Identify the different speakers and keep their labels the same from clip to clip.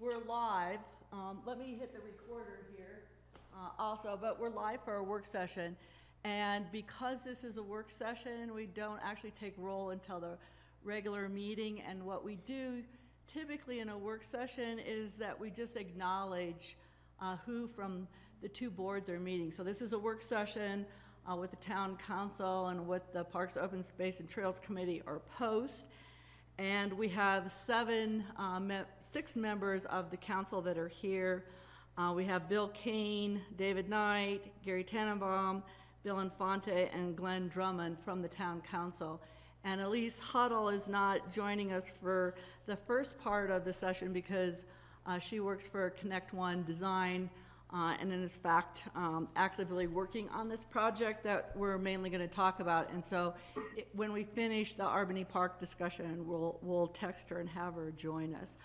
Speaker 1: We're live. Let me hit the recorder here also, but we're live for a work session. And because this is a work session, we don't actually take roll until the regular meeting. And what we do typically in a work session is that we just acknowledge who from the two boards are meeting. So this is a work session with the town council and with the Parks, Open Space and Trails Committee or POST. And we have six members of the council that are here. We have Bill Kane, David Knight, Gary Tannenbaum, Bill Infante, and Glenn Drummond from the town council. And Elise Huddle is not joining us for the first part of the session because she works for Connect One Design and is in fact actively working on this project that we're mainly going to talk about. And so when we finish the Albany Park discussion, we'll text her and have her join us.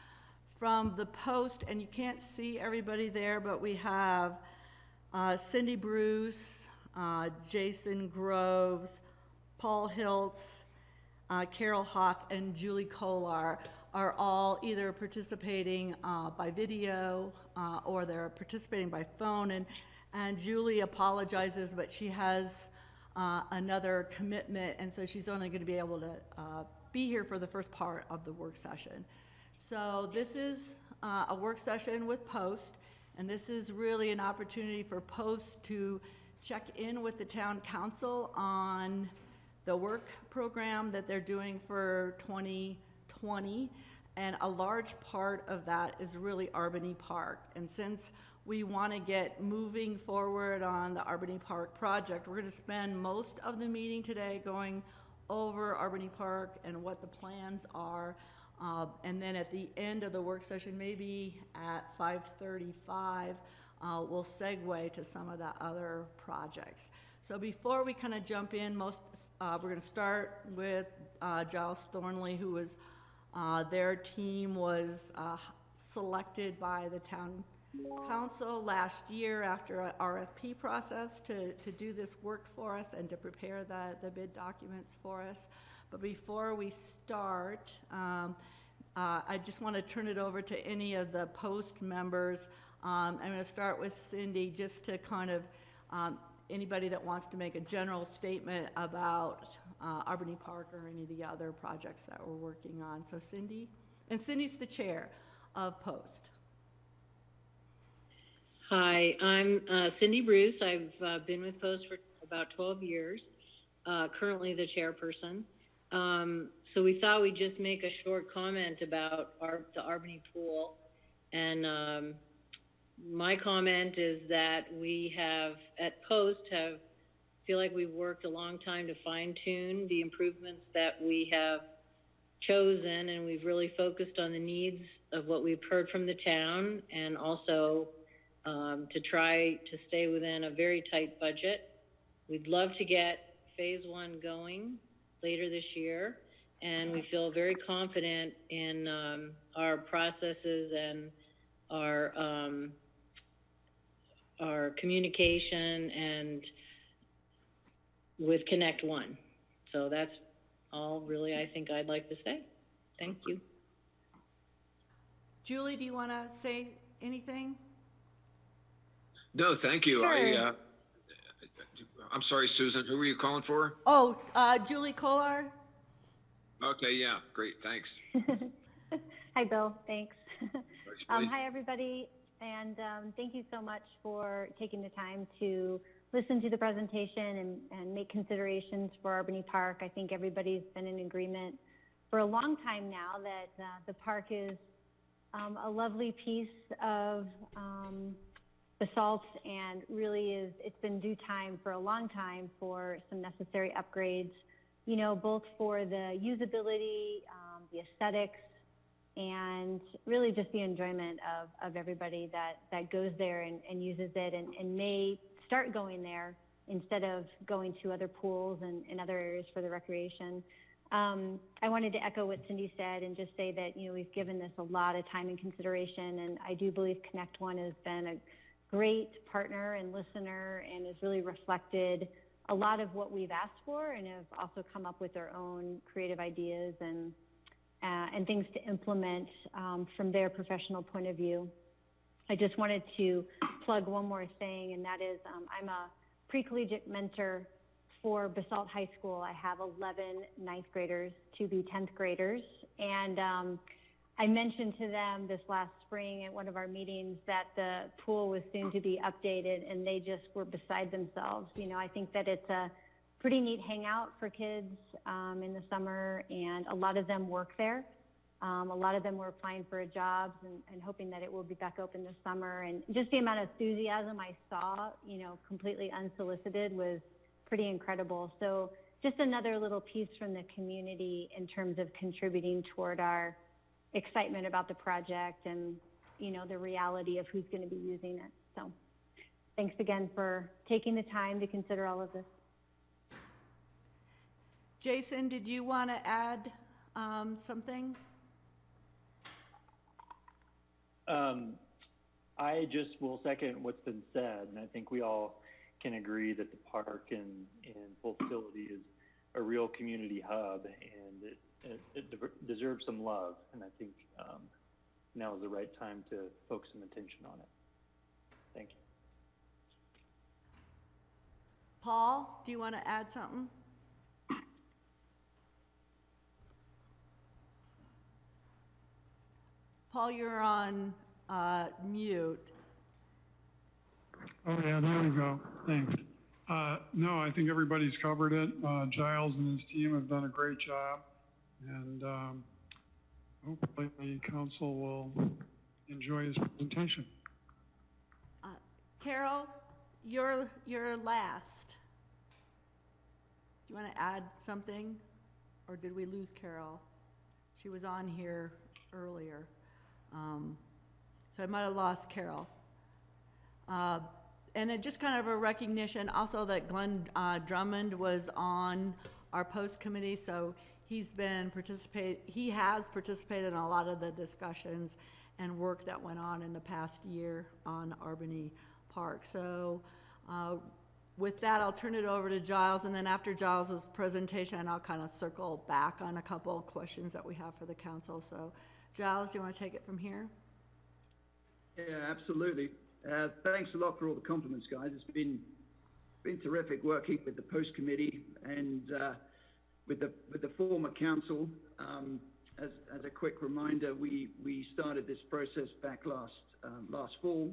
Speaker 1: From the Post, and you can't see everybody there, but we have Cindy Bruce, Jason Groves, Paul Hiltz, Carol Hawk, and Julie Kolar are all either participating by video or they're participating by phone. And Julie apologizes, but she has another commitment, and so she's only going to be able to be here for the first part of the work session. So this is a work session with POST, and this is really an opportunity for POST to check in with the town council on the work program that they're doing for 2020, and a large part of that is really Albany Park. And since we want to get moving forward on the Albany Park project, we're going to spend most of the meeting today going over Albany Park and what the plans are. And then at the end of the work session, maybe at 5:35, we'll segue to some of the other projects. So before we kind of jump in, we're going to start with Giles Thornley, who was, their team was selected by the town council last year after an RFP process to do this work for us and to prepare the bid documents for us. But before we start, I just want to turn it over to any of the POST members. I'm going to start with Cindy just to kind of, anybody that wants to make a general statement about Albany Park or any of the other projects that we're working on. So Cindy, and Cindy's the chair of POST.
Speaker 2: Hi, I'm Cindy Bruce. I've been with POST for about 12 years, currently the chairperson. So we thought we'd just make a short comment about the Albany pool. And my comment is that we have, at POST, feel like we've worked a long time to fine-tune the improvements that we have chosen, and we've really focused on the needs of what we've heard from the town, and also to try to stay within a very tight budget. We'd love to get phase one going later this year, and we feel very confident in our processes and our communication and with Connect One. So that's all really I think I'd like to say. Thank you.
Speaker 1: Julie, do you want to say anything?
Speaker 3: No, thank you.
Speaker 2: Sure.
Speaker 3: I'm sorry, Susan, who were you calling for?
Speaker 1: Oh, Julie Kolar.
Speaker 3: Okay, yeah, great, thanks.
Speaker 4: Hi, Bill, thanks.
Speaker 3: Hi.
Speaker 4: Hi, everybody, and thank you so much for taking the time to listen to the presentation and make considerations for Albany Park. I think everybody's been in agreement for a long time now that the park is a lovely piece of Basalt, and really it's been due time for a long time for some necessary upgrades, you know, both for the usability, the aesthetics, and really just the enjoyment of everybody that goes there and uses it and may start going there instead of going to other pools and other areas for the recreation. I wanted to echo what Cindy said and just say that, you know, we've given this a lot of time and consideration, and I do believe Connect One has been a great partner and listener and has really reflected a lot of what we've asked for, and have also come up with their own creative ideas and and things to implement from their professional point of view. I just wanted to plug one more thing, and that is I'm a pre-collegiate mentor for Basalt High School. I have 11 ninth graders to be 10th graders, and I mentioned to them this last spring at one of our meetings that the pool was soon to be updated, and they just were beside themselves. You know, I think that it's a pretty neat hangout for kids in the summer, and a lot of them work there. A lot of them were applying for jobs and hoping that it will be back open this summer. And just the amount of enthusiasm I saw, you know, completely unsolicited, was pretty incredible. So just another little piece from the community in terms of contributing toward our excitement about the project and, you know, the reality of who's going to be using it. So thanks again for taking the time to consider all of this.
Speaker 1: Jason, did you want to add something?
Speaker 5: I just will second what's been said, and I think we all can agree that the park and full facility is a real community hub, and it deserves some love, and I think now is the right time to focus some attention on it. Thank you.
Speaker 1: Paul, do you want to add something? Paul, you're on mute.
Speaker 6: Oh, yeah, there we go. Thanks. No, I think everybody's covered it. Giles and his team have done a great job, and hopefully the council will enjoy his presentation.
Speaker 1: Carol, you're last. Do you want to add something, or did we lose Carol? She was on here earlier. So I might have lost Carol. And it just kind of a recognition also that Glenn Drummond was on our post committee, so he has participated in a lot of the discussions and work that went on in the past year on Albany Park. So with that, I'll turn it over to Giles, and then after Giles's presentation, I'll kind of circle back on a couple of questions that we have for the council. So Giles, do you want to take it from here?
Speaker 7: Yeah, absolutely. Thanks a lot for all the compliments, guys. It's been terrific working with the post committee and with the former council. As a quick reminder, we started this process back last fall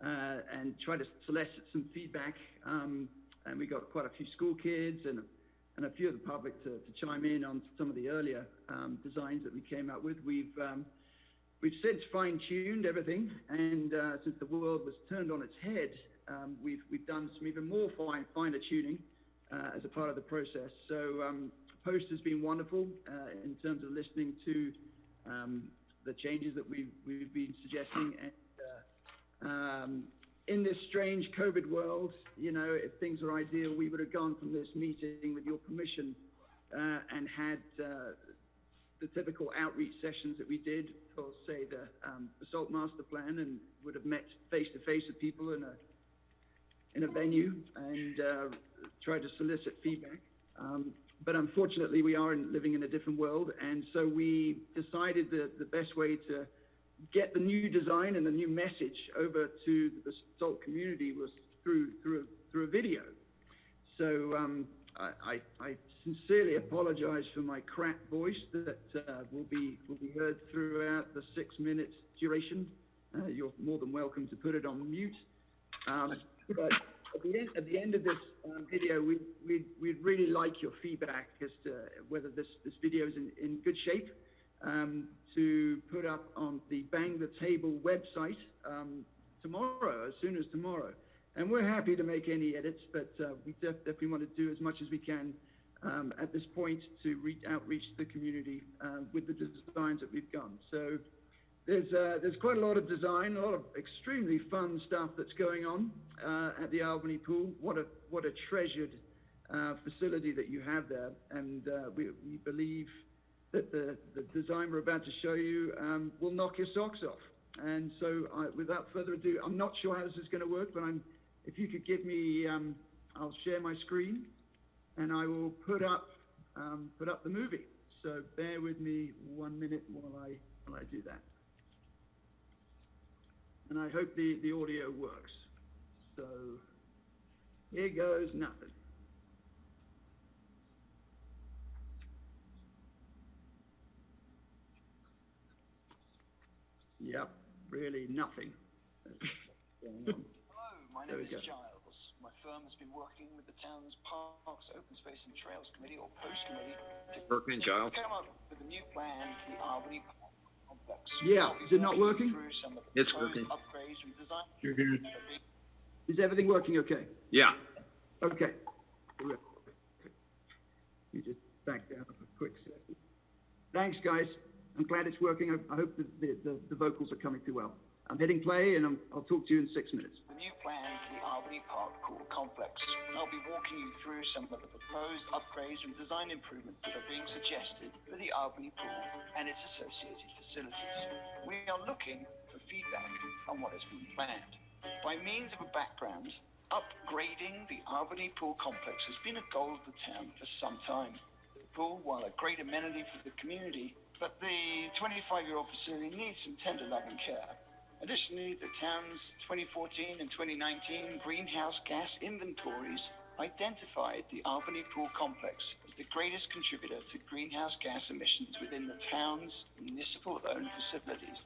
Speaker 7: and tried to solicit some feedback, and we got quite a few school kids and a few of the public to chime in on some of the earlier designs that we came up with. We've since fine-tuned everything, and since the world was turned on its head, we've done some even more finer tuning as a part of the process. So post has been wonderful in terms of listening to the changes that we've been suggesting. And in this strange COVID world, you know, if things were ideal, we would have gone from this meeting with your permission and had the typical outreach sessions that we did for, say, the Basalt Master Plan, and would have met face-to-face with people in a venue and tried to solicit feedback. But unfortunately, we are living in a different world, and so we decided that the best way to get the new design and the new message over to the Basalt community was through a video. So I sincerely apologize for my cracked voice that will be heard throughout the 6 minutes duration. You're more than welcome to put it on mute. But at the end of this video, we'd really like your feedback as to whether this video is in good shape to put up on the Bang the Table website tomorrow, as soon as tomorrow. And we're happy to make any edits, but we definitely want to do as much as we can at this point to outreach the community with the designs that we've done. So there's quite a lot of design, a lot of extremely fun stuff that's going on at the Albany Pool. What a treasured facility that you have there, and we believe that the design we're about to show you will knock your socks off. And so without further ado, I'm not sure how this is going to work, but if you could give me, I'll share my screen, and I will put up the movie. So bear with me 1 minute while I do that. And I hope the audio works. So here goes nothing. Yep, really nothing.
Speaker 8: Hello, my
Speaker 7: There
Speaker 8: name
Speaker 7: we
Speaker 8: is
Speaker 7: go.
Speaker 8: Giles. My firm has been working with the town's Parks, Open Space and Trails Committee, or POST Committee, to
Speaker 3: Working, Giles?
Speaker 8: come up with a new plan for the Albany Park complex.
Speaker 7: Yeah,
Speaker 8: I'll be
Speaker 7: is it not
Speaker 8: walking
Speaker 7: working?
Speaker 8: through some of the
Speaker 3: It's
Speaker 8: proposed
Speaker 3: working.
Speaker 8: upgrades and design.
Speaker 6: You're good.
Speaker 7: Is everything working okay?
Speaker 3: Yeah.
Speaker 7: Okay. You just back down for a quick second. Thanks, guys. I'm glad it's working. I hope that the vocals are coming through well. I'm hitting play, and I'll talk to you in 6 minutes.
Speaker 8: The new plan for the Albany Park Pool Complex. I'll be walking you through some of the proposed upgrades and design improvements that are being suggested for the Albany Pool and its associated facilities. We are looking for feedback on what has been planned. By means of a background, upgrading the Albany Pool Complex has been a goal of the town for some time. The pool, while a great amenity for the community, but the 25-year-old facility needs some tender loving care. Additionally, the town's 2014 and 2019 greenhouse gas inventories identified the Albany Pool Complex as the greatest contributor to greenhouse gas emissions within the town's municipal-owned facilities.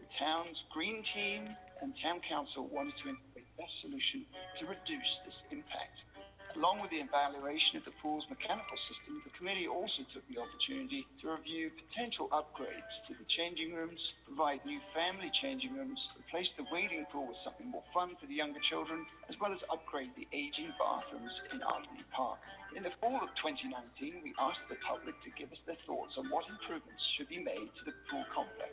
Speaker 8: The town's green team and town council wanted to integrate the best solution to reduce this impact. Along with the evaluation of the pool's mechanical system, the committee also took the opportunity to review potential upgrades to the changing rooms, provide new family changing rooms, replace the wading pool with something more fun for the younger children, as well as upgrade the aging bathrooms in Albany Park. In the fall of 2019, we asked the public to give us their thoughts on what improvements should be made to the pool complex.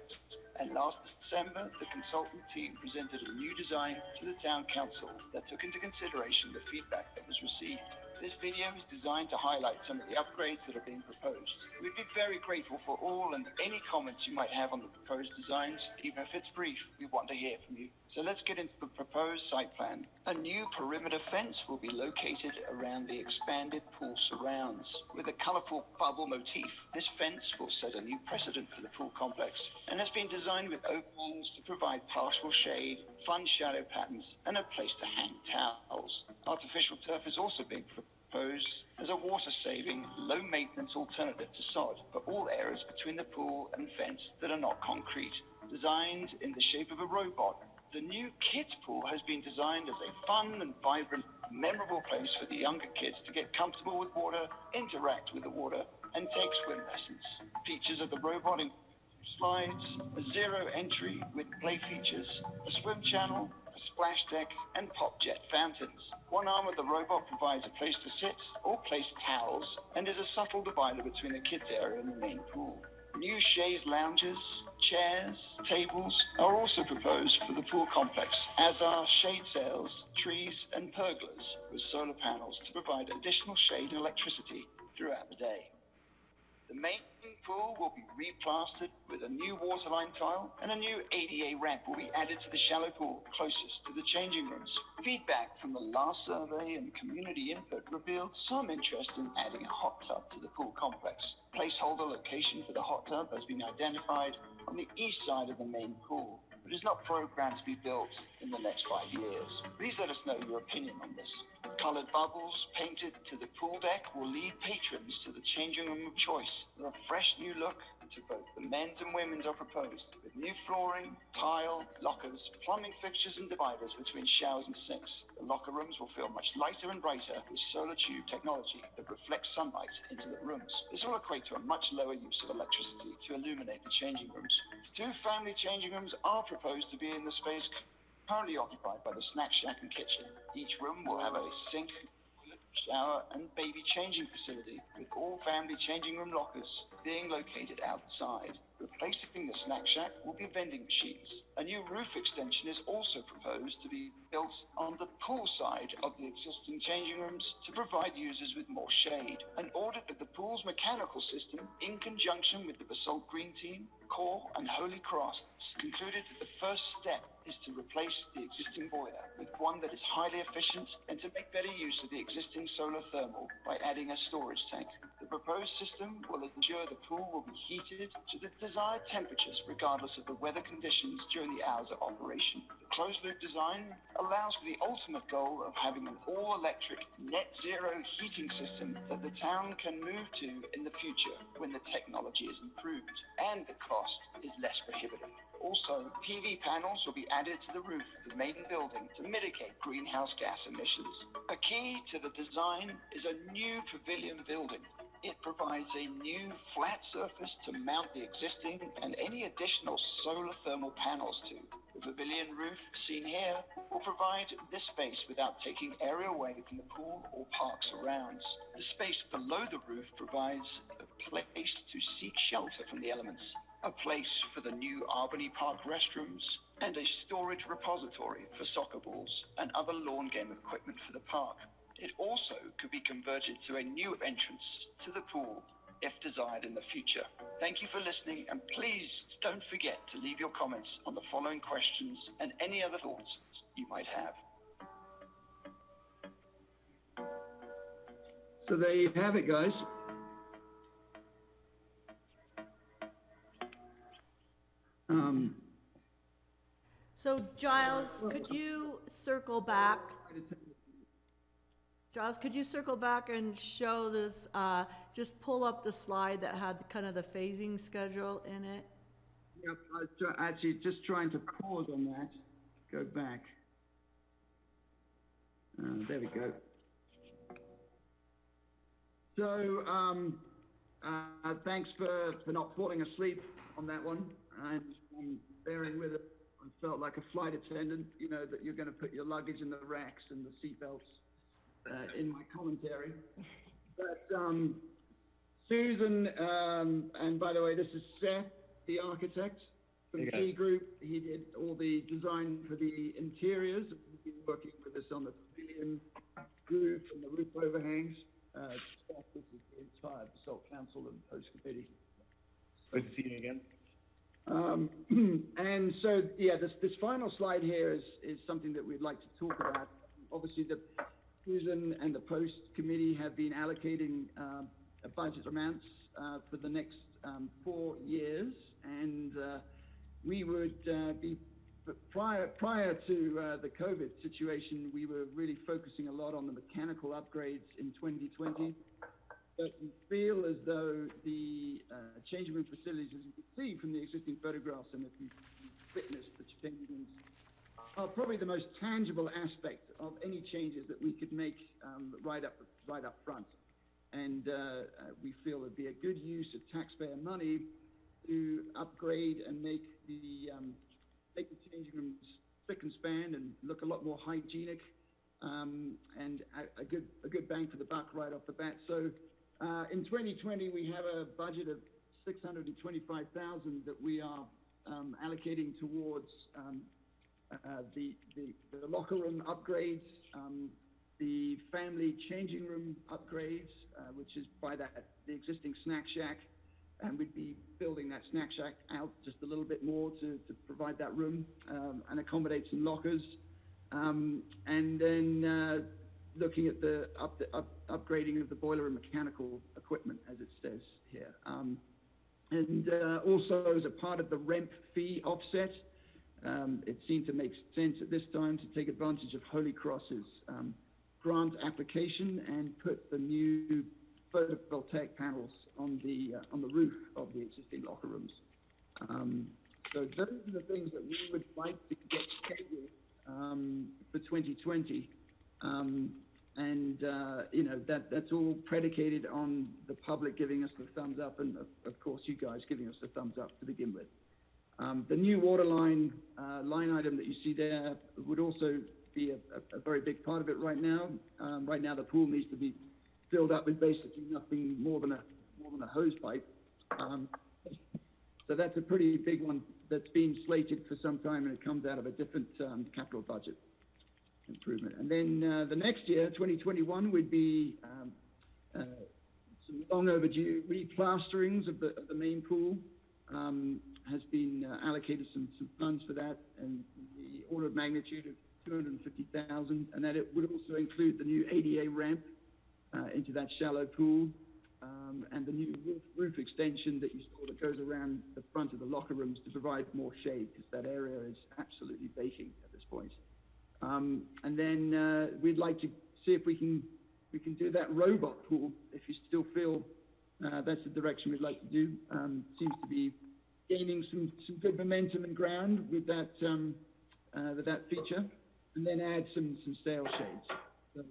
Speaker 8: And last December, the consultant team presented a new design to the town council that took into consideration the feedback that was received. This video is designed to highlight some of the upgrades that are being proposed. We'd be very grateful for all and any comments you might have on the proposed designs. Even if it's brief, we want to hear from you. So let's get into the proposed site plan. A new perimeter fence will be located around the expanded pool surrounds. With a colorful bubble motif, this fence will set a new precedent for the pool complex and has been designed with openings to provide partial shade, fun shadow patterns, and a place to hang towels. Artificial turf is also being proposed as a water-saving, low-maintenance alternative to sod for all areas between the pool and fence that are not concrete. Designed in the shape of a robot, the new kids pool has been designed as a fun and vibrant, memorable place for the younger kids to get comfortable with water, interact with the water, and take swim lessons. Features of the robot include slides, a zero entry with play features, a swim channel, a splash deck, and pop jet fountains. One arm of the robot provides a place to sit or place towels and is a subtle divider between the kids area and the main pool. New chaise lounges, chairs, tables are also proposed for the pool complex, as are shade sails, trees, and pergolas with solar panels to provide additional shade and electricity throughout the day. The main pool will be replastered with a new waterline tile, and a new ADA ramp will be added to the shallow pool closest to the changing rooms. Feedback from the last survey and community input revealed some interest in adding a hot tub to the pool complex. Placeholder location for the hot tub has been identified on the east side of the main pool, but is not programmed to be built in the next 5 years. Please let us know your opinion on this. Colored bubbles painted to the pool deck will lead patrons to the changing room of choice with a fresh new look to both the men's and women's are proposed, with new flooring, tile, lockers, plumbing fixtures and dividers between showers and sinks. The locker rooms will feel much lighter and brighter with solar tube technology that reflects sunlight into the rooms. This will equate to a much lower use of electricity to illuminate the changing rooms. 2 family changing rooms are proposed to be in the space currently occupied by the snack shack and kitchen. Each room will have a sink, shower, and baby changing facility, with all family changing room lockers being located outside. Replacing the snack shack will be vending machines. A new roof extension is also proposed to be built on the pool side of the existing changing rooms to provide users with more shade. An audit of the pool's mechanical system, in conjunction with the Basalt Green Team, Core, and Holy Cross, concluded that the first step is to replace the existing boiler with one that is highly efficient and to make better use of the existing solar thermal by adding a storage tank. The proposed system will ensure the pool will be heated to the desired temperatures regardless of the weather conditions during the hours of operation. The closed-loop design allows for the ultimate goal of having an all-electric, net-zero heating system that the town can move to in the future when the technology is improved and the cost is less prohibitive. Also, PV panels will be added to the roof of the main building to mitigate greenhouse gas emissions. A key to the design is a new pavilion building. It provides a new flat surface to mount the existing and any additional solar thermal panels to. The pavilion roof, seen here, will provide this space without taking area away from the pool or park surrounds. The space below the roof provides a place to seek shelter from the elements, a place for the new Albany Park restrooms, and a storage repository for soccer balls and other lawn game equipment for the park. It also could be converted to a new entrance to the pool if desired in the future. Thank you for listening, and please don't forget to leave your comments on the following questions and any other thoughts you might have.
Speaker 7: So there you have it, guys.
Speaker 1: So Giles, could you circle back? Giles, could you circle back and show this, just pull up the slide that had kind of the phasing schedule in it?
Speaker 7: Yep, I was actually just trying to pause on that. Go back. There we go. So, thanks for not falling asleep on that one and bearing with it. I felt like a flight attendant, you know, that you're going to put your luggage in the racks and the seatbelts in my commentary. But Susan, and by the way, this is Seth, the architect from Key Group. He did all the design for the interiors. He's been working with us on the pavilion roof and the roof overhangs. Seth, this is the entire Basalt Council and Post Committee.
Speaker 5: Good to see you again.
Speaker 7: And so, yeah, this final slide here is something that we'd like to talk about. Obviously, Susan and the Post Committee have been allocating a budget amounts for the next 4 years, and we would be prior to the COVID situation, we were really focusing a lot on the mechanical upgrades in 2020. But we feel as though the changing room facilities, as you can see from the existing photographs and if you've witnessed the changing rooms, are probably the most tangible aspect of any changes that we could make right up front. And we feel it'd be a good use of taxpayer money to upgrade and make the changing rooms spick and span and look a lot more hygienic, and a good bang for the buck right off the bat. So in 2020, we have a budget of $625,000 that we are allocating towards the locker room upgrades, the family changing room upgrades, which is by the existing snack shack, and we'd be building that snack shack out just a little bit more to provide that room and accommodate some lockers, and then looking at the upgrading of the boiler and mechanical equipment, as it says here. And also as a part of the rent fee offset, it seemed to make sense at this time to take advantage of Holy Cross's grant application and put the new photovoltaic panels on the roof of the existing locker rooms. So those are the things that we would like to get scheduled for 2020. And you know, that's all predicated on the public giving us the thumbs up, and of course you guys giving us the thumbs up to begin with. The new water line item that you see there would also be a very big part of it right now. Right now the pool needs to be filled up with basically nothing more than a hose pipe. So that's a pretty big one that's been slated for some time, and it comes out of a different capital budget improvement. And then the next year, 2021, would be some long overdue replasterings of the main pool. Has been allocated some funds for that, and the order of magnitude of $250,000, and that it would also include the new ADA ramp into that shallow pool, and the new roof extension that you saw that goes around the front of the locker rooms to provide more shade, because that area is absolutely baking at this point. And then we'd like to see if we can do that robot pool, if you still feel that's the direction we'd like to do. Seems to be gaining some good momentum and ground with that feature, and then add some sail shades. So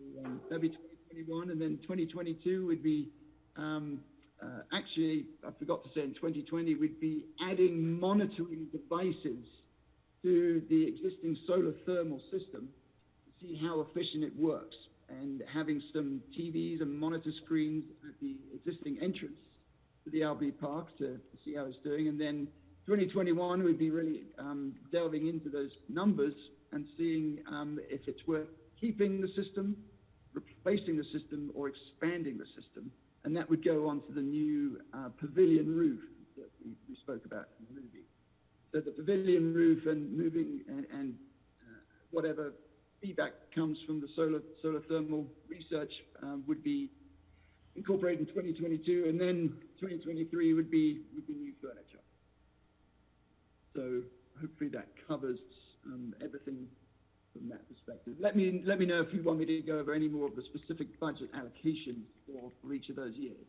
Speaker 7: that'd be 2021, and then 2022 would be actually, I forgot to say, in 2020 we'd be adding monitoring devices to the existing solar thermal system to see how efficient it works, and having some TVs and monitor screens at the existing entrance to the RV park to see how it's doing. And then 2021 we'd be really delving into those numbers and seeing if it's worth keeping the system, replacing the system, or expanding the system. And that would go onto the new pavilion roof that we spoke about in the movie. So the pavilion roof and moving and whatever feedback comes from the solar thermal research would be incorporated in 2022, and then 2023 would be new furniture. So hopefully that covers everything from that perspective. Let me know if you want me to go over any more of the specific budget allocations for each of those years.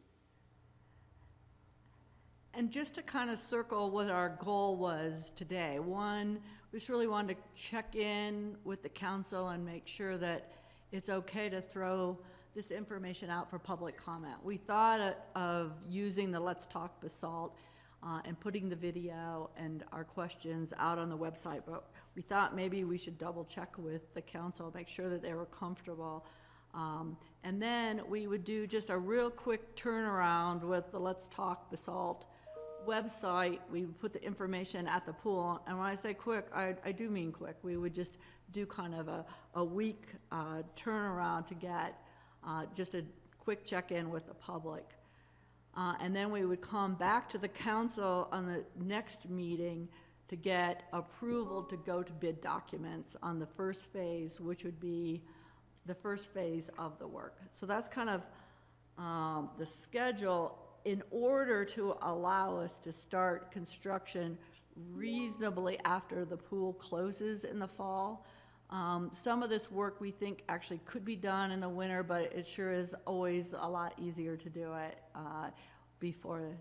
Speaker 1: And just to kind of circle what our goal was today, one, we just really wanted to check in with the council and make sure that it's okay to throw this information out for public comment. We thought of using the Let's Talk Basalt and putting the video and our questions out on the website, but we thought maybe we should double check with the council, make sure that they were comfortable. And then we would do just a real quick turnaround with the Let's Talk Basalt website. We would put the information at the pool, and when I say quick, I do mean quick. We would just do kind of a week turnaround to get just a quick check-in with the public. And then we would come back to the council on the next meeting to get approval to go to bid documents on the first phase, which would be the first phase of the work. So that's kind of the schedule in order to allow us to start construction reasonably after the pool closes in the fall. Some of this work we think actually could be done in the winter, but it sure is always a lot easier to do it before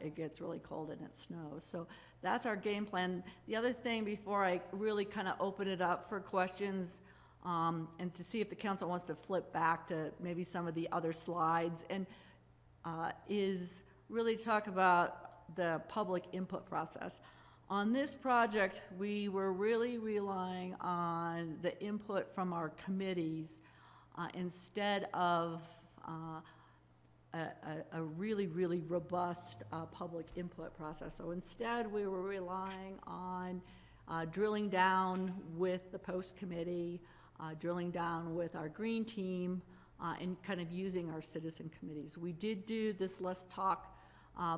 Speaker 1: it gets really cold and it snows. So that's our game plan. The other thing before I really kind of open it up for questions and to see if the council wants to flip back to maybe some of the other slides, and is really talk about the public input process. On this project, we were really relying on the input from our committees instead of a really, really robust public input process. So instead, we were relying on drilling down with the post committee, drilling down with our green team, and kind of using our citizen committees. We did do this Let's Talk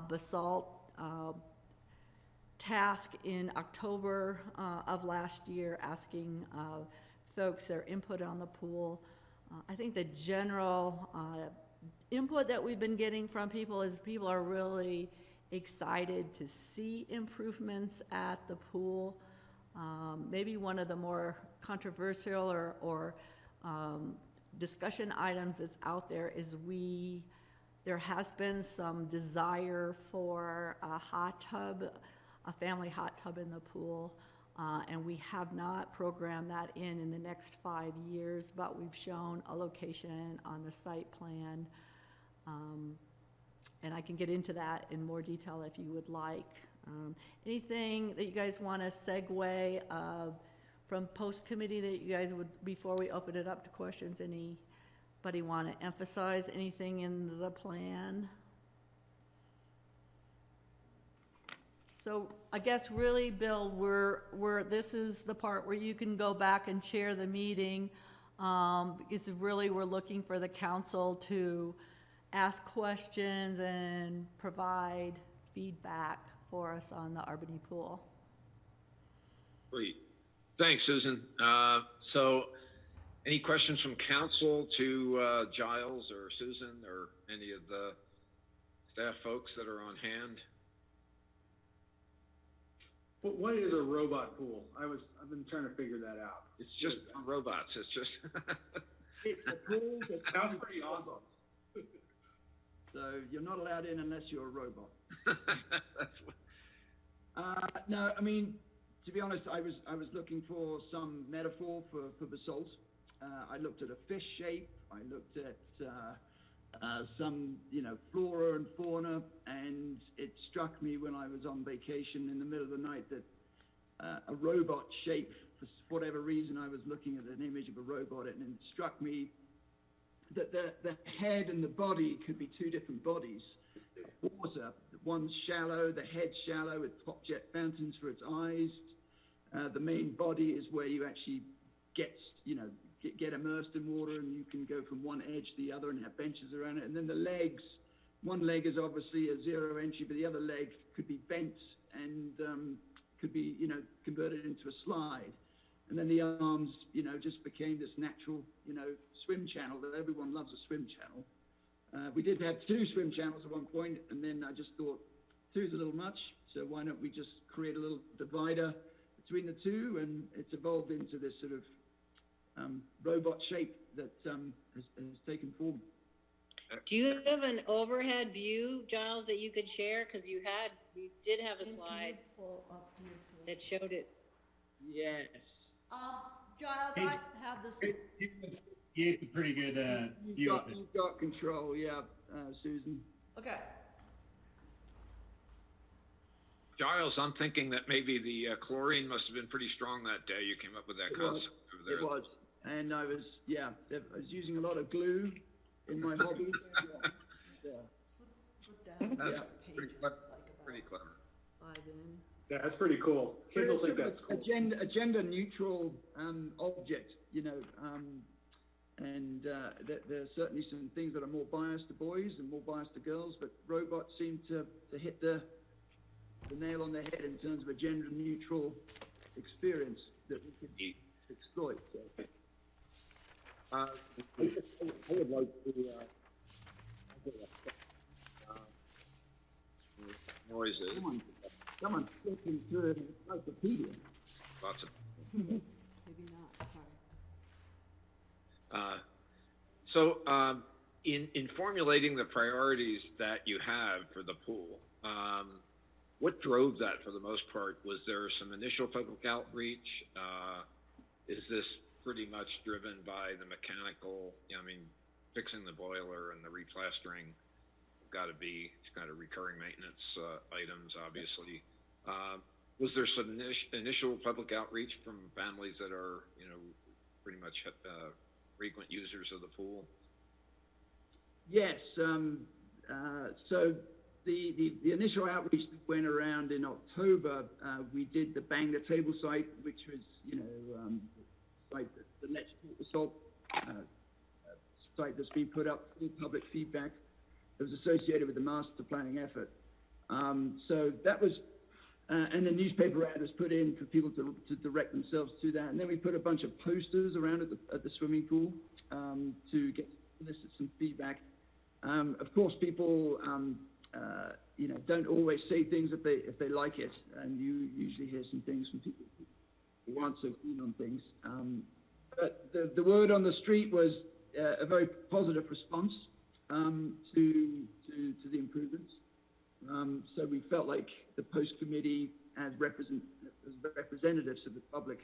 Speaker 1: Basalt task in October of last year, asking folks their input on the pool. I think the general input that we've been getting from people is people are really excited to see improvements at the pool. Maybe one of the more controversial or discussion items that's out there is there has been some desire for a hot tub, a family hot tub in the pool, and we have not programmed that in the next 5 years, but we've shown a location on the site plan, and I can get into that in more detail if you would like. Anything that you guys want to segue from post committee that you guys would, before we open it up to questions, anybody want to emphasize anything in the plan? So I guess really, Bill, this is the part where you can go back and chair the meeting, because really we're looking for the council to ask questions and provide feedback for us on the Albany pool.
Speaker 3: Great. Thanks, Susan. So any questions from council to Giles or Susan or any of the staff folks that are on hand?
Speaker 9: What is a robot pool? I've been trying to figure that out.
Speaker 3: It's just robots. It's just.
Speaker 7: It's a pool that
Speaker 9: Sounds pretty awesome.
Speaker 7: So you're not allowed in unless you're a robot.
Speaker 3: That's what,
Speaker 7: No, I mean, to be honest, I was looking for some metaphor for basalt. I looked at a fish shape. I looked at some, flora and fauna, and it struck me when I was on vacation in the middle of the night that a robot shape, for whatever reason, I was looking at an image of a robot, and it struck me that the head and the body could be two different bodies. Water, one's shallow, the head's shallow with top jet fountains for its eyes. The main body is where you actually get immersed in water, and you can go from one edge to the other and have benches around it. And then the legs, one leg is obviously a zero entry, but the other leg could be bent and could be, converted into a slide. And then the arms, just became this natural, swim channel that everyone loves, a swim channel. We did have two swim channels at one point, and then I just thought two's a little much, so why don't we just create a little divider between the two, and it's evolved into this sort of robot shape that has taken form.
Speaker 2: Do you have an overhead view, Giles, that you could share? Because you did have a slide that showed it.
Speaker 7: Yes.
Speaker 1: Giles, I have this.
Speaker 9: It's a pretty good view of this.
Speaker 7: You've got control, yeah, Susan.
Speaker 1: Okay.
Speaker 3: Giles, I'm thinking that maybe the chlorine must have been pretty strong that day. You came up with that concept over there.
Speaker 7: It was, and I was using a lot of glue in my hobby.
Speaker 3: Pretty clever.
Speaker 1: 5 in.
Speaker 9: Yeah, that's pretty cool. Kids will think that's cool.
Speaker 7: A gender neutral object, and there are certainly some things that are more biased to boys and more biased to girls, but robots seem to hit the nail on the head in terms of a gender neutral experience that we could exploit. So.
Speaker 3: I would like to noises.
Speaker 7: Someone's flipping through an encyclopedia.
Speaker 3: Lots of.
Speaker 1: Maybe not. Sorry.
Speaker 3: In formulating the priorities that you have for the pool, what drove that for the most part? Was there some initial public outreach? Is this pretty much driven by the mechanical, fixing the boiler and the replastering got to be kind of recurring maintenance items, obviously. Was there some initial public outreach from families that are, pretty much frequent users of the pool?
Speaker 7: Yes. So the initial outreach that went around in October, we did the Bang the Table site, which was, site the Let's Talk Basalt site that's been put up for public feedback that was associated with the master planning effort. So that was, and the newspaper ad was put in for people to direct themselves to that. And then we put a bunch of posters around at the swimming pool to elicit some feedback. Of course, people, don't always say things if they like it, and you usually hear some things from people who aren't so keen on things. But the word on the street was a very positive response to the improvements. So we felt like the post committee, as representatives of the public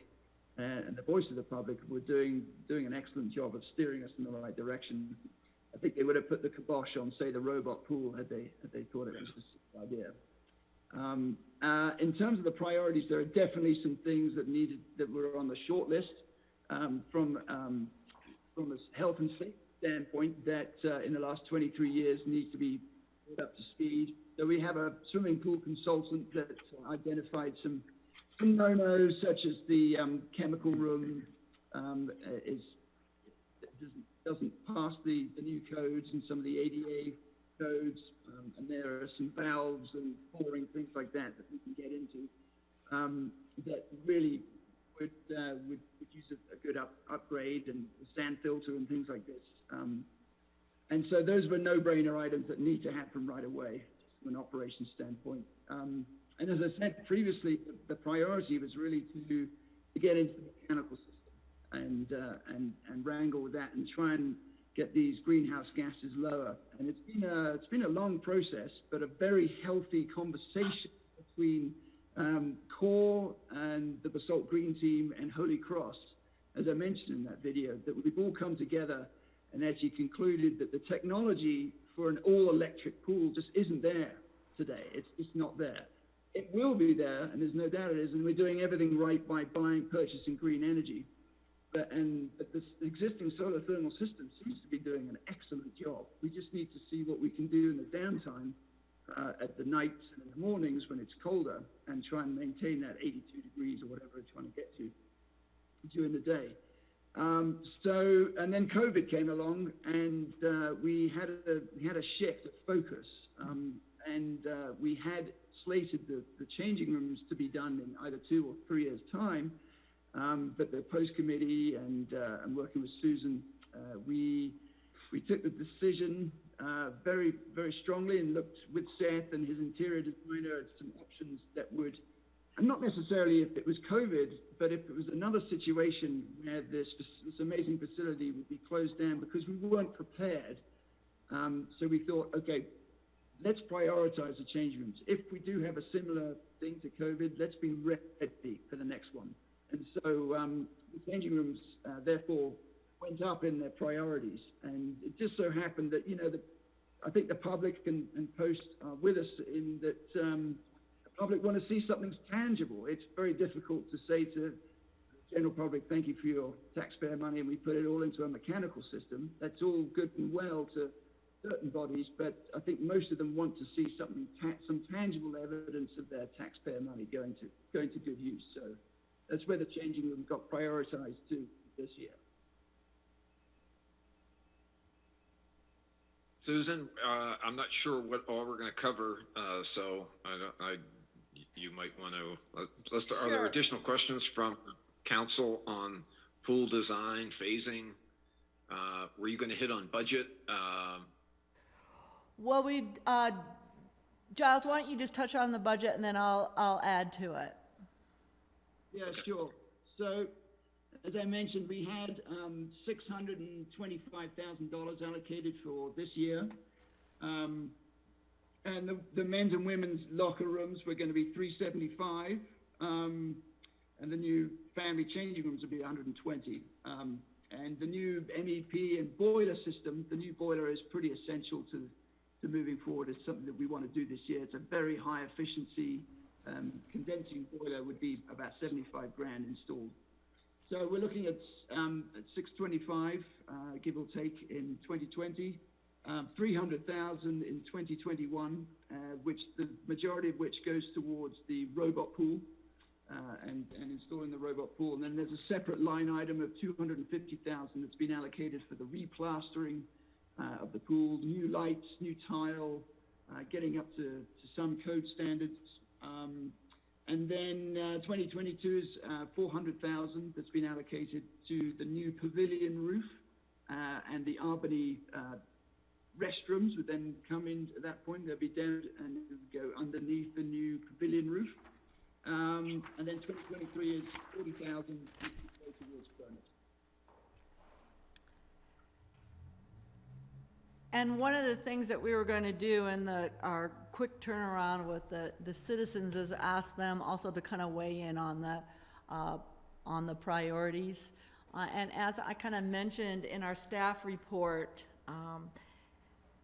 Speaker 7: and the voice of the public, were doing an excellent job of steering us in the right direction. I think they would have put the kibosh on, say, the robot pool had they thought it was a good idea. In terms of the priorities, there are definitely some things that were on the short list from a health and safety standpoint that in the last 23 years needs to be brought up to speed. So we have a swimming pool consultant that identified some no-nos, such as the chemical room doesn't pass the new codes and some of the ADA codes, and there are some valves and pouring things like that we can get into that really would use a good upgrade, and a sand filter and things like this. And so those were no-brainer items that need to happen right away from an operations standpoint. And as I said previously, the priority was really to get into the mechanical system and wrangle with that and try and get these greenhouse gases lower. And it's been a long process, but a very healthy conversation between CORE and the Basalt Green team and Holy Cross, as I mentioned in that video, that we've all come together and actually concluded that the technology for an all-electric pool just isn't there today. It's just not there. It will be there, and there's no doubt it is, and we're doing everything right by purchasing green energy. But this existing solar thermal system seems to be doing an excellent job. We just need to see what we can do in the downtime at the nights and in the mornings when it's colder, and try and maintain that 82 degrees or whatever we're trying to get to during the day. And then COVID came along, and we had a shift of focus, and we had slated the changing rooms to be done in either 2 or 3 years' time. But the post committee and working with Susan, we took the decision very, very strongly and looked with Seth and his interior designer at some options that would, and not necessarily if it was COVID, but if it was another situation where this amazing facility would be closed down, because we weren't prepared. So we thought, okay, let's prioritize the change rooms. If we do have a similar thing to COVID, let's be ready for the next one. And so the changing rooms, therefore, went up in their priorities. And it just so happened that, I think the public and Post are with us in that the public want to see something tangible. It's very difficult to say to the general public, thank you for your taxpayer money, and we put it all into a mechanical system. That's all good and well to certain bodies, but I think most of them want to see something, some tangible evidence of their taxpayer money going to good use. So that's where the changing room got prioritized to this year.
Speaker 3: Susan, I'm not sure what all we're going to cover, so you might want to. Are there additional questions from council on pool design, phasing? Were you going to hit on budget?
Speaker 1: Well, Giles, why don't you just touch on the budget, and then I'll add to it.
Speaker 7: Yeah, sure. So, as I mentioned, we had $625,000 allocated for this year. And the men's and women's locker rooms were going to be $375. And the new family changing rooms would be $120. And the new MEP and boiler system, the new boiler is pretty essential to moving forward. It's something that we want to do this year. It's a very high efficiency condensing boiler, would be about 75 grand installed. So we're looking at 625, give or take, in 2020, 300,000 in 2021, which the majority of which goes towards the robot pool and installing the robot pool. And then there's a separate line item of 250,000 that's been allocated for the replastering of the pool, new lights, new tile, getting up to some code standards. And then 2022 is 400,000 that's been allocated to the new pavilion roof, and the Albany restrooms would then come in at that point. They'll be down and go underneath the new pavilion roof. And then 2023 is 40,000 towards furnace.
Speaker 1: And one of the things that we were going to do in our quick turnaround with the citizens is ask them also to kind of weigh in on the priorities. And as I kind of mentioned in our staff report,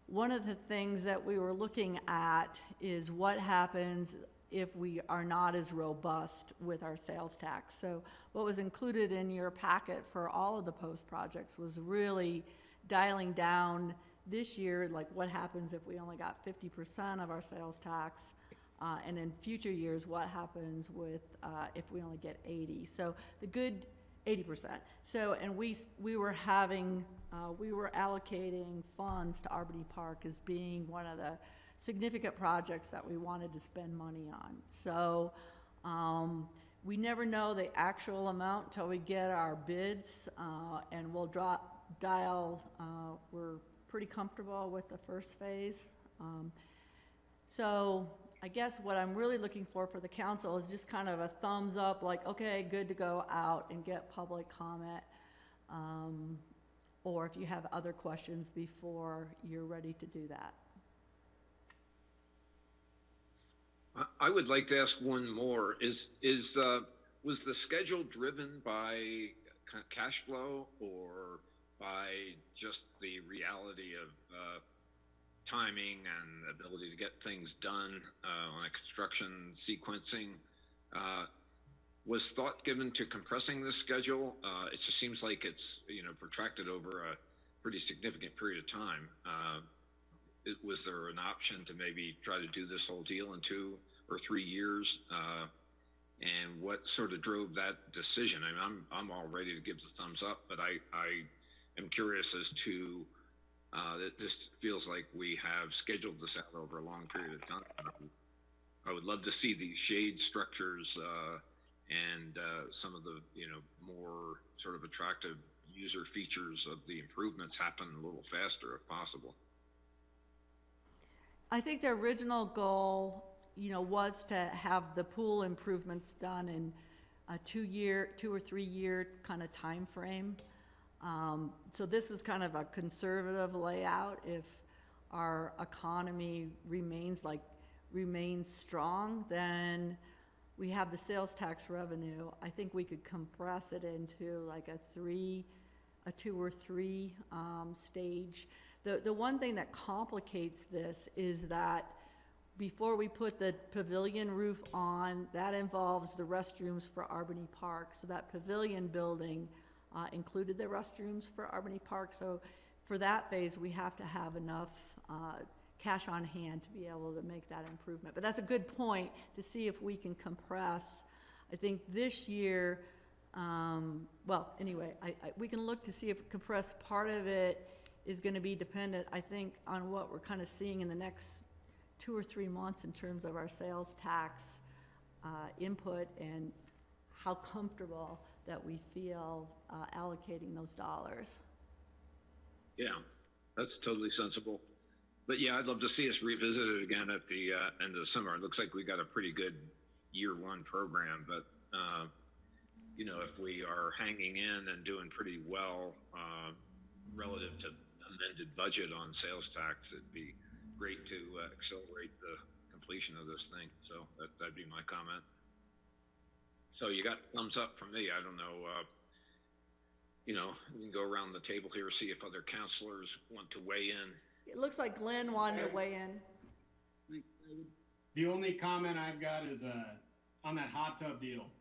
Speaker 1: one of the things that we were looking at is what happens if we are not as robust with our sales tax. So what was included in your packet for all of the Post projects was really dialing down this year, like what happens if we only got 50% of our sales tax, and in future years, what happens with if we only get 80. So the good 80%. So, and we were allocating funds to Albany Park as being one of the significant projects that we wanted to spend money on. So we never know the actual amount till we get our bids, and we'll dial, we're pretty comfortable with the first phase. So I guess what I'm really looking for the council is just kind of a thumbs up, like, okay, good to go out and get public comment. Or if you have other questions before you're ready to do that.
Speaker 3: I would like to ask one more. Was the schedule driven by cash flow or by just the reality of timing and ability to get things done on a construction sequencing? Was thought given to compressing the schedule? It just seems like it's protracted over a pretty significant period of time. Was there an option to maybe try to do this whole deal in 2 or 3 years? And what sort of drove that decision? I mean, I'm all ready to give the thumbs up, but I am curious as to that this feels like we have scheduled this out over a long period of time. I would love to see these shade structures and some of the more sort of attractive user features of the improvements happen a little faster if possible.
Speaker 1: I think the original goal, was to have the pool improvements done in a 2 or 3 year kind of time frame. So this is kind of a conservative layout. If our economy remains strong, then we have the sales tax revenue. I think we could compress it into like a 2 or 3 stage. The one thing that complicates this is that before we put the pavilion roof on, that involves the restrooms for Albany Park. So that pavilion building included the restrooms for Albany Park. So for that phase, we have to have enough cash on hand to be able to make that improvement. But that's a good point to see if we can compress. I think this year, we can look to see if compress. Part of it is going to be dependent, I think, on what we're kind of seeing in the next 2 or 3 months in terms of our sales tax input and how comfortable that we feel allocating those dollars.
Speaker 3: Yeah, that's totally sensible. But yeah, I'd love to see us revisit it again at the end of the summer. It looks like we got a pretty good year 1 program, but if we are hanging in and doing pretty well relative to amended budget on sales tax, it'd be great to accelerate the completion of this thing. So that'd be my comment. So you got thumbs up from me. I don't know, we can go around the table here, see if other counselors want to weigh in.
Speaker 1: It looks like Glenn wanted to weigh in.
Speaker 10: The only comment I've got is on that hot tub deal.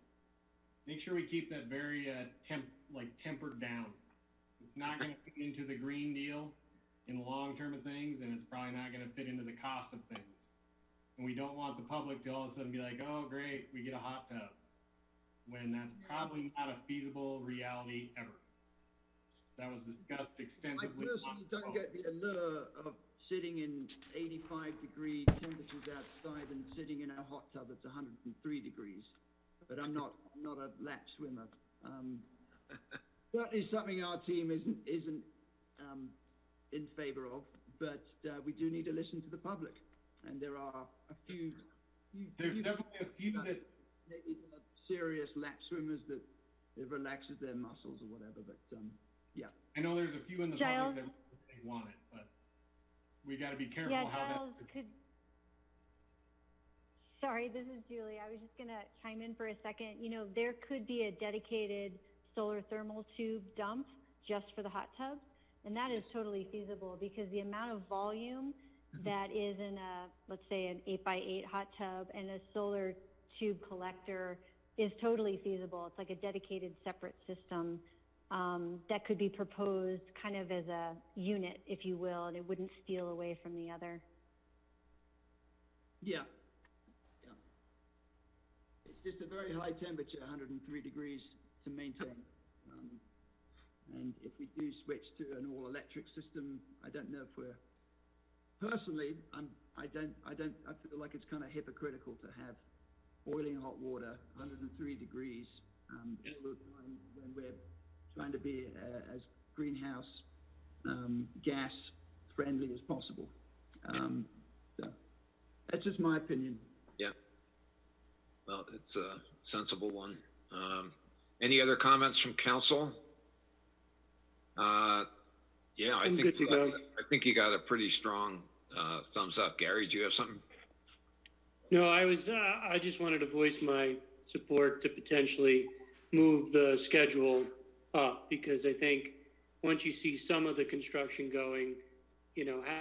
Speaker 10: Make sure we keep that very tempered down. It's not going to fit into the green deal in the long term of things, and it's probably not going to fit into the cost of things. And we don't want the public to all of a sudden be like, oh, great, we get a hot tub, when that's probably not a feasible reality ever. That was discussed extensively.
Speaker 7: I personally don't get the allure of sitting in 85-degree temperatures outside and sitting in a hot tub that's 103 degrees. But I'm not a lap swimmer. Certainly something our team isn't in favor of. But we do need to listen to the public, and there are a few.
Speaker 10: There's definitely a few that
Speaker 7: maybe serious lap swimmers that it relaxes their muscles or whatever. But yeah.
Speaker 10: I know there's a few in the
Speaker 4: Giles?
Speaker 10: public that they want it, but we got to be careful
Speaker 4: Yeah,
Speaker 10: how
Speaker 4: Giles, sorry, this is Julie. I was just going to chime in for a second. There could be a dedicated solar thermal tube dump just for the hot tubs, and that is totally feasible because the amount of volume that is in let's say an 8x8 hot tub and a solar tube collector is totally feasible. It's like a dedicated separate system that could be proposed kind of as a unit, if you will, and it wouldn't steal away from the other.
Speaker 7: Yeah. It's just a very high temperature, 103 degrees to maintain. And if we do switch to an all-electric system, I don't know if we're, personally, I feel like it's kind of hypocritical to have boiling hot water, 103 degrees, all the time when we're trying to be as greenhouse gas friendly as possible. So that's just my opinion.
Speaker 3: Yeah. Well, it's a sensible one. Any other comments from council? Yeah, I
Speaker 11: I'm
Speaker 3: think
Speaker 11: good to go.
Speaker 3: I think you got a pretty strong thumbs up. Gary, do you have something?
Speaker 11: No, I just wanted to voice my support to potentially move the schedule up, because I think once you see some of the construction going,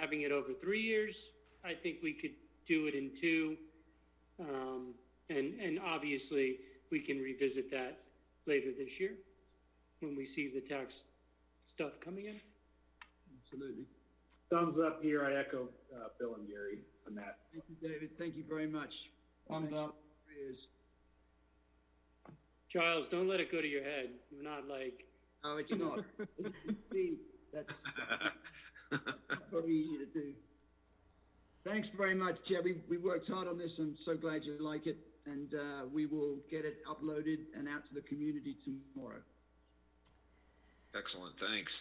Speaker 11: having it over 3 years, I think we could do it in 2. And obviously we can revisit that later this year when we see the tax stuff coming in.
Speaker 7: Absolutely.
Speaker 9: Thumbs up here. I echo Bill and Gary on that.
Speaker 7: Thank you, David. Thank you very much.
Speaker 10: Thumbs up.
Speaker 11: Giles, don't let it go to your head. You're not like,
Speaker 7: Oh, it's not. That's not very easy to do. Thanks very much, Jeff. We worked hard on this. I'm so glad you like it. And we will get it uploaded and out to the community tomorrow.
Speaker 3: Excellent, thanks.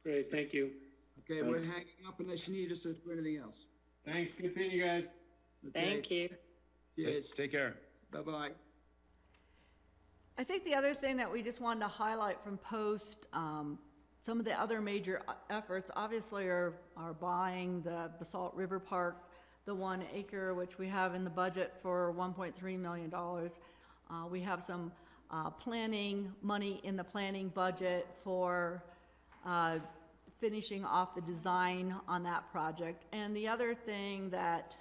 Speaker 11: great, thank you.
Speaker 7: Okay, we're hanging up unless you need us for anything else.
Speaker 10: Thanks, good seeing you guys.
Speaker 7: Okay.
Speaker 2: Thank you.
Speaker 7: Cheers.
Speaker 9: Take care.
Speaker 7: Bye-bye.
Speaker 1: I think the other thing that we just wanted to highlight from Post, some of the other major efforts obviously are buying the Basalt River Park, the 1 acre, which we have in the budget for $1.3 million. We have some planning money in the planning budget for finishing off the design on that project. And the other thing that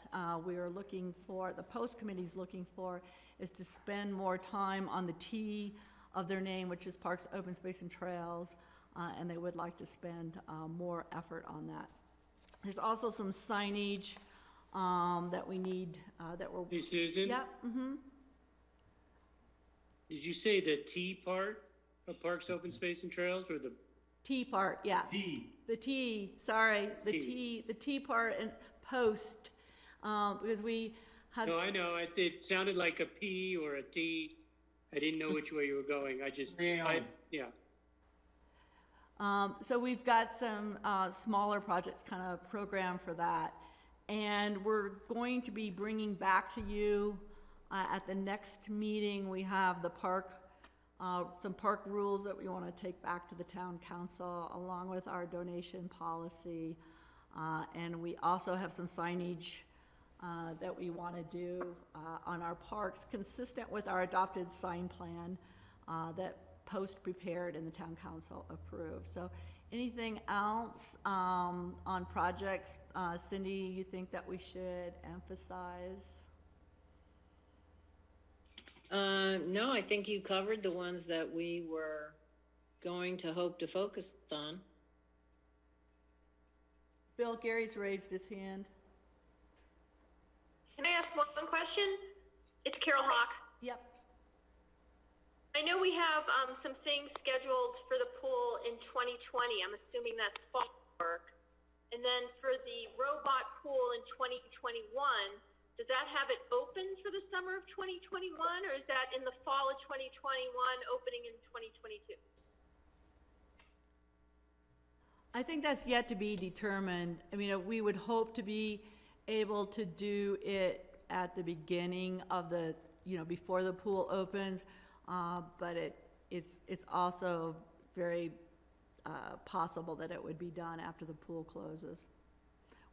Speaker 1: we are looking for, the Post Committee's looking for, is to spend more time on the T of their name, which is Parks, Open Space, and Trails, and they would like to spend more effort on that. There's also some signage that we need, that we're...
Speaker 11: Hey, Susan?
Speaker 1: Yep, mm-hmm.
Speaker 11: Did you say the T part of Parks, Open Space, and Trails, or the
Speaker 1: T part, yeah.
Speaker 11: T?
Speaker 1: The T, sorry, the
Speaker 11: T.
Speaker 1: the T part and Post, because we have...
Speaker 11: No, I know, it sounded like a P or a T. I didn't know which way you were going, yeah.
Speaker 1: So we've got some smaller projects kind of programmed for that. And we're going to be bringing back to you at the next meeting, we have the park, some park rules that we want to take back to the town council, along with our donation policy. And we also have some signage that we want to do on our parks, consistent with our adopted sign plan that Post prepared and the town council approved. So anything else on projects, Cindy, you think that we should emphasize?
Speaker 2: No, I think you covered the ones that we were going to hope to focus on.
Speaker 1: Bill, Gary's raised his hand.
Speaker 12: Can I ask one question? It's Carol Hawk.
Speaker 1: Yep.
Speaker 12: I know we have some things scheduled for the pool in 2020. I'm assuming that's fall work. And then for the robot pool in 2021, does that have it open for the summer of 2021, or is that in the fall of 2021, opening in 2022?
Speaker 1: I think that's yet to be determined. I mean, we would hope to be able to do it at the beginning of the, before the pool opens, but it's also very possible that it would be done after the pool closes.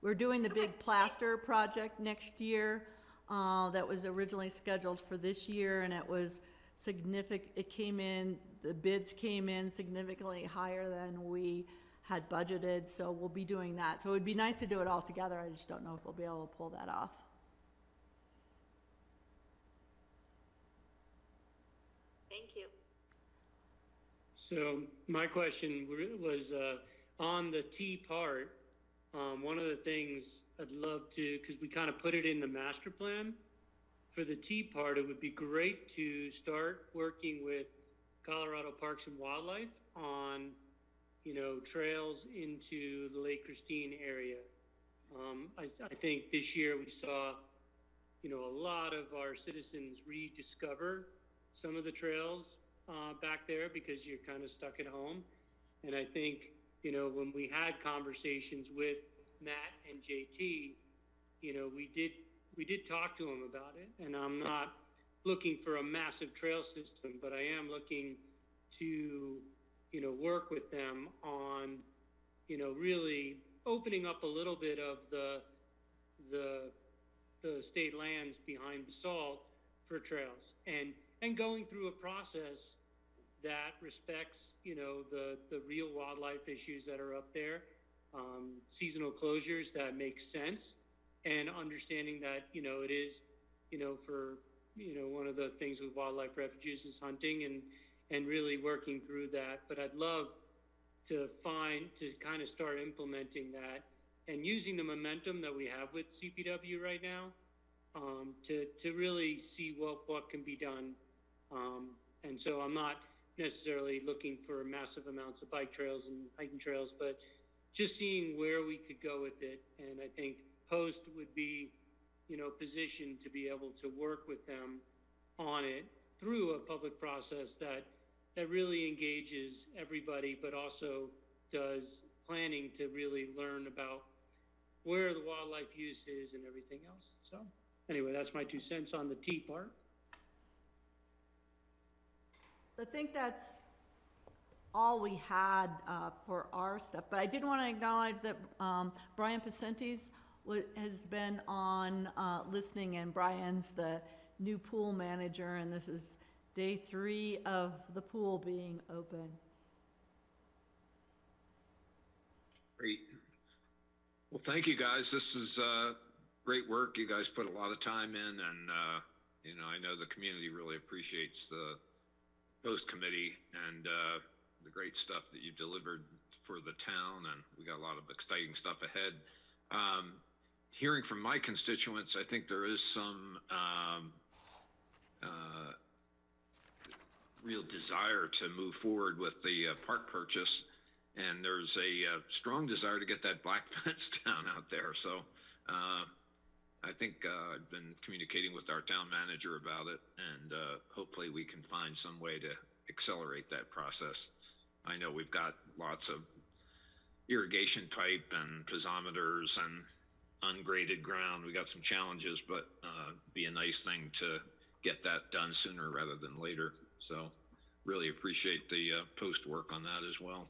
Speaker 1: We're doing the big plaster project next year that was originally scheduled for this year, and it was significant. It came in, the bids came in significantly higher than we had budgeted, so we'll be doing that. So it would be nice to do it all together. I just don't know if we'll be able to pull that off.
Speaker 12: Thank you.
Speaker 11: So my question was on the T part. One of the things I'd love to, because we kind of put it in the master plan, for the T part, it would be great to start working with Colorado Parks and Wildlife on, trails into the Lake Christine area. I think this year we saw, a lot of our citizens rediscover some of the trails back there because you're kind of stuck at home. And I think, when we had conversations with Matt and JT, you know, we did talk to them about it, and I'm not looking for a massive trail system, but I am looking to, you know, work with them on, you know, really opening up a little bit of the state lands behind Basalt for trails, and going through a process that respects, you know, the real wildlife issues that are up there, seasonal closures that make sense, and understanding that, you know, it is, you know, for, you know, one of the things with wildlife refuges is hunting, and really working through that. But I'd love to kind of start implementing that and using the momentum that we have with CPW right now, to really see what can be done. And so I'm not necessarily looking for massive amounts of bike trails and hiking trails, but just seeing where we could go with it. And I think Post would be, you know, positioned to be able to work with them on it through a public process that really engages everybody, but also does planning to really learn about where the wildlife use is and everything else. So anyway, that's my 2 cents on the T part.
Speaker 1: I think that's all we had for our stuff, but I did want to acknowledge that Brian Pacentes has been on listening, and Brian's the new pool manager, and this is day 3 of the pool being open.
Speaker 3: Great. Well, thank you guys. This is great work. You guys put a lot of time in, and you know, I know the community really appreciates the Post Committee and the great stuff that you delivered for the town, and we got a lot of exciting stuff ahead. Hearing from my constituents, I think there is some real desire to move forward with the park purchase, and there's a strong desire to get that black fence down out there. So I think I've been communicating with our town manager about it, and hopefully we can find some way to accelerate that process. I know we've got lots of irrigation pipe and piezometers and ungraded ground. We got some challenges, but be a nice thing to get that done sooner rather than later. So really appreciate the Post work on that as well.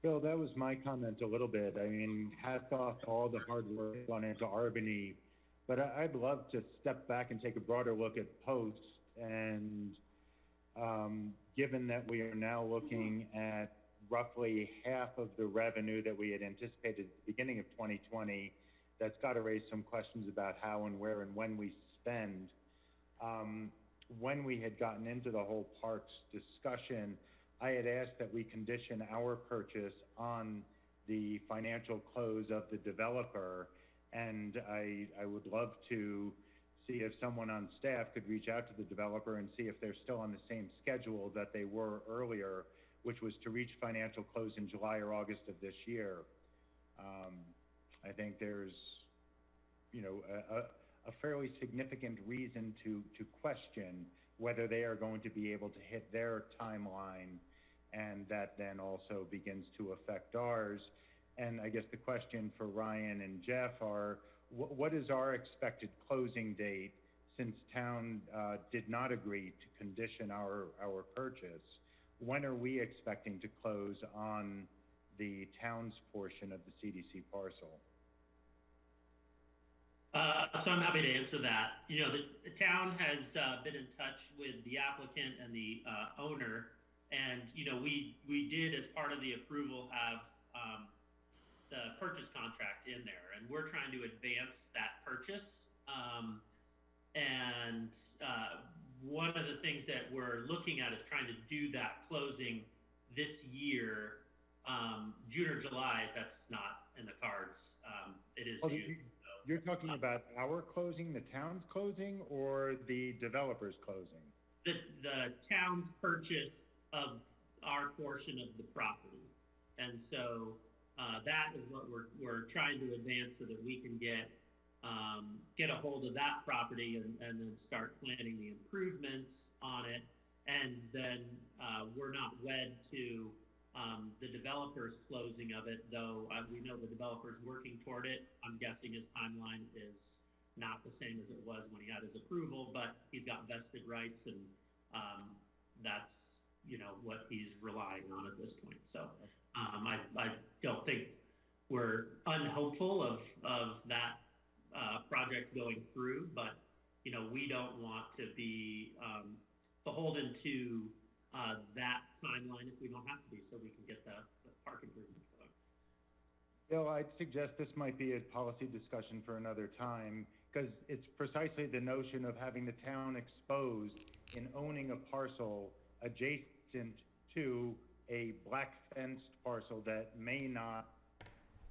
Speaker 13: Bill, that was my comment a little bit. I mean, hats off to all the hard work gone into Albany, but I'd love to step back and take a broader look at Post. And given that we are now looking at roughly half of the revenue that we had anticipated at the beginning of 2020, that's got to raise some questions about how and where and when we spend. When we had gotten into the whole parks discussion, I had asked that we condition our purchase on the financial close of the developer, and I would love to see if someone on staff could reach out to the developer and see if they're still on the same schedule that they were earlier, which was to reach financial close in July or August of this year. I think there's, you know, a fairly significant reason to question whether they are going to be able to hit their timeline, and that then also begins to affect ours. And I guess the question for Ryan and Jeff are, what is our expected closing date, since town did not agree to condition our purchase? When are we expecting to close on the town's portion of the CDC parcel?
Speaker 14: So I'm happy to answer that. You know, the town has been in touch with the applicant and the owner, and you know, we did, as part of the approval, have the purchase contract in there, and we're trying to advance that purchase. And one of the things that we're looking at is trying to do that closing this year, June or July. That's not in the cards. It is June.
Speaker 13: You're talking about our closing, the town's closing, or the developer's closing?
Speaker 14: The town's purchase of our portion of the property. And so that is what we're trying to advance, so that we can get a hold of that property and then start planning the improvements on it. And then we're not wed to The developer's closing of it, though, we know the developer's working toward it. I'm guessing his timeline is not the same as it was when he had his approval, but he's got vested rights, and that's, what he's relying on at this point. So I don't think we're unhopeful of that project going through, but, we don't want to be beholden to that timeline if we don't have to be, so we can get the park improvements going.
Speaker 13: Bill, I'd suggest this might be a policy discussion for another time, because it's precisely the notion of having the town exposed in owning a parcel adjacent to a black fenced parcel that may not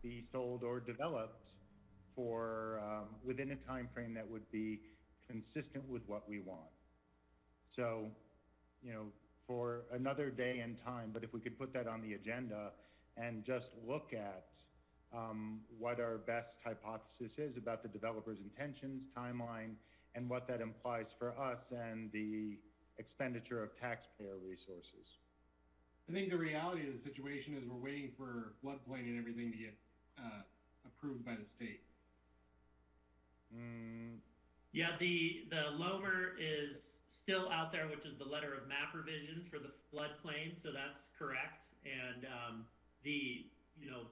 Speaker 13: be sold or developed for within a time frame that would be consistent with what we want. So, for another day and time, but if we could put that on the agenda and just look at what our best hypothesis is about the developer's intentions, timeline, and what that implies for us and the expenditure of taxpayer resources.
Speaker 10: I think the reality of the situation is we're waiting for floodplain and everything to get approved by the state.
Speaker 14: Yeah, the LOMR is still out there, which is the letter of map revision for the floodplain, so that's correct. And the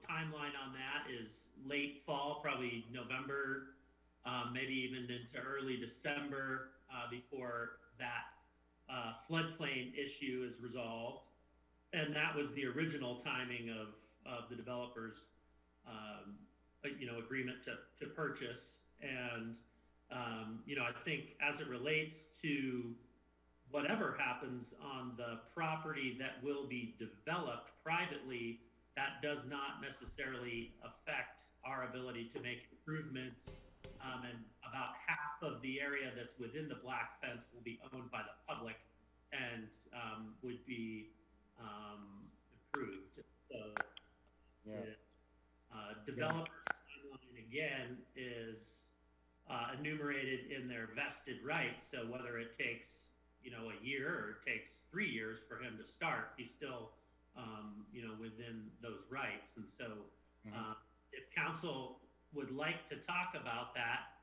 Speaker 14: timeline on that is late fall, probably November, maybe even into early December, before that floodplain issue is resolved. And that was the original timing of the developer's agreement to purchase. And I think as it relates to whatever happens on the property that will be developed privately, that does not necessarily affect our ability to make improvements. And about half of the area that's within the black fence will be owned by the public and would be improved. So
Speaker 13: yeah.
Speaker 14: The developer's timeline, again, is enumerated in their vested rights. So whether it takes, a year or it takes 3 years for him to start, he's still, within those rights. And so if council would like to talk about that,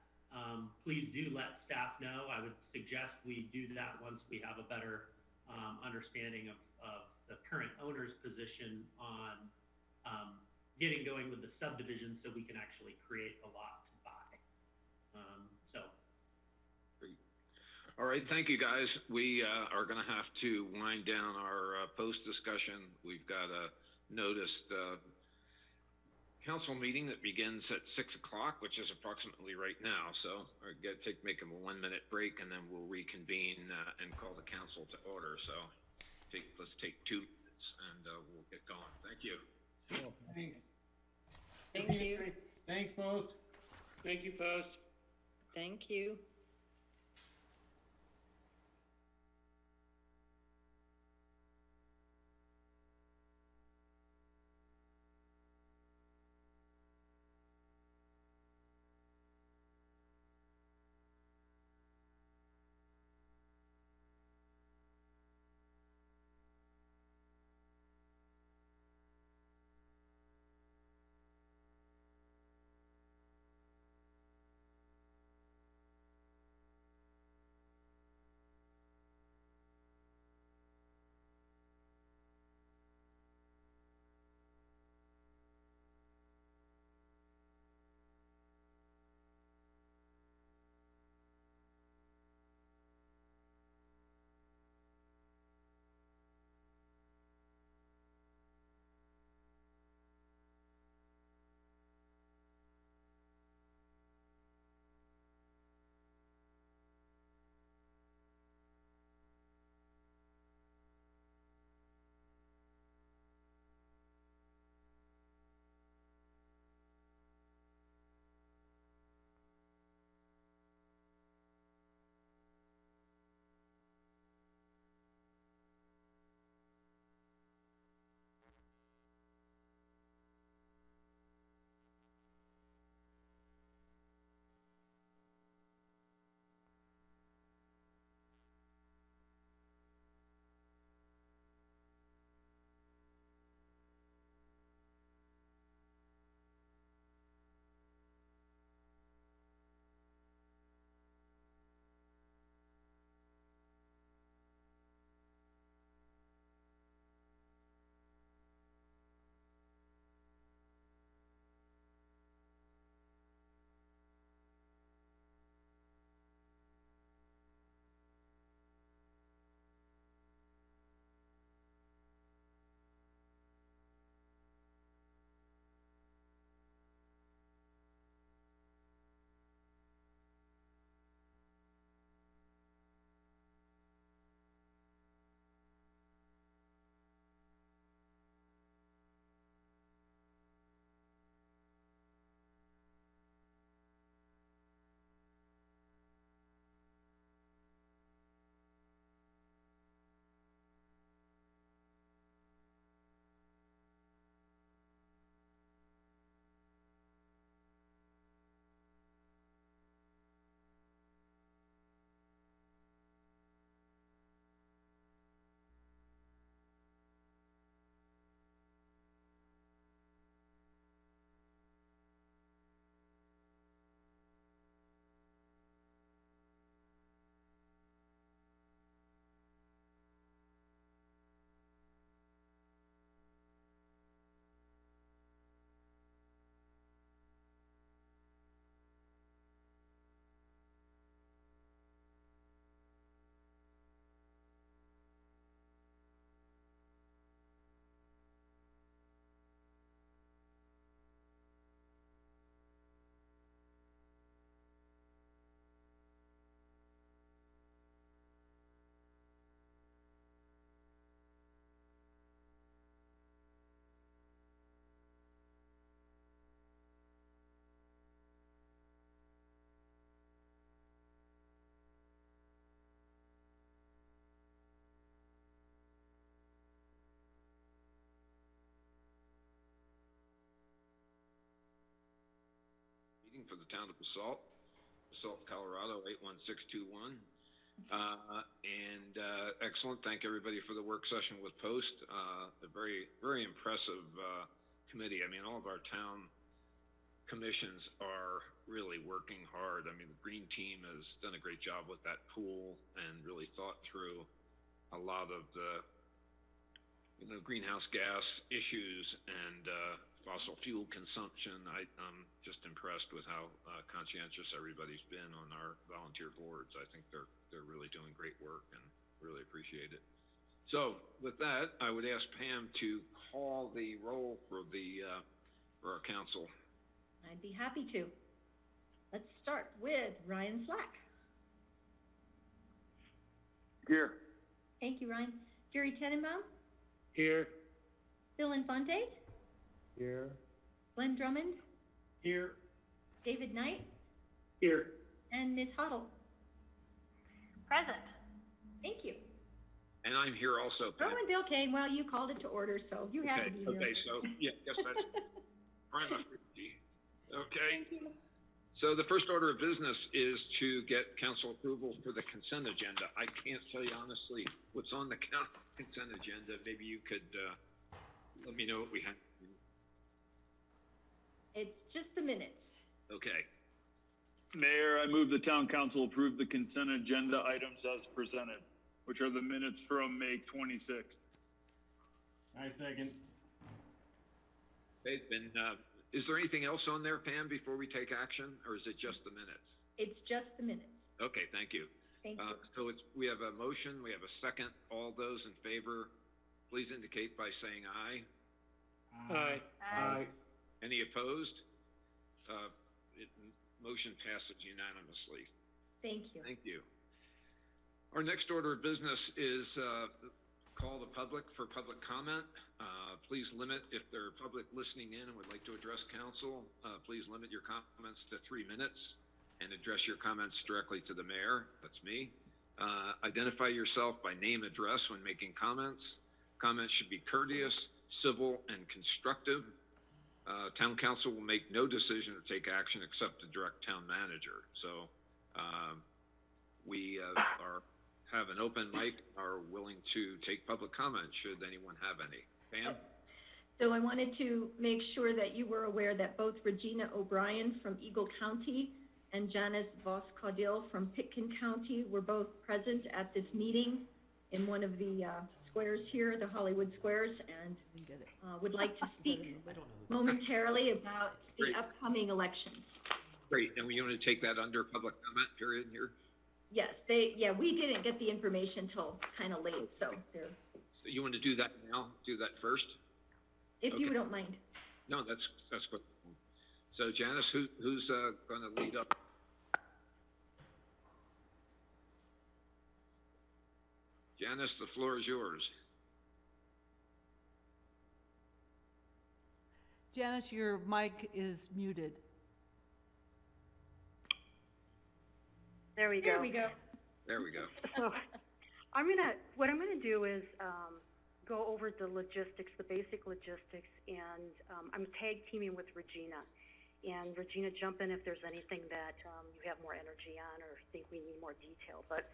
Speaker 14: please do let staff know. I would suggest we do that once we have a better understanding of the current owner's position on getting going with the subdivision so we can actually create a lot to buy.
Speaker 3: All right, thank you, guys. We are going to have to wind down our post discussion. We've got a noticed council meeting that begins at 6 o'clock, which is approximately right now. So we're going to make a 1-minute break, and then we'll reconvene and call the council to order. So let's take 2 minutes, and we'll get going. Thank you.
Speaker 10: Cool. Thanks.
Speaker 2: Thank you.
Speaker 10: Thanks, Post.
Speaker 11: Thank you, Post.
Speaker 2: Thank you.
Speaker 3: for the town of Basalt, Colorado, 81621. Excellent. Thank everybody for the work session with Post. A very, very impressive committee. I mean, all of our town commissions are really working hard. I mean, the Green Team has done a great job with that pool and really thought through a lot of the, greenhouse gas issues and fossil fuel consumption. I'm just impressed with how conscientious everybody's been on our volunteer boards. I think they're really doing great work and really appreciate it. So with that, I would ask Pam to call the roll for our council.
Speaker 15: I'd be happy to. Let's start with Ryan Slack.
Speaker 16: Here.
Speaker 15: Thank you, Ryan. Jerry Tenenbaum.
Speaker 11: Here.
Speaker 15: Phil Infante.
Speaker 13: Here.
Speaker 15: Glenn Drummond.
Speaker 10: Here.
Speaker 15: David Knight.
Speaker 11: Here.
Speaker 15: And Ms. Huddle.
Speaker 12: Present.
Speaker 15: Thank you.
Speaker 3: And I'm here also, Pam.
Speaker 15: Oh, and Bill Kane, well, you called it to order, so you have to be here.
Speaker 3: Okay, so, yeah, guess that's prima facie. Okay.
Speaker 15: Thank you.
Speaker 3: So the first order of business is to get council approval for the consent agenda. I can't tell you honestly what's on the consent agenda. Maybe you could let me know what we have.
Speaker 15: It's just the minutes.
Speaker 3: Okay.
Speaker 16: Mayor, I move the town council approve the consent agenda items as presented, which are the minutes from May 26th.
Speaker 10: I second.
Speaker 3: They've been, is there anything else on there, Pam, before we take action, or is it just the minutes?
Speaker 15: It's just the minutes.
Speaker 3: Okay, thank you.
Speaker 15: Thank you.
Speaker 3: So we have a motion, we have a second. All those in favor, please indicate by saying aye.
Speaker 11: Aye.
Speaker 15: Aye.
Speaker 3: Any opposed? Motion passes unanimously.
Speaker 15: Thank you.
Speaker 3: Thank you. Our next order of business is call the public for public comment. Please limit, if there are public listening in and would like to address council, please limit your comments to 3 minutes and address your comments directly to the mayor. That's me. Identify yourself by name, address when making comments. Comments should be courteous, civil, and constructive. Town council will make no decision or take action except to direct town manager. So we have an open mic, are willing to take public comment should anyone have any. Pam?
Speaker 15: So I wanted to make sure that you were aware that both Regina O'Brien from Eagle County and Janice Voss-Caudill from Pitkin County were both present at this meeting in one of the squares here, the Hollywood Squares, and would like to speak momentarily about the upcoming elections.
Speaker 3: Great, and we want to take that under public comment period here?
Speaker 15: Yes, we didn't get the information till kind of late, so they're.
Speaker 3: So you want to do that now? Do that first?
Speaker 15: If you don't mind.
Speaker 3: No, that's good. So Janice, who's going to lead up? Janice, the floor is yours.
Speaker 1: Janice, your mic is muted.
Speaker 17: There we go.
Speaker 15: There we go.
Speaker 3: There we go.
Speaker 17: So what I'm gonna do is go over the logistics, the basic logistics, and I'm tag teaming with Regina. And Regina, jump in if there's anything that you have more energy on or think we need more detail. But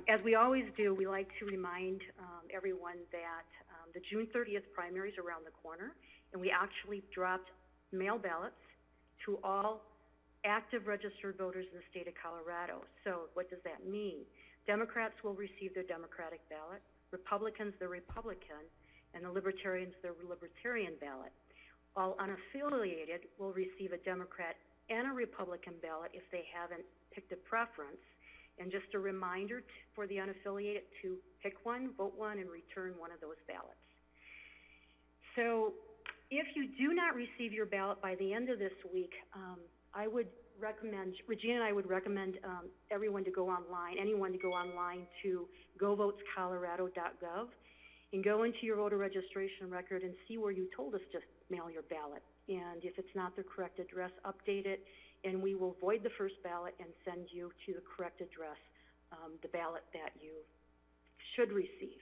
Speaker 17: as we always do, we like to remind everyone that the June 30th primary is around the corner, and we actually dropped mail ballots to all active registered voters in the state of Colorado. So what does that mean? Democrats will receive their Democratic ballot, Republicans their Republican, and the Libertarians their Libertarian ballot. All unaffiliated will receive a Democrat and a Republican ballot if they haven't picked a preference. And just a reminder for the unaffiliated to pick one, vote one, and return one of those ballots. So if you do not receive your ballot by the end of this week, I would recommend, Regina and I would recommend everyone to go online, anyone to go online to govotescolorado.gov and go into your voter registration record and see where you told us to mail your ballot. And if it's not the correct address, update it, and we will void the first ballot and send you to the correct address, the ballot that you should receive.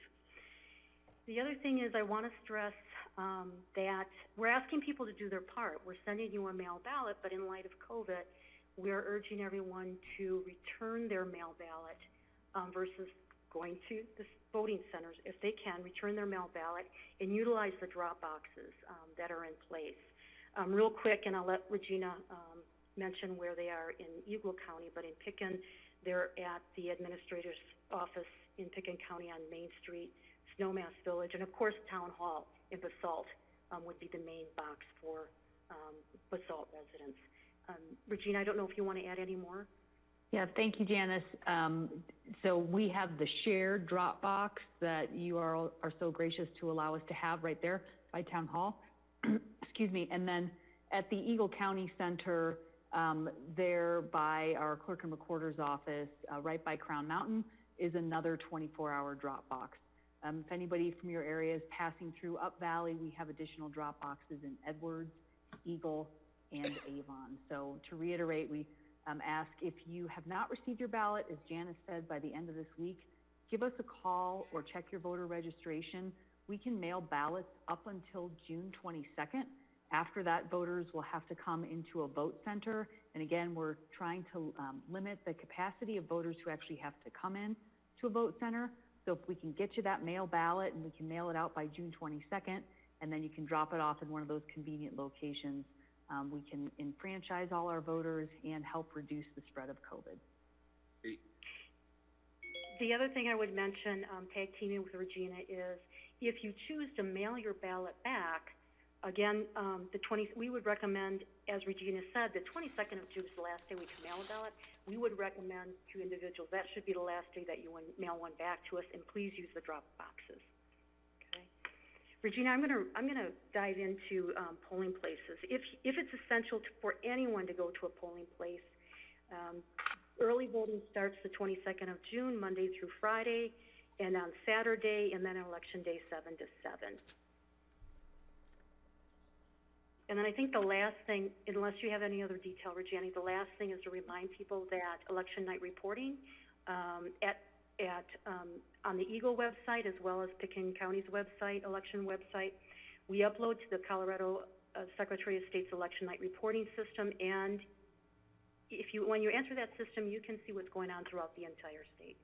Speaker 17: The other thing is I want to stress that we're asking people to do their part. We're sending you a mail ballot, but in light of COVID, we're urging everyone to return their mail ballot versus going to the voting centers. If they can, return their mail ballot and utilize the drop boxes that are in place. Real quick, and I'll let Regina mention where they are in Eagle County, but in Picken, they're at the administrator's office in Picken County on Main Street, Snowmass Village, and of course Town Hall in Basalt would be the main box for Basalt residents. Regina, I don't know if you want to add any more.
Speaker 18: Yeah, thank you, Janice. So we have the shared drop box that you are so gracious to allow us to have right there by Town Hall. Excuse me. And then at the Eagle County Center, there by our clerk and recorder's office, right by Crown Mountain, is another 24-hour drop box. If anybody from your area is passing through Up Valley, we have additional drop boxes in Edwards, Eagle, and Avon. So to reiterate, we ask if you have not received your ballot, as Janice said, by the end of this week, give us a call or check your voter registration. We can mail ballots up until June 22nd. After that, voters will have to come into a vote center. And again, we're trying to limit the capacity of voters who actually have to come in to a vote center. So if we can get you that mail ballot and we can mail it out by June 22nd, and then you can drop it off in one of those convenient locations, we can enfranchise all our voters and help reduce the spread of COVID.
Speaker 17: The other thing I would mention, tag teaming with Regina, is if you choose to mail your ballot back, again, we would recommend, as Regina said, the 22nd of June is the last day we can mail a ballot. We would recommend to individuals that should be the last day that you mail one back to us, and please use the drop boxes. Okay, Regina, I'm gonna dive into polling places. If it's essential for anyone to go to a polling place, early voting starts the 22nd of June, Monday through Friday, and on Saturday, and then Election Day 7 to 7. And then I think the last thing, unless you have any other detail, Regina, the last thing is to remind people that election night reporting on the Eagle website, as well as Picken County's website, election website, we upload to the Colorado Secretary of State's election night reporting system. And when you enter that system, you can see what's going on throughout the entire state.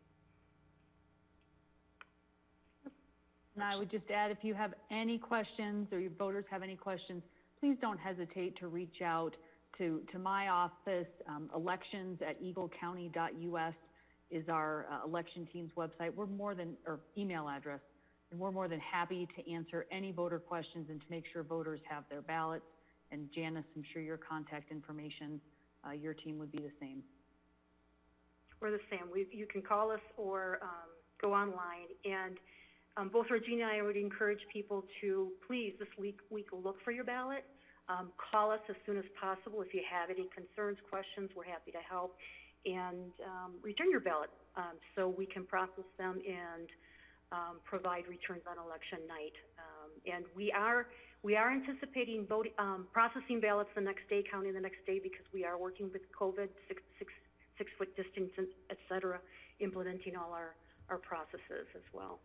Speaker 18: And I would just add, if you have any questions or your voters have any questions, please don't hesitate to reach out to my office. elections@eaglecounty.us is our election team's website. We're or email address, and we're more than happy to answer any voter questions and to make sure voters have their ballots. And Janice, I'm sure your contact information, your team would be the same.
Speaker 17: We're the same. You can call us or go online. And both Regina and I would encourage people to please this week look for your ballot. Call us as soon as possible if you have any concerns, questions. We're happy to help. And return your ballot so we can process them and provide returns on election night. And we are anticipating processing ballots the next day, counting the next day, because we are working with COVID, six foot distance, et cetera, implementing all our processes as well.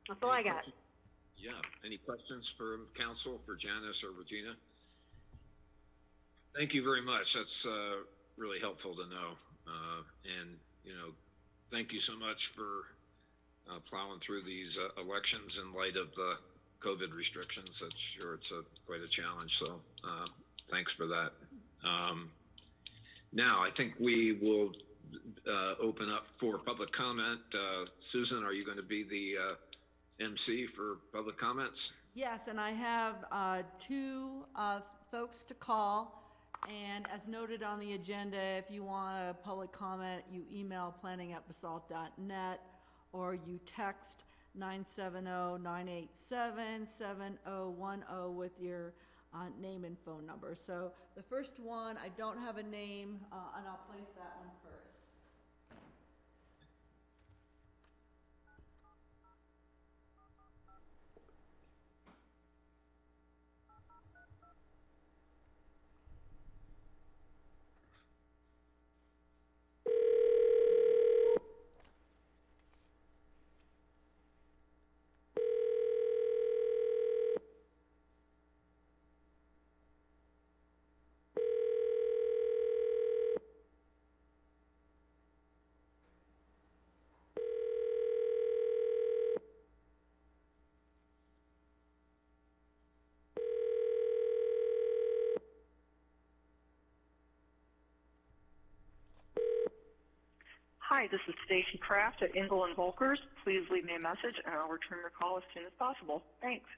Speaker 17: That's all I got.
Speaker 3: Yeah. Any questions for council, for Janice or Regina? Thank you very much. That's really helpful to know. And, thank you so much for plowing through these elections in light of the COVID restrictions. That's sure it's quite a challenge. So thanks for that. Now, I think we will open up for public comment. Susan, are you going to be the MC for public comments?
Speaker 1: Yes, and I have two folks to call. And as noted on the agenda, if you want a public comment, you email planning@basalt.net or you text 970-987-7010 with your name and phone number. So the first one, I don't have a name, and I'll place that one first.
Speaker 19: Hi, this is Stacy Kraft at Ingle and Volkers. Please leave me a message and I'll return your call as soon as possible. Thanks.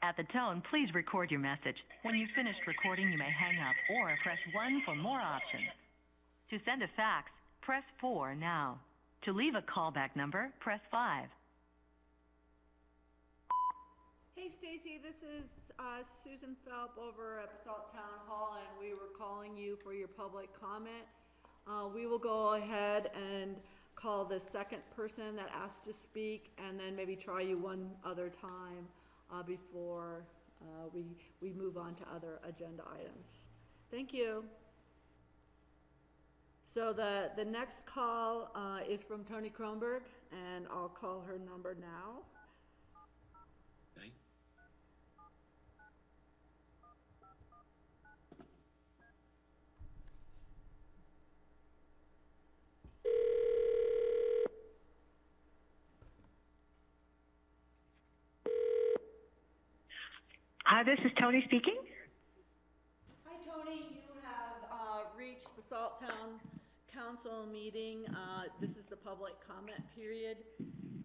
Speaker 20: At the tone, please record your message. When you've finished recording, you may hang up or press 1 for more options. To send a fax, press 4 now. To leave a callback number, press 5.
Speaker 1: Hey Stacy, this is Susan Phelps over at Basalt Town Hall, and we were calling you for your public comment. We will go ahead and call the second person that asked to speak, and then maybe try you one other time before we move on to other agenda items. Thank you. So the next call is from Tony Kronberg, and I'll call her number now.
Speaker 3: Okay.
Speaker 19: Hi, this is Tony speaking.
Speaker 1: Hi Tony, you have reached Basalt Town Council meeting. This is the public comment period,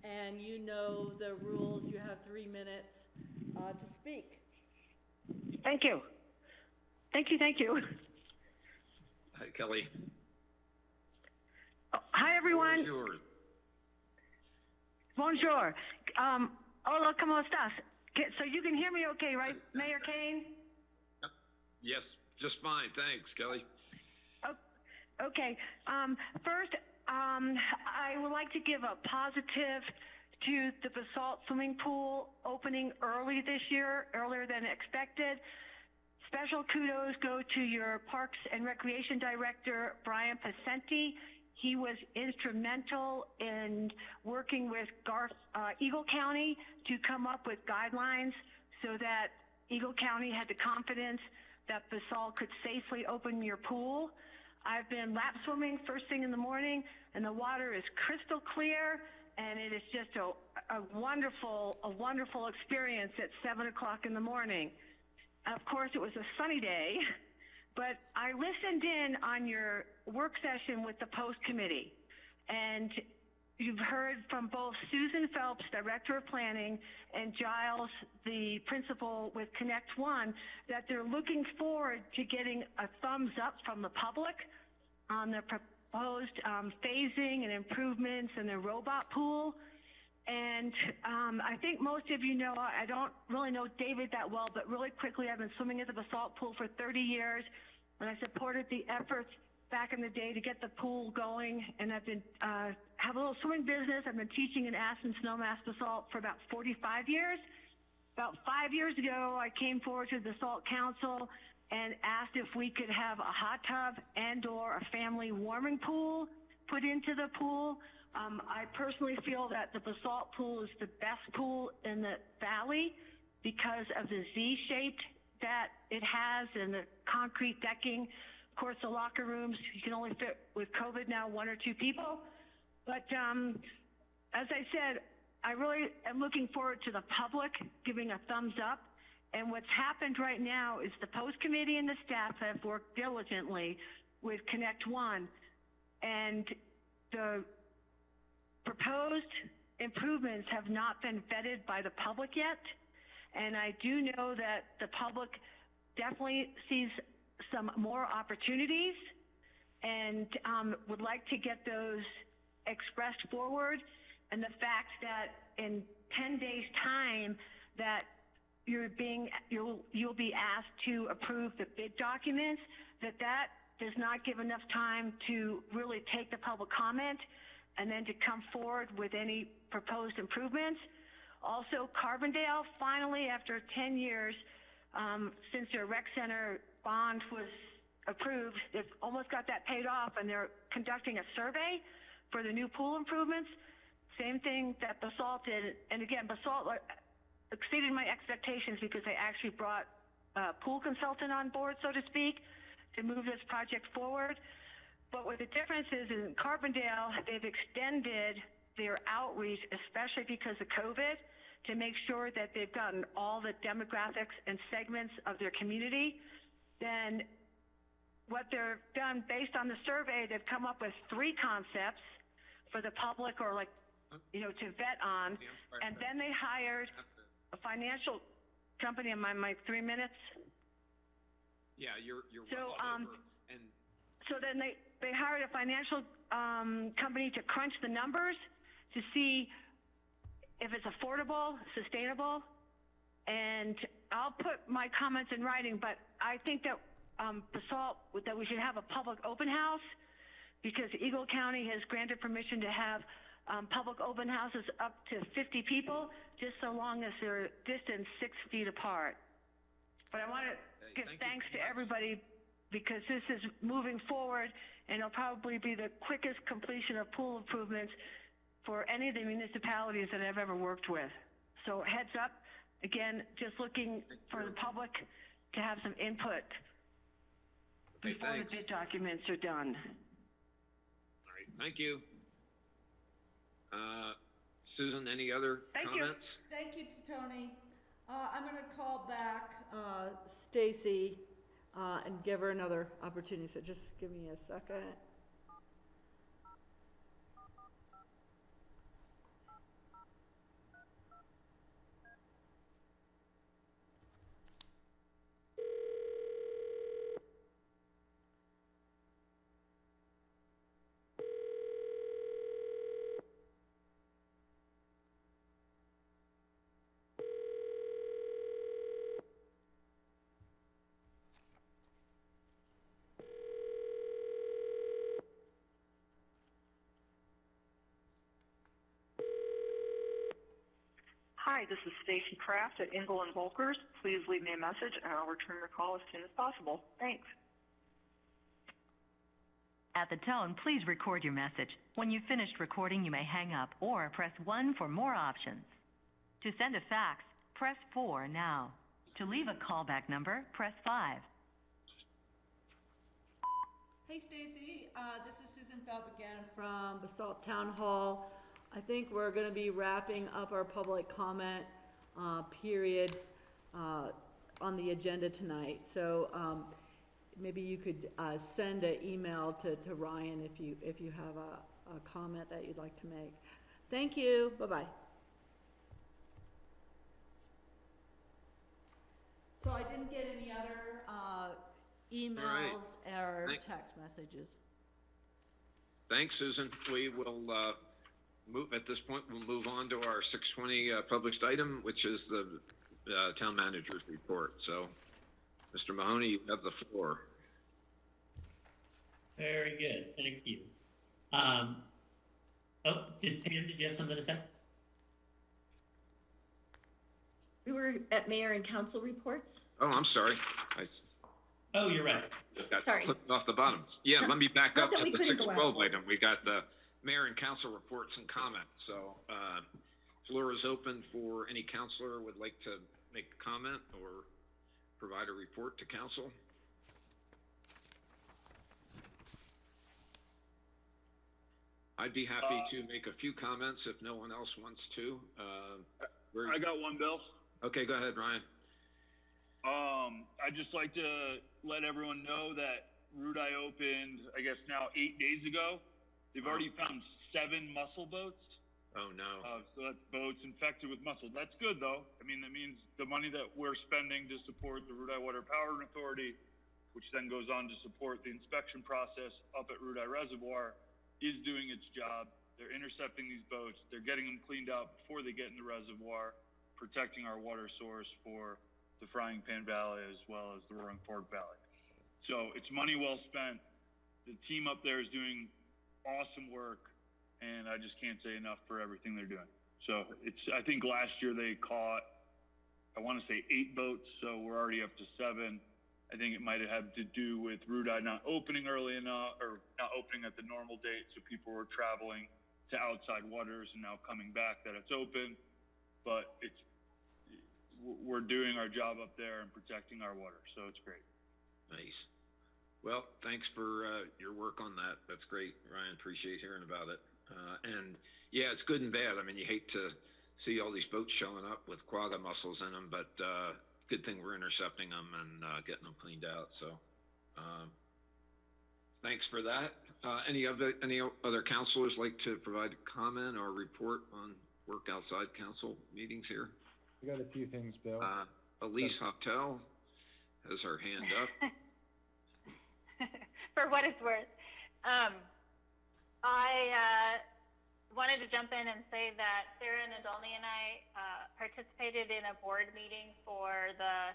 Speaker 1: and you know the rules. You have 3 minutes to speak.
Speaker 19: Thank you. Thank you.
Speaker 3: Hi, Kelly.
Speaker 19: Oh, hi, everyone.
Speaker 3: Bonjour.
Speaker 19: Bonjour. Hola, ¿cómo estás? So you can hear me okay, right, Mayor Kane?
Speaker 3: Yes, just fine. Thanks, Kelly.
Speaker 19: Okay. First, I would like to give a positive to the Basalt swimming pool opening early this year, earlier than expected. Special kudos go to your Parks and Recreation Director, Brian Pacenti. He was instrumental in working with Eagle County to come up with guidelines so that Eagle County had the confidence that Basalt could safely open your pool. I've been lap swimming first thing in the morning, and the water is crystal clear, and it is just a wonderful experience at 7 o'clock in the morning. Of course, it was a sunny day, but I listened in on your work session with the Post Committee, and you've heard from both Susan Phelps, Director of Planning, and Giles, the principal with Connect One, that they're looking forward to getting a thumbs up from the public on the proposed phasing and improvements in the robot pool. And I think most of you know, I don't really know David that well, but really quickly, I've been swimming at the Basalt pool for 30 years, and I supported the efforts back in the day to get the pool going, and I've been have a little swimming business. I've been teaching in Aspen Snowmass Basalt for about 45 years. About 5 years ago, I came forward to the Basalt Council and asked if we could have a hot tub and/or a family warming pool put into the pool. I personally feel that the Basalt pool is the best pool in the valley because of the Z shape that it has and the concrete decking. Of course, the locker rooms, you can only fit with COVID now 1 or 2 people. But as I said, I really am looking forward to the public giving a thumbs up. And what's happened right now is the Post Committee and the staff have worked diligently with Connect One, and the proposed improvements have not been vetted by the public yet. And I do know that the public definitely sees some more opportunities and would like to get those expressed forward. And the fact that in 10 days' time that you'll be asked to approve the bid documents, that does not give enough time to really take the public comment and then to come forward with any proposed improvements. Also, Carbondale, finally, after 10 years, since their rec center bond was approved, they've almost got that paid off, and they're conducting a survey for the new pool improvements. Same thing that Basalt did. And again, Basalt exceeded my expectations because they actually brought a pool consultant on board, so to speak, to move this project forward. But what the difference is in Carbondale, they've extended their outreach, especially because of COVID, to make sure that they've gotten all the demographics and segments of their community. Then what they've done based on the survey, they've come up with 3 concepts for the public or like, you know, to vet on. And then they hired a financial company. Am I my 3 minutes?
Speaker 3: Yeah, you're
Speaker 19: So,
Speaker 3: well over. And
Speaker 19: So then they hired a financial company to crunch the numbers to see if it's affordable, sustainable, and I'll put my comments in writing, but I think that Basalt, that we should have a public open house because Eagle County has granted permission to have public open houses up to 50 people, just so long as they're distanced 6 feet apart. But I want to give thanks to everybody because this is moving forward and it'll probably be the quickest completion of pool improvements for any of the municipalities that I've ever worked with. So heads up, again, just looking for the public to have some input before the bid documents are done.
Speaker 3: All right, thank you. Susan, any other comments?
Speaker 1: Thank you to Tony. I'm going to call back Stacy and give her another opportunity. So just give me a second.
Speaker 21: Hi, this is Stacy Kraft at Ingle and Volkers. Please leave me a message and I'll return your call as soon as possible. Thanks.
Speaker 20: At the tone, please record your message. When you've finished recording, you may hang up or press 1 for more options. To send a fax, press 4 now. To leave a callback number, press 5.
Speaker 1: Hey Stacy, this is Susan Phelps again from Basalt Town Hall. I think we're going to be wrapping up our public comment period on the agenda tonight. So maybe you could send an email to Ryan if you have a comment that you'd like to make. Thank you. Bye-bye. So I didn't get any other emails or text messages.
Speaker 3: Thanks, Susan. We will move at this point. We'll move on to our 620 published item, which is the town manager's report. So, Mr. Mahoney, you have the floor.
Speaker 14: Very good, thank you. Did you have something to say?
Speaker 15: We were at mayor and council reports.
Speaker 3: Oh, I'm sorry.
Speaker 14: Oh, you're right.
Speaker 3: Got
Speaker 15: Sorry.
Speaker 3: clipped off the bottom. Yeah, let me back
Speaker 15: Not
Speaker 3: up
Speaker 15: that
Speaker 3: to
Speaker 15: we
Speaker 3: the
Speaker 15: couldn't go
Speaker 3: 612
Speaker 15: out.
Speaker 3: item. We got the mayor and council reports and comments. So, floor is open for any counselor would like to make a comment or provide a report to council. I'd be happy to make a few comments if no one else wants to.
Speaker 16: I got one, Bill.
Speaker 3: Okay, go ahead, Ryan.
Speaker 16: I'd just like to let everyone know that Route I opened, I guess now 8 days ago. They've already found 7 mussel boats.
Speaker 3: Oh, no.
Speaker 16: So that's boats infected with mussels. That's good, though. I mean, that means the money that we're spending to support the Route I Water Power Authority, which then goes on to support the inspection process up at Route I Reservoir, is doing its job. They're intercepting these boats. They're getting them cleaned out before they get in the reservoir, protecting our water source for the Frying Pan Valley as well as the Roaring Fork Valley. So it's money well spent. The team up there is doing awesome work, and I just can't say enough for everything they're doing. So I think last year they caught, I want to say 8 boats, so we're already up to 7. I think it might have had to do with Route I not opening early enough, or not opening at the normal date, so people were traveling to outside waters and now coming back that it's open. But we're doing our job up there and protecting our water, so it's great.
Speaker 3: Nice. Well, thanks for your work on that. That's great, Ryan. Appreciate hearing about it. And yeah, it's good and bad. I mean, you hate to see all these boats showing up with quagga mussels in them, but good thing we're intercepting them and getting them cleaned out. So Thanks for that. Any other counselors like to provide a comment or report on work outside council meetings here?
Speaker 13: We got a few things, Bill.
Speaker 3: Elise Hoptel has her hand up.
Speaker 6: For what it's worth. I wanted to jump in and say that Sarah Nadolny and I participated in a board meeting for the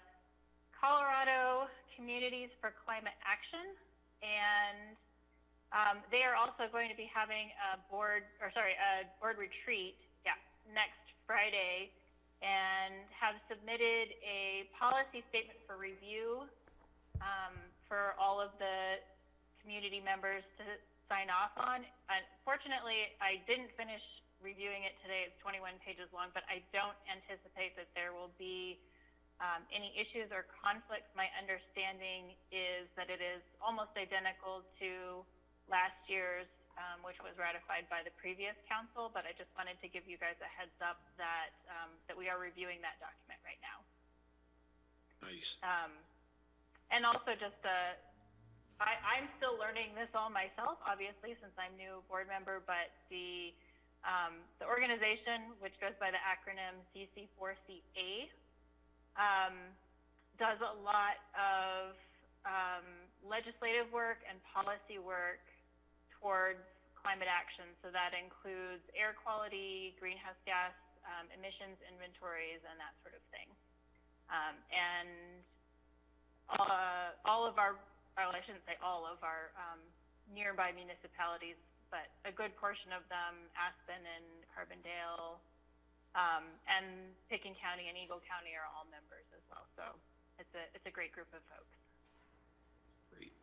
Speaker 6: Colorado Communities for Climate Action, and they are also going to be having a board retreat, next Friday, and have submitted a policy statement for review for all of the community members to sign off on. Unfortunately, I didn't finish reviewing it today. It's 21 pages long, but I don't anticipate that there will be any issues or conflicts. My understanding is that it is almost identical to last year's, which was ratified by the previous council, but I just wanted to give you guys a heads up that that we are reviewing that document right now.
Speaker 3: Nice.
Speaker 6: And also just I'm still learning this all myself, obviously, since I'm new board member, but the organization, which goes by the acronym CC4CA, does a lot of legislative work and policy work towards climate action. So that includes air quality, greenhouse gas emissions inventories, and that sort of thing. And all of our, well, I shouldn't say all of our nearby municipalities, but a good portion of them, Aspen and Carbondale, and Picken County and Eagle County are all members as well. So it's a great group of folks.
Speaker 3: Great.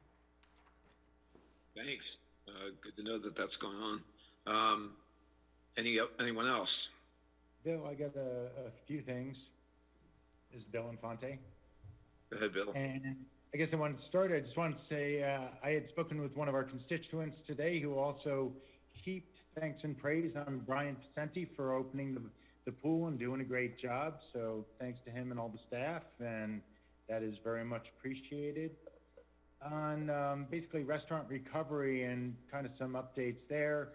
Speaker 3: Thanks. Good to know that that's going on. Anyone else?
Speaker 13: Bill, I got a few things. This is Bill Infante.
Speaker 3: Go ahead, Bill.
Speaker 13: And I guess I wanted to start. I just wanted to say I had spoken with one of our constituents today who also heaped thanks and praise on Brian Pacenti for opening the pool and doing a great job. So thanks to him and all the staff, and that is very much appreciated. On basically restaurant recovery and kind of some updates there.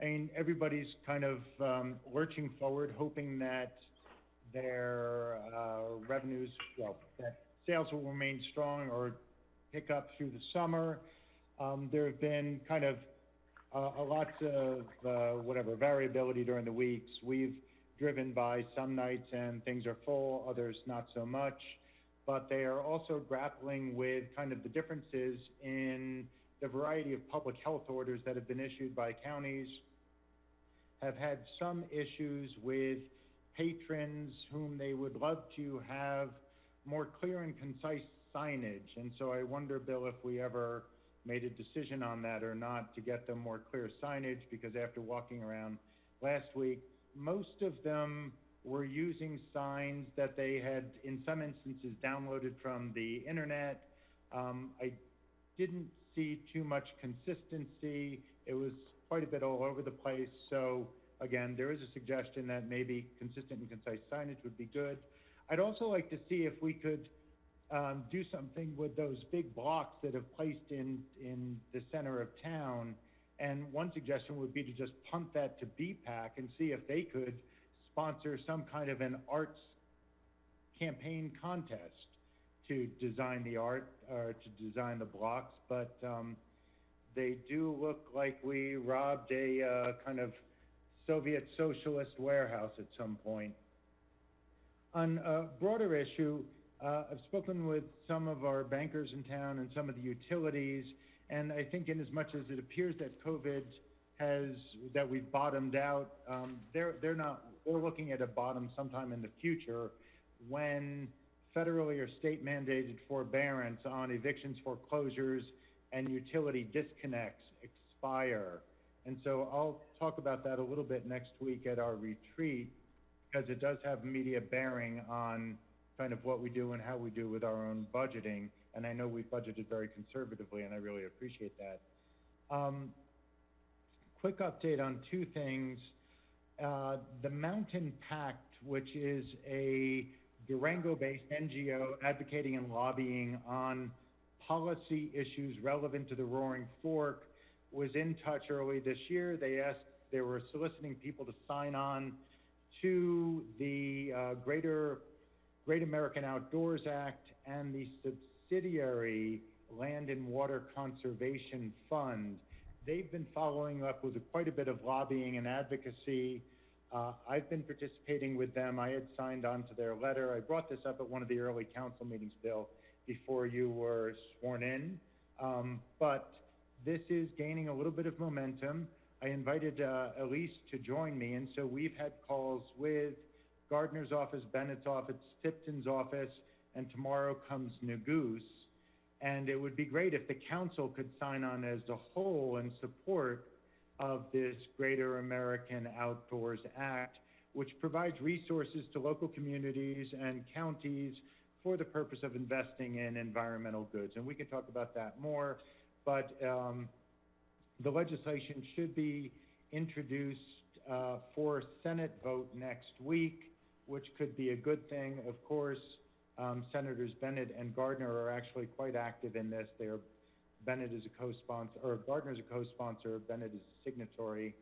Speaker 13: I mean, everybody's kind of lurching forward, hoping that their revenues, that sales will remain strong or pick up through the summer. There have been kind of a lot of variability during the weeks. We've driven by some nights and things are full, others not so much. But they are also grappling with kind of the differences in the variety of public health orders that have been issued by counties, have had some issues with patrons whom they would love to have more clear and concise signage. And so I wonder, Bill, if we ever made a decision on that or not to get them more clear signage, because after walking around last week, most of them were using signs that they had, in some instances, downloaded from the internet. I didn't see too much consistency. It was quite a bit all over the place. So again, there is a suggestion that maybe consistent and concise signage would be good. I'd also like to see if we could do something with those big blocks that have placed in the center of town. And one suggestion would be to just punt that to BPAC and see if they could sponsor some kind of an arts campaign contest to design the art or to design the blocks. But they do look like we robbed a kind of Soviet socialist warehouse at some point. On a broader issue, I've spoken with some of our bankers in town and some of the utilities, and I think in as much as it appears that COVID that we've bottomed out, they're looking at a bottom sometime in the future when federally or state mandated forbearance on evictions, foreclosures, and utility disconnects expire. And so I'll talk about that a little bit next week at our retreat, because it does have immediate bearing on kind of what we do and how we do with our own budgeting. And I know we've budgeted very conservatively, and I really appreciate that. Quick update on two things. The Mountain Pact, which is a Durango-based NGO advocating and lobbying on policy issues relevant to the Roaring Fork was in touch early this year. They were soliciting people to sign on to the Great American Outdoors Act and the subsidiary Land and Water Conservation Fund. They've been following up with quite a bit of lobbying and advocacy. I've been participating with them. I had signed on to their letter. I brought this up at one of the early council meetings, Bill, before you were sworn in. But this is gaining a little bit of momentum. I invited Elise to join me, and so we've had calls with Gardner's office, Bennett's office, Tipton's office, and tomorrow comes Nagoose. And it would be great if the council could sign on as a whole in support of this Greater American Outdoors Act, which provides resources to local communities and counties for the purpose of investing in environmental goods. And we can talk about that more, but the legislation should be introduced for Senate vote next week, which could be a good thing. Of course, Senators Bennett and Gardner are actually quite active in this. Bennett is a co-sponsor, or Gardner is a co-sponsor, Bennett is a signatory.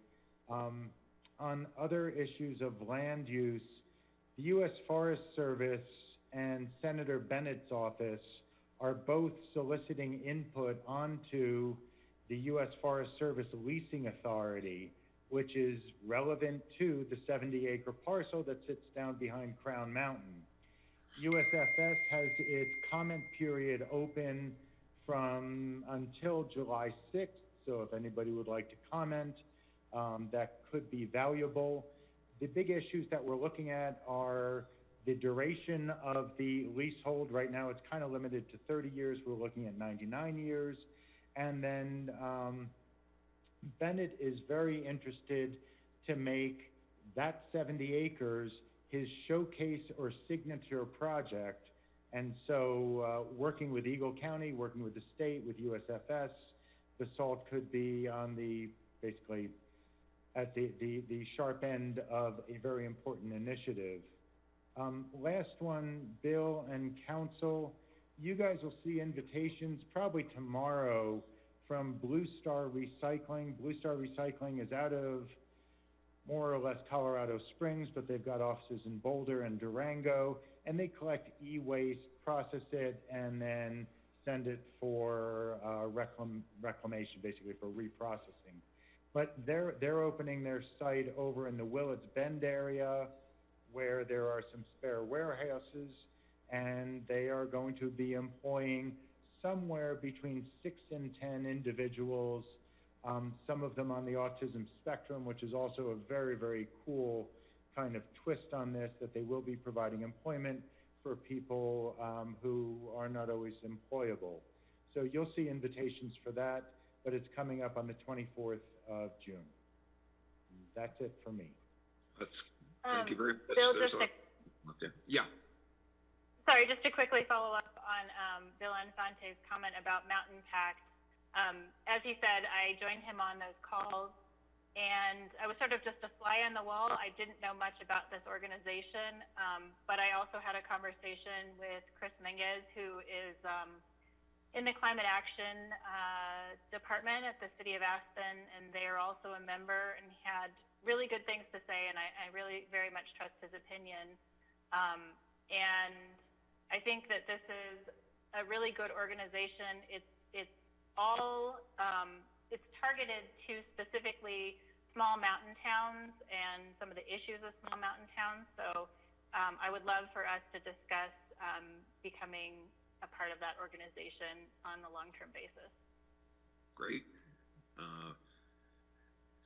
Speaker 13: On other issues of land use, the U.S. Forest Service and Senator Bennett's office are both soliciting input onto the U.S. Forest Service Leasing Authority, which is relevant to the 70-acre parcel that sits down behind Crown Mountain. USFS has its comment period open until July 6th, so if anybody would like to comment, that could be valuable. The big issues that we're looking at are the duration of the leasehold. Right now it's kind of limited to 30 years. We're looking at 99 years. And then Bennett is very interested to make that 70 acres his showcase or signature project. And so working with Eagle County, working with the state, with USFS, Basalt could be on basically at the sharp end of a very important initiative. Last one, Bill and Council, you guys will see invitations probably tomorrow from Blue Star Recycling. Blue Star Recycling is out of more or less Colorado Springs, but they've got offices in Boulder and Durango, and they collect e-waste, process it, and then send it for reclamation, basically for reprocessing. But they're opening their site over in the Willits Bend area, where there are some spare warehouses, and they are going to be employing somewhere between 6 and 10 individuals, some of them on the autism spectrum, which is also a very, very cool kind of twist on this, that they will be providing employment for people who are not always employable. So you'll see invitations for that, but it's coming up on the 24th of June. That's it for me.
Speaker 3: Thank you very much.
Speaker 6: Bill,
Speaker 3: Okay. Yeah.
Speaker 6: Sorry, just to quickly follow up on Bill Infante's comment about Mountain Pact. As he said, I joined him on those calls, and I was sort of just a fly on the wall. I didn't know much about this organization, but I also had a conversation with Chris Minguez, who is in the Climate Action Department at the City of Aspen, and they are also a member, and he had really good things to say, and I really very much trust his opinion. And I think that this is a really good organization. It's targeted to specifically small mountain towns and some of the issues of small mountain towns. So I would love for us to discuss becoming a part of that organization on a long-term basis.
Speaker 3: Great.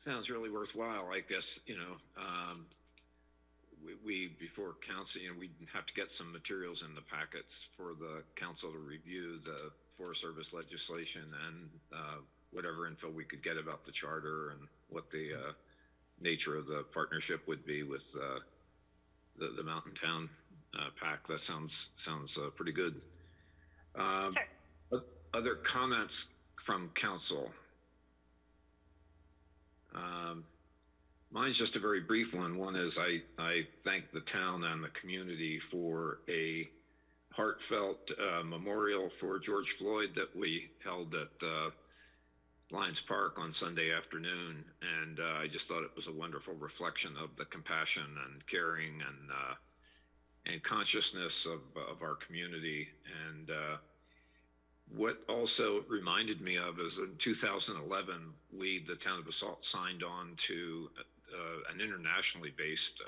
Speaker 3: Sounds really worthwhile. I guess, we before council, we'd have to get some materials in the packets for the council to review the Forest Service legislation and whatever info we could get about the charter and what the nature of the partnership would be with the Mountain Town Pact. That sounds pretty good.
Speaker 6: Sure.
Speaker 3: Other comments from council? Mine's just a very brief one. One is I thank the town and the community for a heartfelt memorial for George Floyd that we held at Lions Park on Sunday afternoon, and I just thought it was a wonderful reflection of the compassion and caring and consciousness of our community. And what also reminded me of is in 2011, we, the town of Basalt, signed on to an internationally based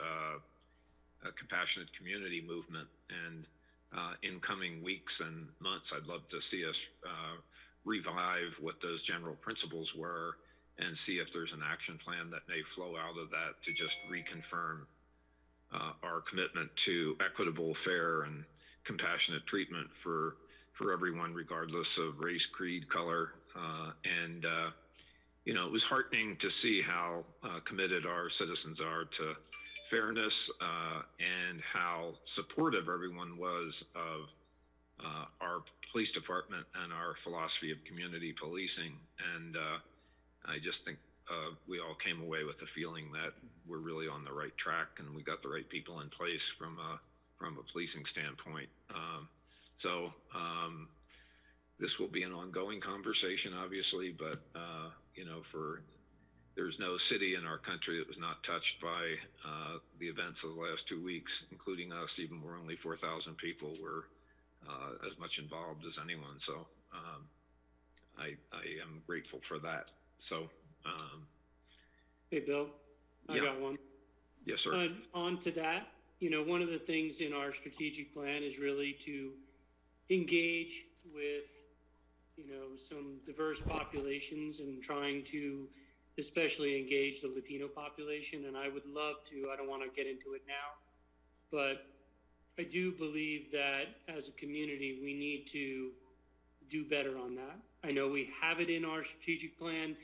Speaker 3: compassionate community movement. And in coming weeks and months, I'd love to see us revive what those general principles were and see if there's an action plan that may flow out of that to just reconfirm our commitment to equitable, fair, and compassionate treatment for everyone, regardless of race, creed, color. And you know, it was heartening to see how committed our citizens are to fairness and how supportive everyone was of our police department and our philosophy of community policing. And I just think we all came away with the feeling that we're really on the right track and we got the right people in place from a policing standpoint. This will be an ongoing conversation, obviously, but you know, there's no city in our country that was not touched by the events of the last 2 weeks, including us. Even we're only 4,000 people. We're as much involved as anyone. So I am grateful for that. So.
Speaker 11: Hey, Bill, I got one.
Speaker 3: Yes, sir.
Speaker 11: On to that, you know, one of the things in our strategic plan is really to engage with, you know, some diverse populations and trying to especially engage the Latino population. And I would love to, I don't want to get into it now, but I do believe that as a community, we need to do better on that. I know we have it in our strategic plan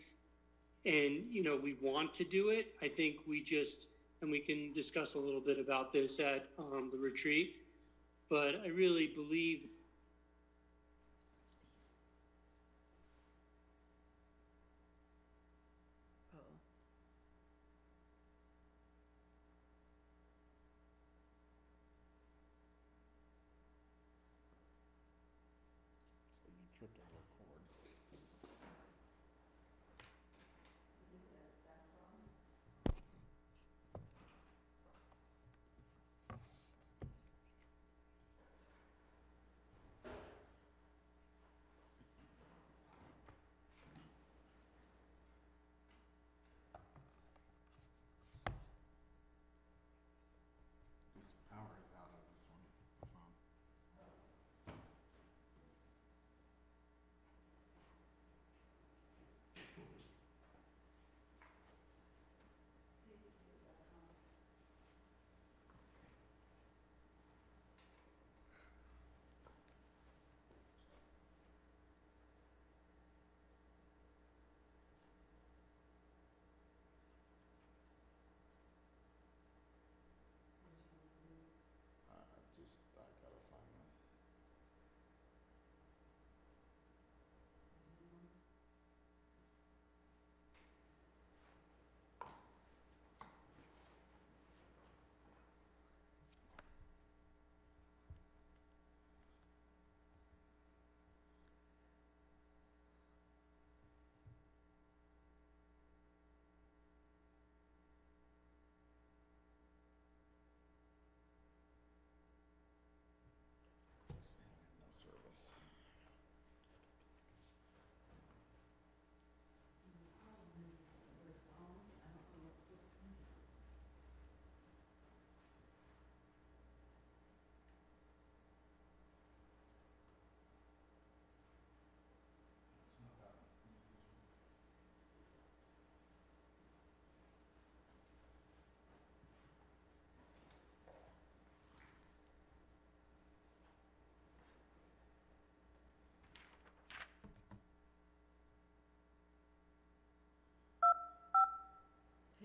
Speaker 11: and, you know, we want to do it. I think we just, and we can discuss a little bit about this at the retreat, but I really believe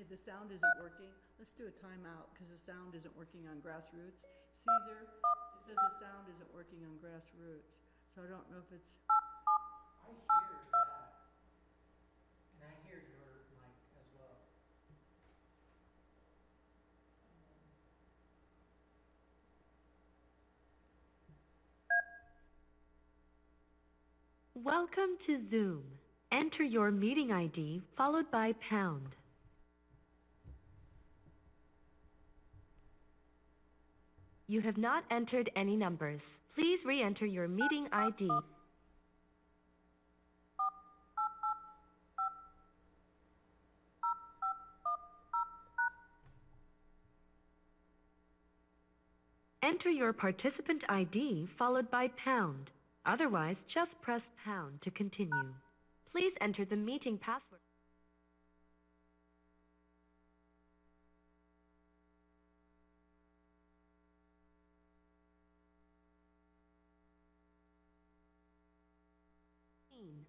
Speaker 1: Hey, the sound isn't working. Let's do a timeout because the sound isn't working on grassroots. Caesar, it says the sound isn't working on grassroots. So I don't know if it's.
Speaker 8: I hear that. And I hear your mic as well.
Speaker 5: Welcome to Zoom. Enter your meeting ID followed by pound. You have not entered any numbers. Please re-enter your meeting ID. Enter your participant ID followed by pound. Otherwise, just press pound to continue. Please enter the meeting password.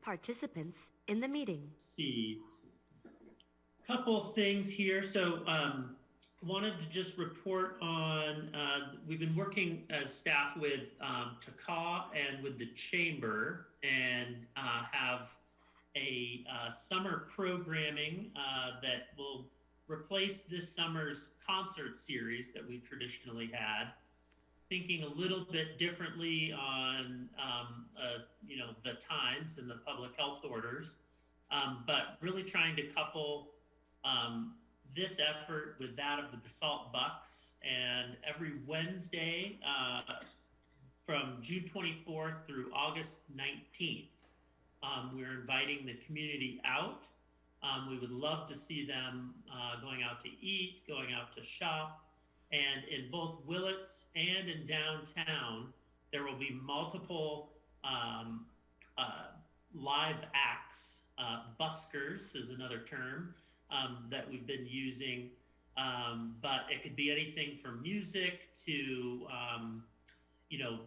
Speaker 5: Participants in the meeting.
Speaker 14: See, couple things here. So, wanted to just report on, we've been working as staff with TACA and with the Chamber, and have a summer programming that will replace this summer's concert series that we've traditionally had. Thinking a little bit differently on, you know, the times and the public health orders, but really trying to couple this effort with that of the Basalt Bucks. And every Wednesday from June 24th through August 19th, we're inviting the community out. We would love to see them going out to eat, going out to shop, and in both Willits and in downtown, there will be multiple live acts. Buskers is another term that we've been using, but it could be anything from music to, you know,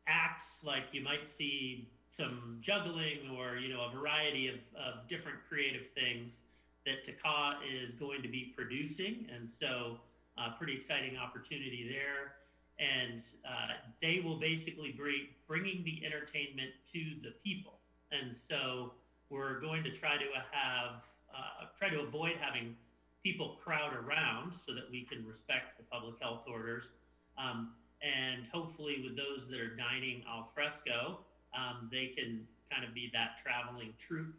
Speaker 14: acts like you might see some juggling or, you know, a variety of different creative things that TACA is going to be producing. And so, pretty exciting opportunity there. And they will basically bringing the entertainment to the people. And so we're going to try to avoid having people crowd around so that we can respect the public health orders. And hopefully with those that are dining al fresco, they can kind of be that traveling troupe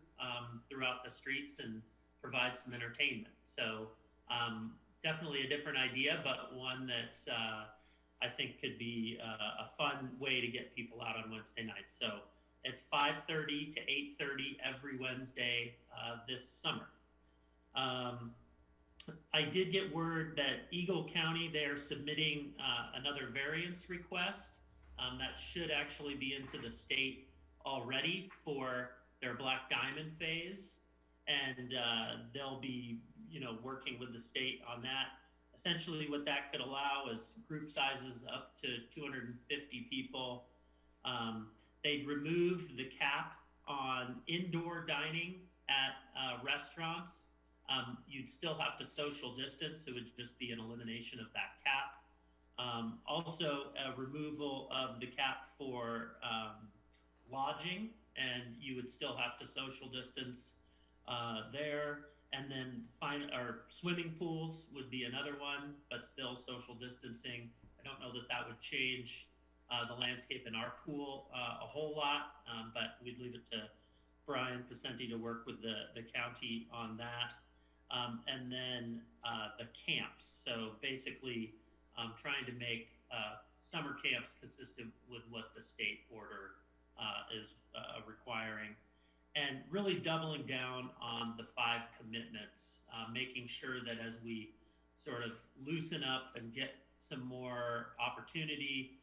Speaker 14: throughout the streets and provide some entertainment. So definitely a different idea, but one that I think could be a fun way to get people out on Wednesday nights. So it's 5:30 to 8:30 every Wednesday this summer. I did get word that Eagle County, they're submitting another variance request that should actually be into the state already for their Black Diamond phase. And they'll be, you know, working with the state on that. Essentially what that could allow is group sizes up to 250 people. They'd remove the cap on indoor dining at restaurants. You'd still have to social distance. It would just be an elimination of that cap. Also a removal of the cap for lodging, and you would still have to social distance there. And then swimming pools would be another one, but still social distancing. I don't know that that would change the landscape in our pool a whole lot, but we'd leave it to Brian Pacenti to work with the county on that. And then the camps. So basically trying to make summer camps consistent with what the state order is requiring. And really doubling down on the 5 commitments, making sure that as we sort of loosen up and get some more opportunity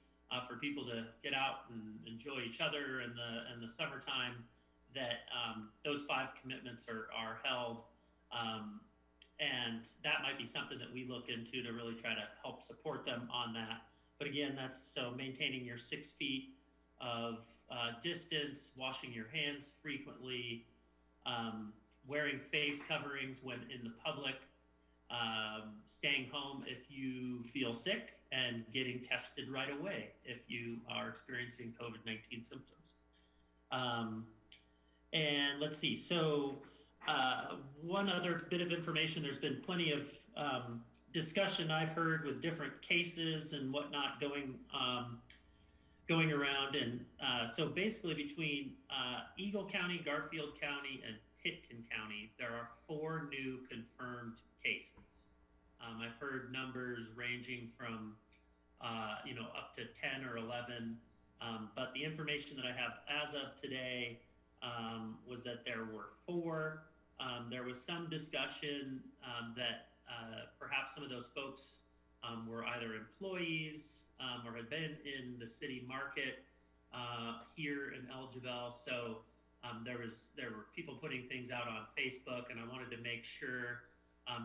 Speaker 14: for people to get out and enjoy each other in the summertime, that those 5 commitments are held. And that might be something that we look into to really try to help support them on that. But again, that's so maintaining your 6 feet of distance, washing your hands frequently, wearing face coverings when in the public, staying home if you feel sick, and getting tested right away if you are experiencing COVID-19 symptoms. And let's see, so one other bit of information, there's been plenty of discussion I've heard with different cases and whatnot going around, and So basically between Eagle County, Garfield County, and Pitkin County, there are 4 new confirmed cases. I've heard numbers ranging from, up to 10 or 11, but the information that I have as of today was that there were 4. There was some discussion that perhaps some of those folks were either employees or had been in the city market here in El Jebel. So there were people putting things out on Facebook, and I wanted to make sure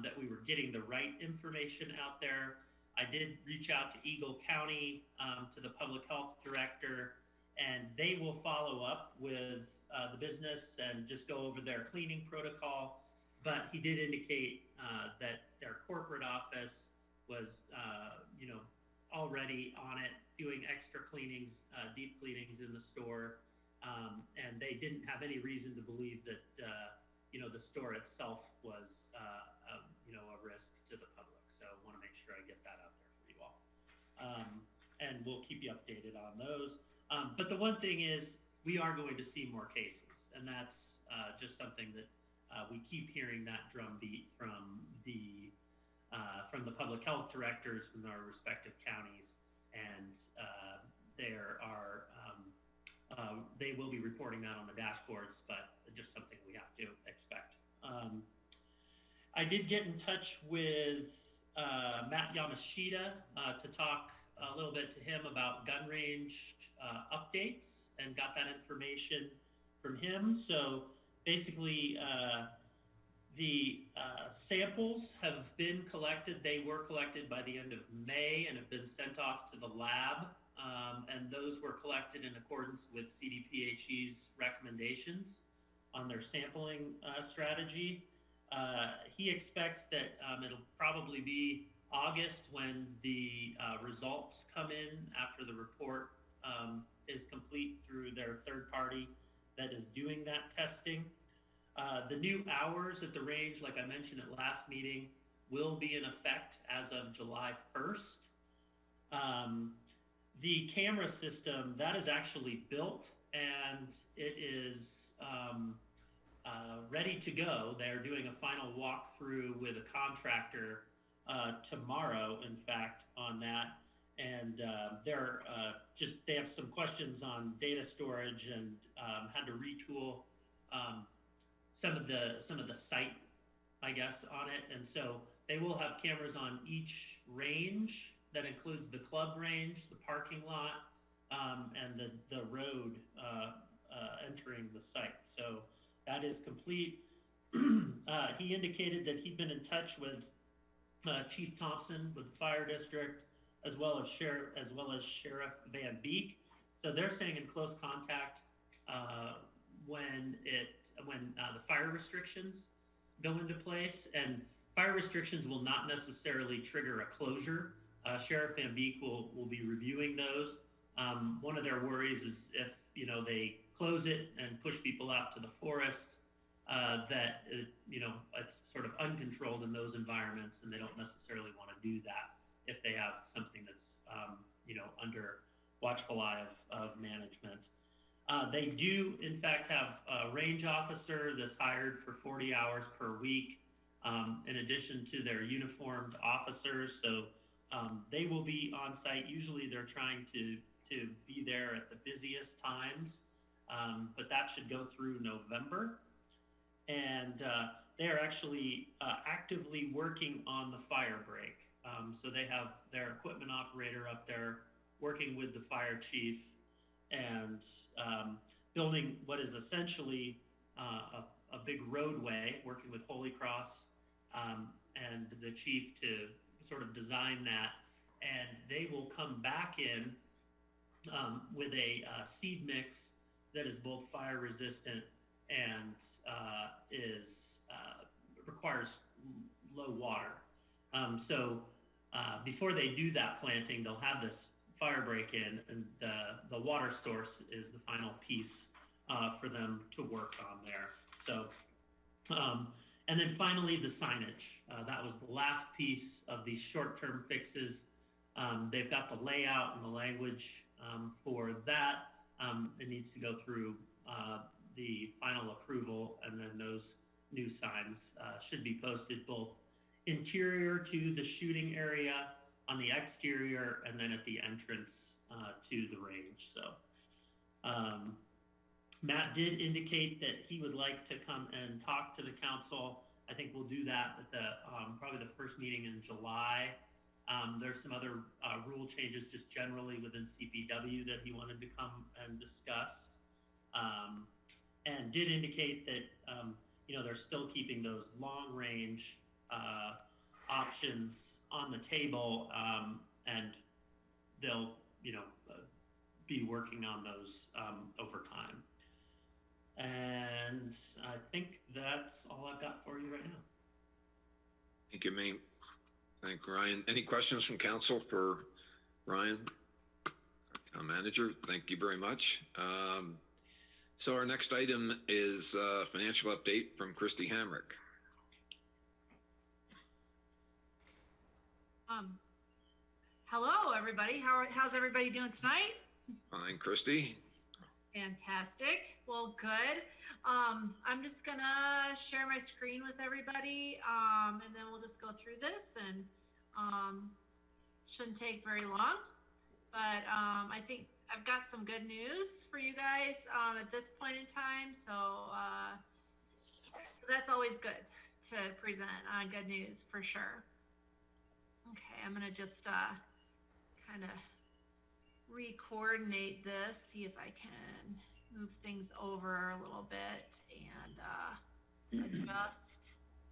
Speaker 14: that we were getting the right information out there. I did reach out to Eagle County, to the public health director, and they will follow up with the business and just go over their cleaning protocol. But he did indicate that their corporate office was, already on it, doing extra cleanings, deep cleanings in the store, and they didn't have any reason to believe that, the store itself was, a risk to the public. So I want to make sure I get that out there for you all. And we'll keep you updated on those. But the one thing is, we are going to see more cases, and that's just something that we keep hearing that drumbeat from the public health directors from our respective counties, and they will be reporting that on the dashboards, but just something we have to expect. I did get in touch with Matt Yamashita to talk a little bit to him about gun range updates, and got that information from him. So basically, the samples have been collected. They were collected by the end of May and have been sent off to the lab, and those were collected in accordance with CDPHE's recommendations on their sampling strategy. He expects that it'll probably be August when the results come in after the report is complete through their third party that is doing that testing. The new hours at the range, like I mentioned at last meeting, will be in effect as of July 1st. The camera system, that is actually built, and it is ready to go. They're doing a final walkthrough with a contractor tomorrow, in fact, on that. And they have some questions on data storage, and had to retool some of the site, I guess, on it. And so they will have cameras on each range. That includes the club range, the parking lot, and the road entering the site. So that is complete. He indicated that he'd been in touch with Chief Thompson with the fire district, as well as Sheriff Van Beek. So they're staying in close contact when the fire restrictions go into place. And fire restrictions will not necessarily trigger a closure. Sheriff Van Beek will be reviewing those. One of their worries is if they close it and push people out to the forest, that it's sort of uncontrolled in those environments, and they don't necessarily want to do that if they have something that's under watchful eye of management. They do, in fact, have a range officer that's hired for 40 hours per week, in addition to their uniformed officers. So they will be on site. Usually they're trying to be there at the busiest times, but that should go through November. And they are actually actively working on the fire break. So they have their equipment operator up there working with the fire chief and building what is essentially a big roadway, working with Holy Cross and the chief to sort of design that. And they will come back in with a seed mix that is both fire resistant and requires low water. So before they do that planting, they'll have this fire break in, and the water source is the final piece for them to work on there. So, and then finally the signage. That was the last piece of these short-term fixes. They've got the layout and the language for that. it needs to go through the final approval, and then those new signs should be posted both interior to the shooting area, on the exterior, and then at the entrance to the range. So Matt did indicate that he would like to come and talk to the council. I think we'll do that at the probably the first meeting in July. There's some other rule changes just generally within CPW that he wanted to come and discuss, and did indicate that you know, they're still keeping those long range options on the table, and they'll, you know, be working on those over time. And I think that's all I've got for you right now.
Speaker 3: Thank you, Mate. Thank you, Ryan. Any questions from council for Ryan, Town Manager? Thank you very much. So our next item is financial update from Christy Hamrick.
Speaker 4: Hello, everybody. How's everybody doing tonight?
Speaker 3: Fine, Christy.
Speaker 4: Fantastic. Well, good. I'm just gonna share my screen with everybody, and then we'll just go through this, and shouldn't take very long. But I think I've got some good news for you guys at this point in time. So that's always good to present good news for sure. Okay, I'm gonna just kind of re-coordinate this, see if I can move things over a little bit and adjust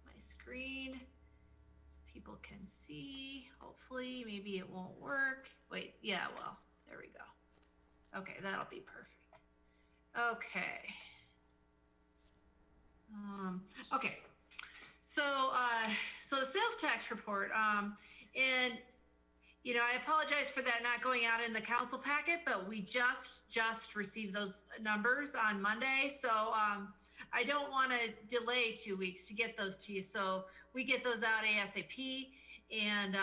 Speaker 4: my screen so people can see. Hopefully, maybe it won't work. Wait, yeah, well, there we go. Okay, that'll be perfect. Okay. Okay. So the sales tax report, and you know, I apologize for that not going out in the council packet, but we just received those numbers on Monday. So I don't want to delay 2 weeks to get those to you. So we get those out ASAP, and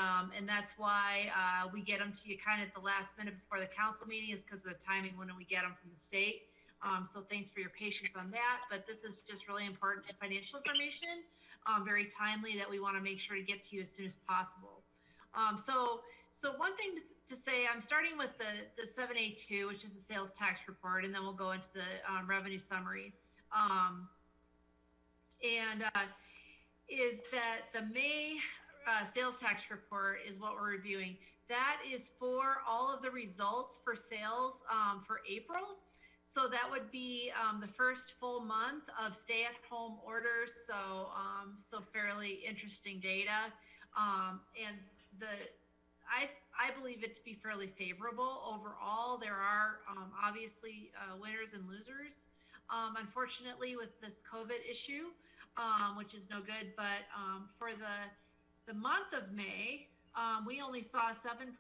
Speaker 4: that's why we get them to you kind of at the last minute before the council meeting, is because of the timing when we get them from the state. So thanks for your patience on that. But this is just really important financial information, very timely, that we want to make sure to get to you as soon as possible. So one thing to say, I'm starting with the 782, which is the sales tax report, and then we'll go into the revenue summary. Is that the May sales tax report is what we're reviewing. That is for all of the results for sales for April. So that would be the first full month of stay-at-home orders. So fairly interesting data, and I believe it to be fairly favorable overall. There are obviously winners and losers, unfortunately, with this COVID issue, which is no good. But for the month of May, we only saw 7%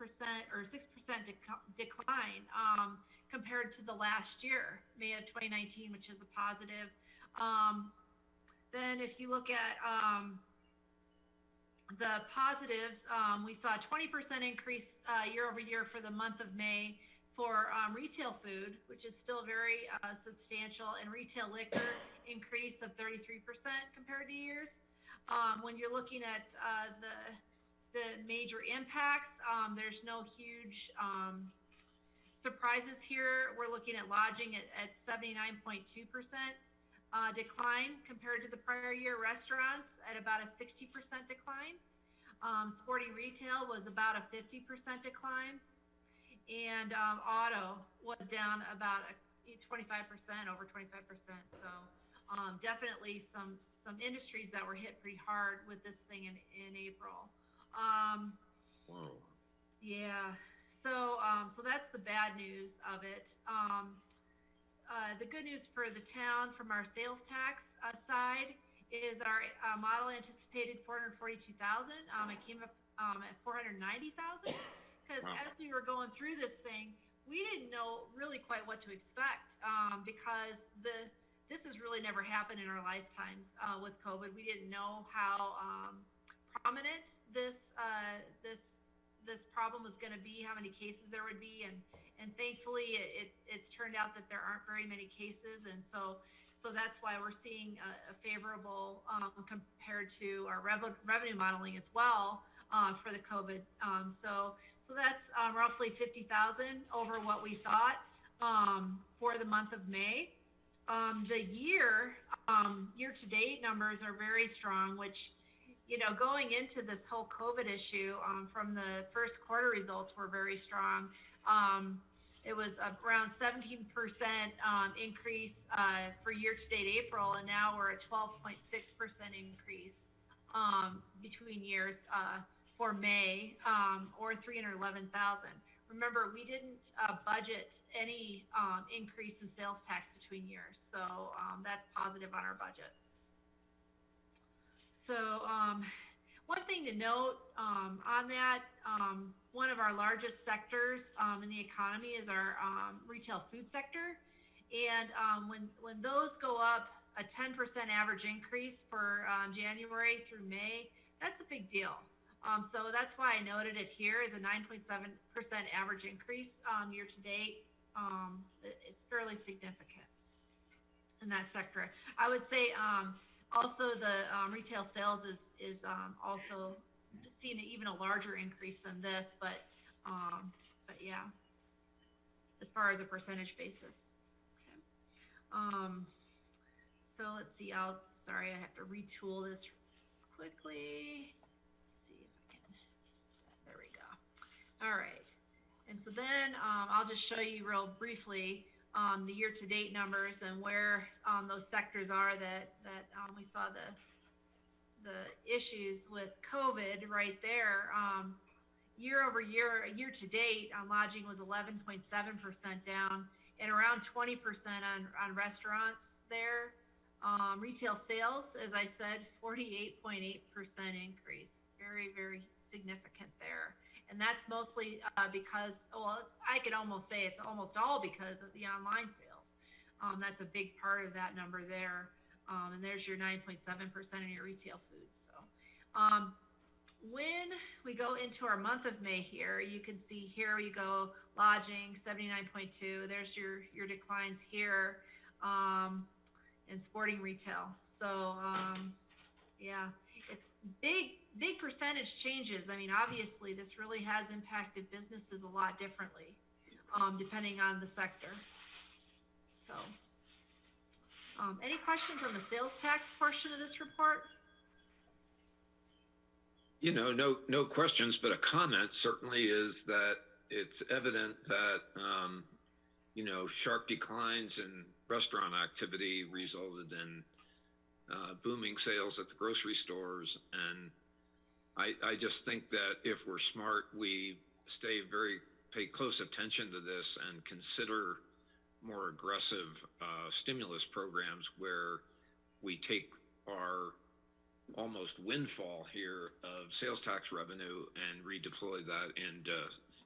Speaker 4: or 6% decline compared to the last year, May of 2019, which is a positive. Then if you look at the positives, we saw a 20% increase year over year for the month of May for retail food, which is still very substantial, and retail liquor increase of 33% compared to years. When you're looking at the major impacts, there's no huge surprises here. We're looking at lodging at 79.2%. Decline compared to the prior year. Restaurants at about a 60% decline. Sporting retail was about a 50% decline, and auto was down about 25%, over 25%. So definitely some industries that were hit pretty hard with this thing in April.
Speaker 3: Whoa.
Speaker 4: Yeah. So that's the bad news of it. The good news for the town from our sales tax side is our model anticipated 442,000. It came up at 490,000, because as we were going through this thing, we didn't know really quite what to expect, because this has really never happened in our lifetimes with COVID. We didn't know how prominent this problem was going to be, how many cases there would be, and and thankfully it's turned out that there aren't very many cases, and so that's why we're seeing a favorable compared to our revenue modeling as well for the COVID. So that's roughly 50,000 over what we thought for the month of May. The year-to-date numbers are very strong, which, going into this whole COVID issue, from the first quarter results were very strong. It was around 17% increase for year-to-date April, and now we're at 12.6% increase between years for May, or 311,000. Remember, we didn't budget any increase in sales tax between years, so that's positive on our budget. So one thing to note on that, one of our largest sectors in the economy is our retail food sector, and when those go up a 10% average increase for January through May, that's a big deal. So that's why I noted it here as a 9.7% average increase year to date. It's fairly significant in that sector. I would say also the retail sales is also seeing even a larger increase than this, but yeah, as far as a percentage basis. Okay. So let's see. Sorry, I have to retool this quickly. There we go. All right. And so then I'll just show you real briefly the year-to-date numbers and where those sectors are that we saw the issues with COVID right there. Year over year, year-to-date, lodging was 11.7% down, and around 20% on restaurants there. Retail sales, as I said, 48.8% increase. Very, very significant there. And that's mostly because, well, I could almost say it's almost all because of the online sales. That's a big part of that number there. And there's your 9.7% of your retail food. So when we go into our month of May here, you can see here we go, lodging, 79.2. There's your declines here in sporting retail. So, yeah, it's big percentage changes. I mean, obviously, this really has impacted businesses a lot differently, depending on the sector. So, any questions on the sales tax portion of this report?
Speaker 3: No questions, but a comment certainly is that it's evident that, sharp declines in restaurant activity resulted in booming sales at the grocery stores. And I just think that if we're smart, we pay close attention to this and consider more aggressive stimulus programs where we take our almost windfall here of sales tax revenue and redeploy that into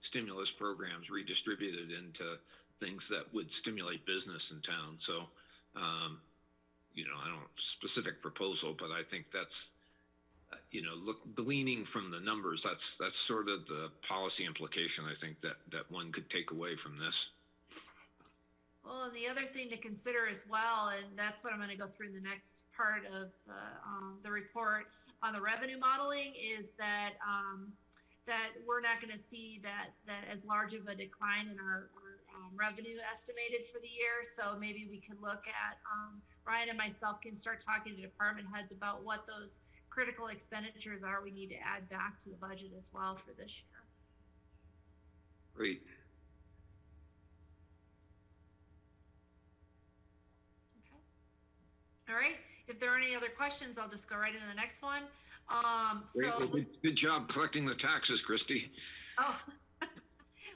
Speaker 3: stimulus programs redistributed into things that would stimulate business in town. So, I don't specific proposal, but I think that's, gleaning from the numbers, that's sort of the policy implication I think that one could take away from this.
Speaker 4: Well, and the other thing to consider as well, and that's what I'm going to go through in the next part of the report on the revenue modeling, is that we're not going to see that as large of a decline in our revenue estimated for the year. So maybe we can look at, Ryan and myself can start talking to department heads about what those critical expenditures are we need to add back to the budget as well for this year.
Speaker 3: Great.
Speaker 4: Okay. All right. If there are any other questions, I'll just go right into the next one.
Speaker 3: Great. Well, good job collecting the taxes, Christy.
Speaker 4: Oh,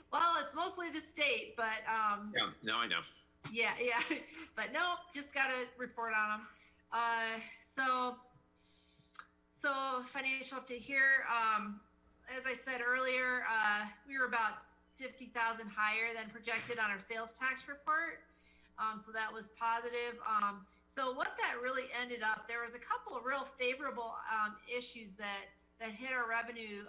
Speaker 4: well, it's mostly the state, but
Speaker 3: yeah, no, I know.
Speaker 4: Yeah, but no, just got to report on them. So financial update here. As I said earlier, we were about 50,000 higher than projected on our sales tax report. So that was positive. So what that really ended up, there was a couple of real favorable issues that hit our revenue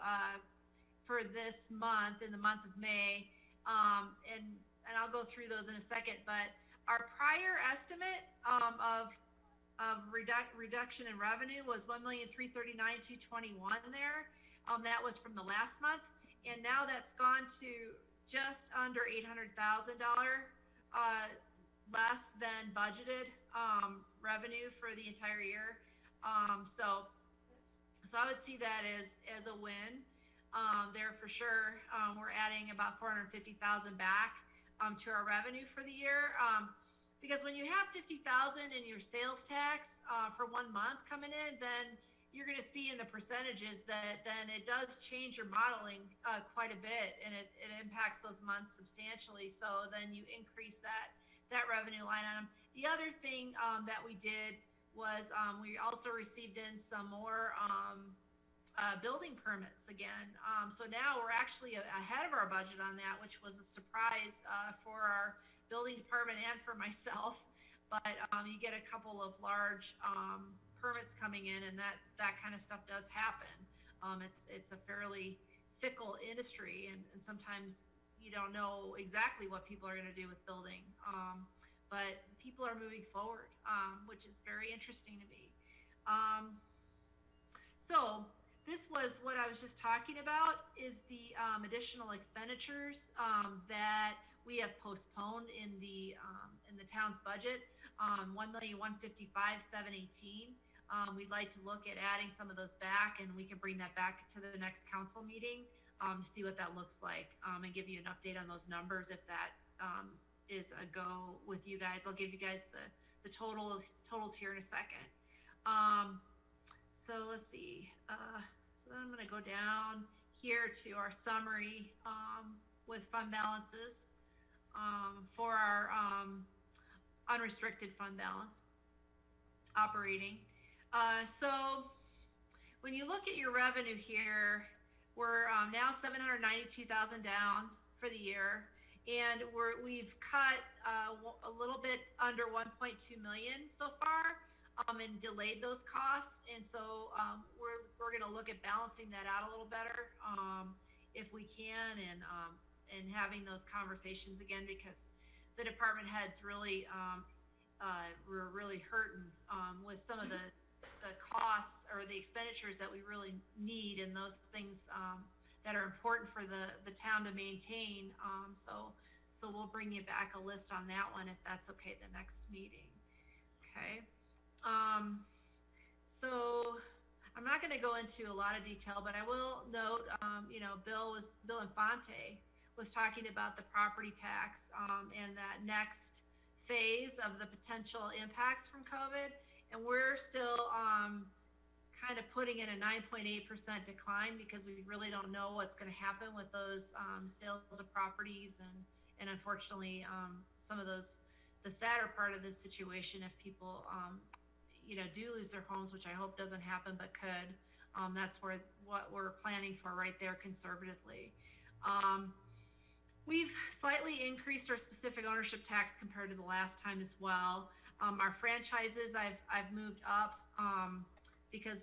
Speaker 4: for this month, in the month of May. and I'll go through those in a second, but our prior estimate, of reduction in revenue was $1,339,221 there. That was from the last month, and now that's gone to just under $800,000, less than budgeted, revenue for the entire year. So I would see that as a win, there for sure. We're adding about $450,000 back, to our revenue for the year. Because when you have $50,000 in your sales tax, for 1 month coming in, then you're going to see in the percentages that then it does change your modeling, quite a bit, and it impacts those months substantially. So then you increase that revenue line on them. The other thing, that we did was, we also received in some more, building permits again. So now we're actually ahead of our budget on that, which was a surprise, for our building department and for myself. But, you get a couple of large, permits coming in, and that kind of stuff does happen. It's a fairly fickle industry, and sometimes you don't know exactly what people are going to do with building. But people are moving forward, which is very interesting to me. So this was what I was just talking about, is the additional expenditures that we have postponed in the town's budget, $1,155,718. We'd like to look at adding some of those back, and we can bring that back to the next council meeting, to see what that looks like, and give you an update on those numbers if that is a go with you guys. I'll give you guys the totals here in a second. So let's see. So then I'm going to go down here to our summary, with fund balances, for our unrestricted fund balance operating. So when you look at your revenue here, we're now $792,000 down for the year, and we've cut a little bit under 1.2 million so far, and delayed those costs. And so we're going to look at balancing that out a little better, if we can, and having those conversations again, because the department heads really were really hurting with some of the costs or the expenditures that we really need, and those things that are important for the town to maintain. So we'll bring you back a list on that one if that's okay the next meeting. Okay. So I'm not going to go into a lot of detail, but I will note, Bill Infante was talking about the property tax, and that next phase of the potential impacts from COVID, and we're still kind of putting in a 9.8% decline, because we really don't know what's going to happen with those sales of properties, and unfortunately some of those, the sadder part of this situation, if people do lose their homes, which I hope doesn't happen, but could, that's what we're planning for right there conservatively. We've slightly increased our specific ownership tax compared to the last time as well. Our franchises I've moved up, because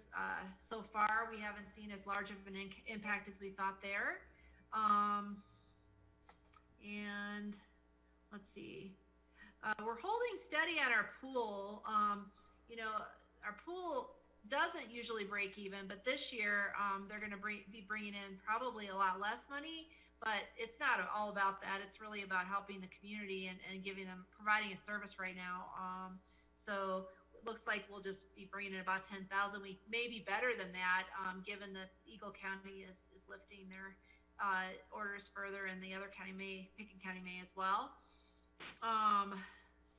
Speaker 4: so far we haven't seen as large of an impact as we thought there. And let's see, we're holding steady on our pool. Our pool doesn't usually break even, but this year they're going to be bringing in probably a lot less money. But it's not all about that. It's really about helping the community and providing a service right now. So it looks like we'll just be bringing in about 10,000. We may be better than that, given that Eagle County is lifting their orders further, and the other county Pickens County may as well.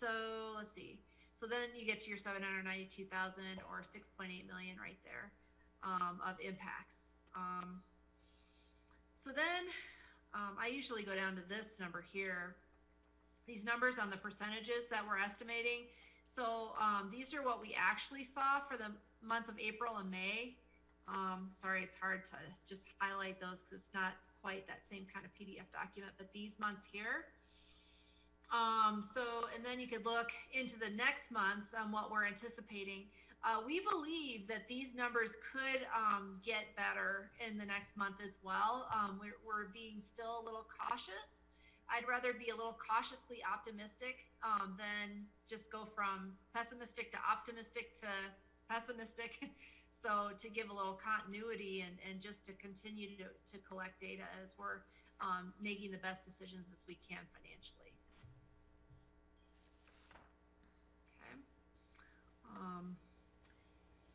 Speaker 4: So let's see. So then you get to your 792,000 or 6.8 million right there, of impacts. So then I usually go down to this number here, these numbers on the percentages that we're estimating. So these are what we actually saw for the month of April and May. Sorry, it's hard to just highlight those because it's not quite that same kind of PDF document, but these months here. And then you could look into the next month on what we're anticipating. We believe that these numbers could get better in the next month as well. We're being still a little cautious I'd rather be a little cautiously optimistic, than just go from pessimistic to optimistic to pessimistic. So to give a little continuity and just to continue to collect data as we're, making the best decisions as we can financially. Okay.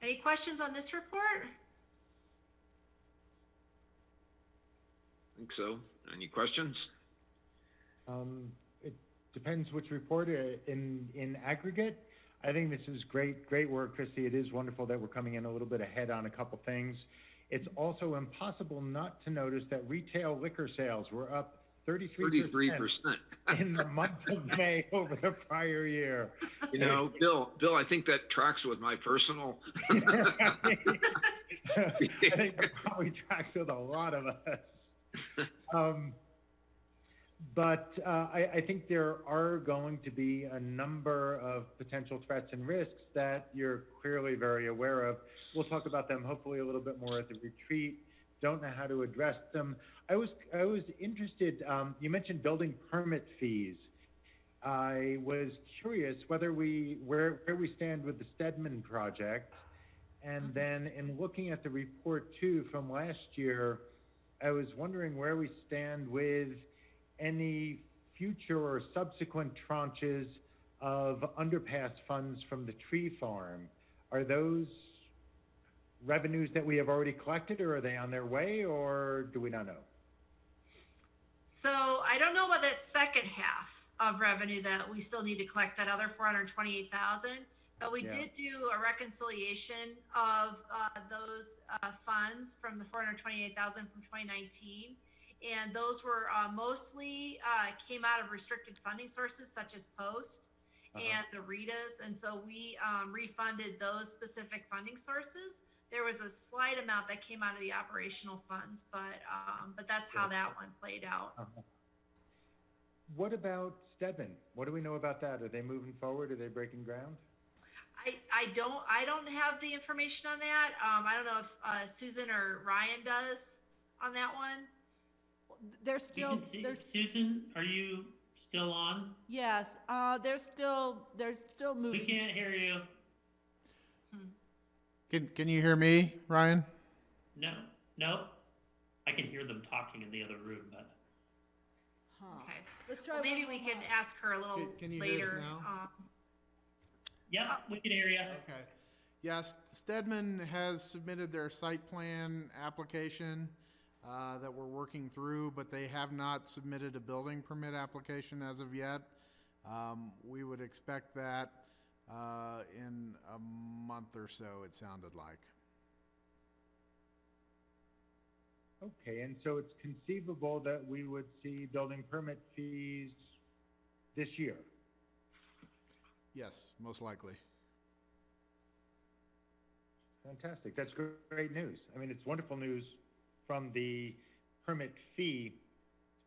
Speaker 4: Any questions on this report?
Speaker 3: I think so. Any questions?
Speaker 13: It depends which report. In aggregate, I think this is great work, Christy. It is wonderful that we're coming in a little bit ahead on a couple things. It's also impossible not to notice that retail liquor sales were up 33% in the month of May over the prior year.
Speaker 3: You know, Bill, I think that tracks with my personal.
Speaker 13: I think that probably tracks with a lot of us. But I think there are going to be a number of potential threats and risks that you're clearly very aware of. We'll talk about them hopefully a little bit more at the retreat. Don't know how to address them. I was interested, you mentioned building permit fees. I was curious where we stand with the Stedman project. And then in looking at the report too from last year, I was wondering where we stand with any future or subsequent tranches of underpass funds from the tree farm. Are those revenues that we have already collected, or are they on their way, or do we not know?
Speaker 4: So I don't know about that second half of revenue that we still need to collect, that other 428,000, but we did do a reconciliation of those funds from the 428,000 from 2019. And those were mostly came out of restricted funding sources such as Post and the RETAs. And so we refunded those specific funding sources. There was a slight amount that came out of the operational funds, but that's how that one played out.
Speaker 13: What about Stedman? What do we know about that? Are they moving forward? Are they breaking ground?
Speaker 4: I don't have the information on that. I don't know if Susan or Ryan does on that one.
Speaker 1: There's still,
Speaker 14: Susan, are you still on?
Speaker 1: yes, they're still moving.
Speaker 14: We can't hear you.
Speaker 9: Can you hear me, Ryan?
Speaker 14: No. I can hear them talking in the other room, but.
Speaker 4: Okay. Let's try. Well, maybe we can ask her a little
Speaker 9: Can you
Speaker 4: later.
Speaker 9: hear us now?
Speaker 14: Yeah, we can hear you.
Speaker 9: Okay. Yes, Stedman has submitted their site plan application that we're working through, but they have not submitted a building permit application as of yet. We would expect that in a month or so, it sounded like.
Speaker 13: Okay, and so it's conceivable that we would see building permit fees this year?
Speaker 9: Yes, most likely.
Speaker 13: Fantastic. That's great news. I mean, it's wonderful news from the permit fee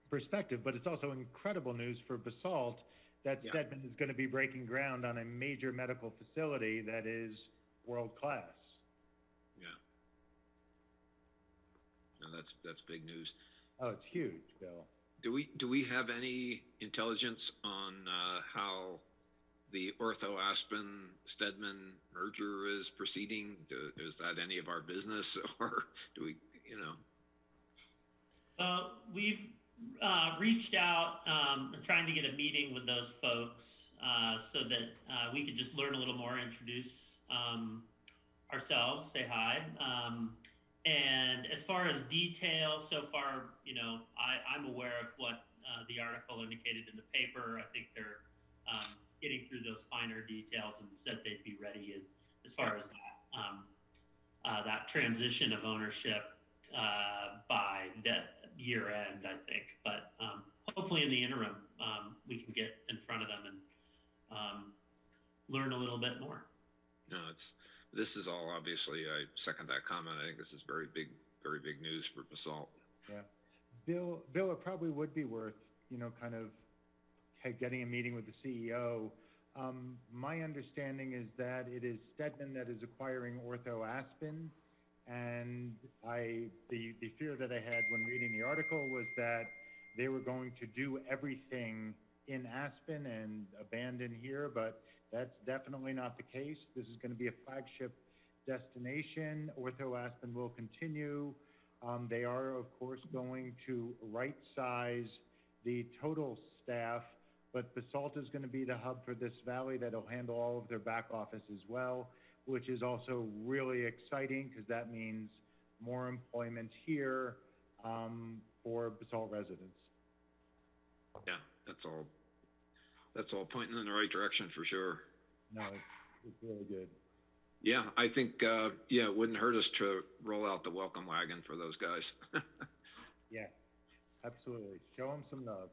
Speaker 13: perspective, but it's also incredible news for Basalt that Stedman is going to be breaking ground on a major medical facility that is world-class.
Speaker 3: Yeah. No, that's big news.
Speaker 13: Oh, it's huge, Bill.
Speaker 3: Do we have any intelligence on how the Ortho Aspen Stedman merger is proceeding? Is that any of our business, or do we, you know?
Speaker 14: We've reached out and trying to get a meeting with those folks so that we could just learn a little more, introduce ourselves, say hi. And as far as detail, so far, you know, I'm aware of what the article indicated in the paper. I think they're getting through those finer details and said they'd be ready as far as that transition of ownership by that year end, I think. But hopefully in the interim, we can get in front of them and learn a little bit more.
Speaker 3: No, this is all obviously, I second that comment. I think this is very big news for Basalt.
Speaker 13: Yeah. Bill, it probably would be worth, you know, kind of getting a meeting with the CEO. My understanding is that it is Stedman that is acquiring Ortho Aspen, and the fear that I had when reading the article was that they were going to do everything in Aspen and abandon here, but that's definitely not the case. This is going to be a flagship destination. Ortho Aspen will continue. They are, of course, going to right-size the total staff, but Basalt is going to be the hub for this valley that'll handle all of their back office as well, which is also really exciting because that means more employment here for Basalt residents.
Speaker 3: Yeah, that's all pointing in the right direction for sure.
Speaker 13: No, it's really good.
Speaker 3: Yeah, I think, yeah, it wouldn't hurt us to roll out the welcome wagon for those guys.
Speaker 13: Yeah, absolutely. Show them some love.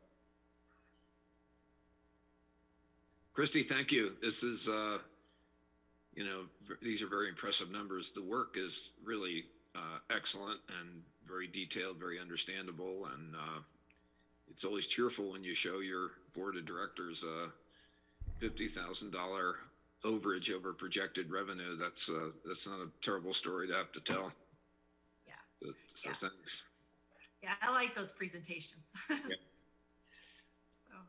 Speaker 3: Christy, thank you. This is, you know, these are very impressive numbers. The work is really excellent and very detailed, very understandable, and it's always cheerful when you show your board of directors $50,000 overage over projected revenue. That's not a terrible story to have to tell.
Speaker 4: Yeah.
Speaker 3: So
Speaker 4: Yeah.
Speaker 3: thanks.
Speaker 4: Yeah, I like those presentations.
Speaker 3: Yeah.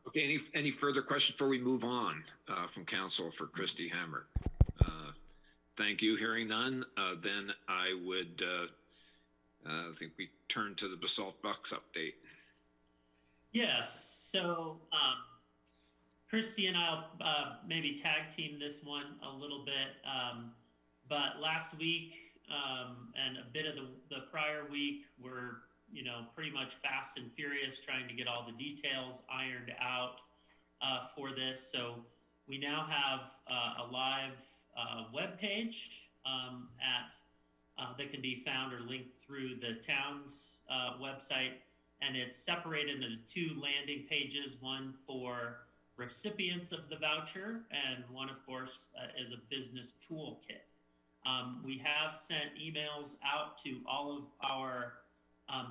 Speaker 3: Okay, any further questions before we move on from council for Christy Hammer? Thank you. Hearing none, then I would think we turn to the Basalt Bucks update.
Speaker 14: Yes, so Christy and I'll maybe tag team this one a little bit, but last week and a bit of the prior week were, you know, pretty much fast and furious trying to get all the details ironed out for this. So we now have a live web page that can be found or linked through the town's website, and it's separated into two landing pages, one for recipients of the voucher and one, of course, is a business toolkit. We have sent emails out to all of our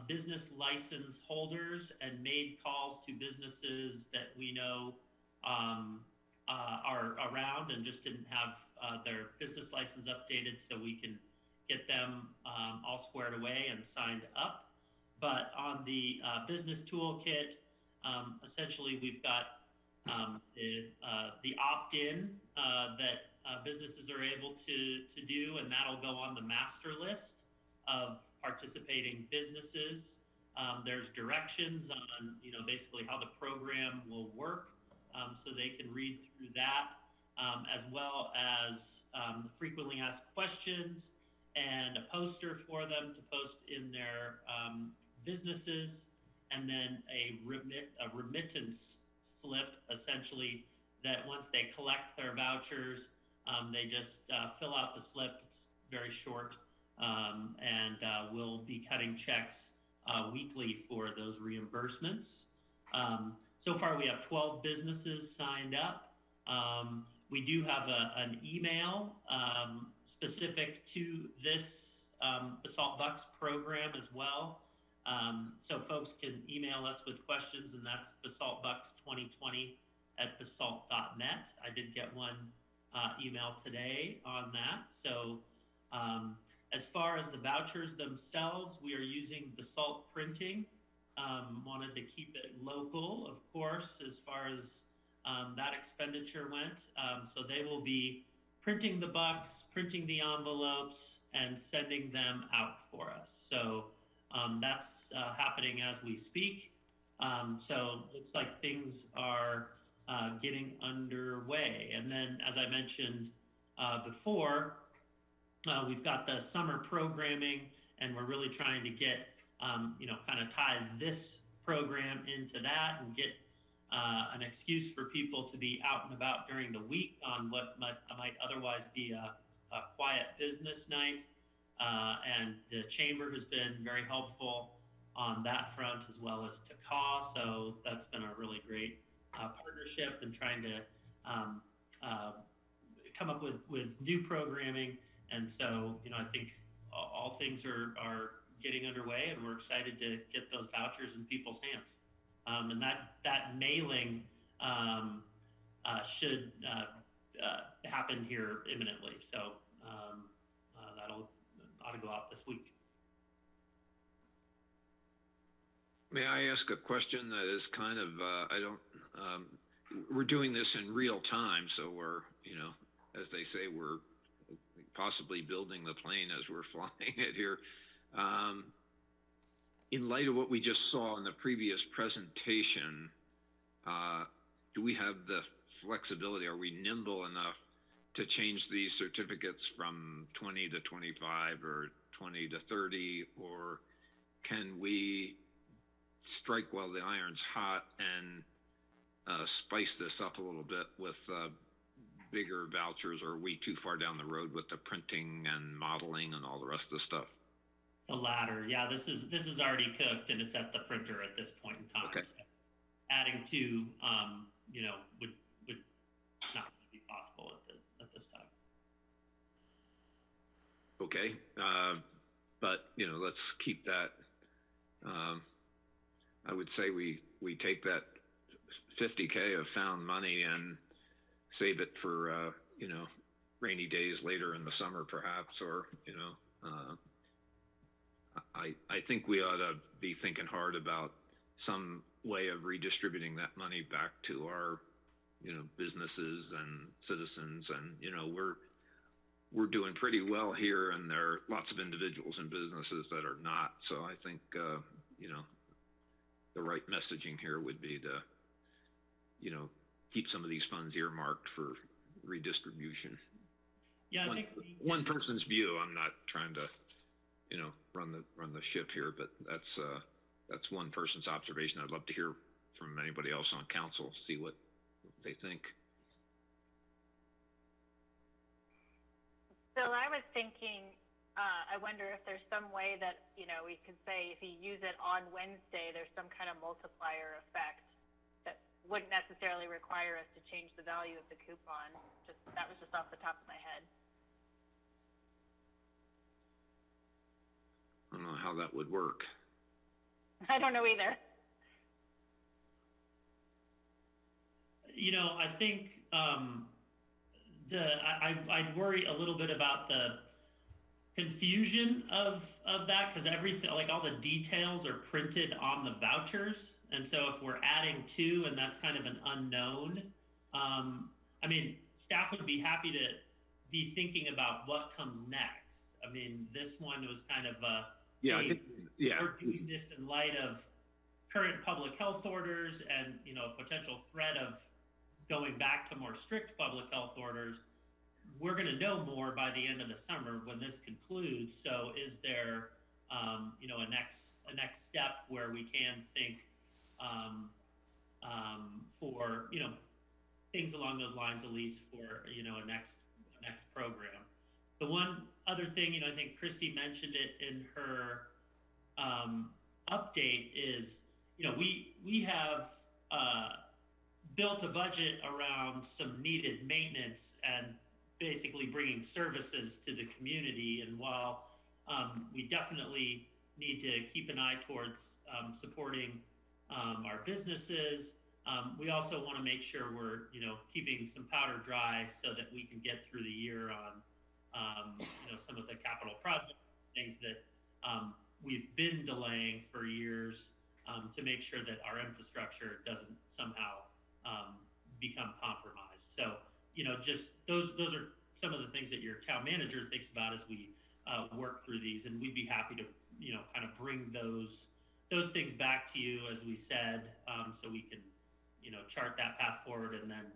Speaker 14: business license holders and made calls to businesses that we know are around and just didn't have their business license updated, so we can get them all squared away and signed up. But on the business toolkit, essentially we've got the opt-in that businesses are able to do, and that'll go on the master list of participating businesses. There's directions on, you know, basically how the program will work, so they can read through that, as well as frequently asked questions and a poster for them to post in their businesses, and then a remittance slip, essentially, that once they collect their vouchers, they just fill out the slip. It's very short, and we'll be cutting checks weekly for those reimbursements. So far, we have 12 businesses signed up. We do have an email specific to this Basalt Bucks program as well. So folks can email us with questions, and that's basaltbucks2020@basalt.net. I did get one email today on that. So as far as the vouchers themselves, we are using Basalt printing. Wanted to keep it local, of course, as far as that expenditure went. So they will be printing the bucks, printing the envelopes, and sending them out for us. So that's happening as we speak. So looks like things are getting underway. And then, as I mentioned before, we've got the summer programming, and we're really trying to get, you know, kind of tie this program into that and get an excuse for people to be out and about during the week on what might otherwise be a quiet business night. And the chamber has been very helpful on that front, as well as TACA. So that's been a really great partnership and trying to come up with new programming. And so, you know, I think all things are getting underway, and we're excited to get those vouchers in people's hands. And that mailing should happen here imminently. So that'll ought to go out this week.
Speaker 3: May I ask a question that is kind of, we're doing this in real time, so we're, as they say, we're possibly building the plane as we're flying it here. In light of what we just saw in the previous presentation, do we have the flexibility? Are we nimble enough to change these certificates from 20 to 25 or 20 to 30, or can we strike while the iron's hot and spice this up a little bit with bigger vouchers, or are we too far down the road with the printing and modeling and all the rest of the stuff?
Speaker 14: The latter, yeah. This is already cooked and it's at the printer at this point in time.
Speaker 3: Okay.
Speaker 14: So adding to, would not be possible at this time.
Speaker 3: Okay, but let's keep that. I would say we take that $50K of found money and save it for rainy days later in the summer, perhaps, or I think we ought to be thinking hard about some way of redistributing that money back to our businesses and citizens, and we're doing pretty well here, and there are lots of individuals and businesses that are not. So I think the right messaging here would be to keep some of these funds earmarked for redistribution.
Speaker 14: Yeah, I think
Speaker 3: one person's view. I'm not trying to run the ship here, but that's one person's observation. I'd love to hear from anybody else on council, see what they think.
Speaker 6: So I was thinking, I wonder if there's some way that, we could say if you use it on Wednesday, there's some kind of multiplier effect that wouldn't necessarily require us to change the value of the coupon. That was just off the top of my head.
Speaker 3: I don't know how that would work.
Speaker 6: I don't know either.
Speaker 14: I think I'd worry a little bit about the confusion of that, because everything, like all the details are printed on the vouchers, and so if we're adding two and that's kind of an unknown, staff would be happy to be thinking about what comes next. This one was kind of we're doing this in light of current public health orders and potential threat of going back to more strict public health orders. We're going to know more by the end of the summer when this concludes. So is there, a next step where we can think for, things along those lines, at least for, a next program. The one other thing, I think Christy mentioned it in her update is, we have built a budget around some needed maintenance and basically bringing services to the community. And while we definitely need to keep an eye towards supporting our businesses, we also want to make sure we're keeping some powder dry so that we can get through the year on some of the capital projects, things that we've been delaying for years, to make sure that our infrastructure doesn't somehow become compromised. So just those are some of the things that your town manager thinks about as we work through these, and we'd be happy to kind of bring those things back to you, as we said, so we can chart that path forward and then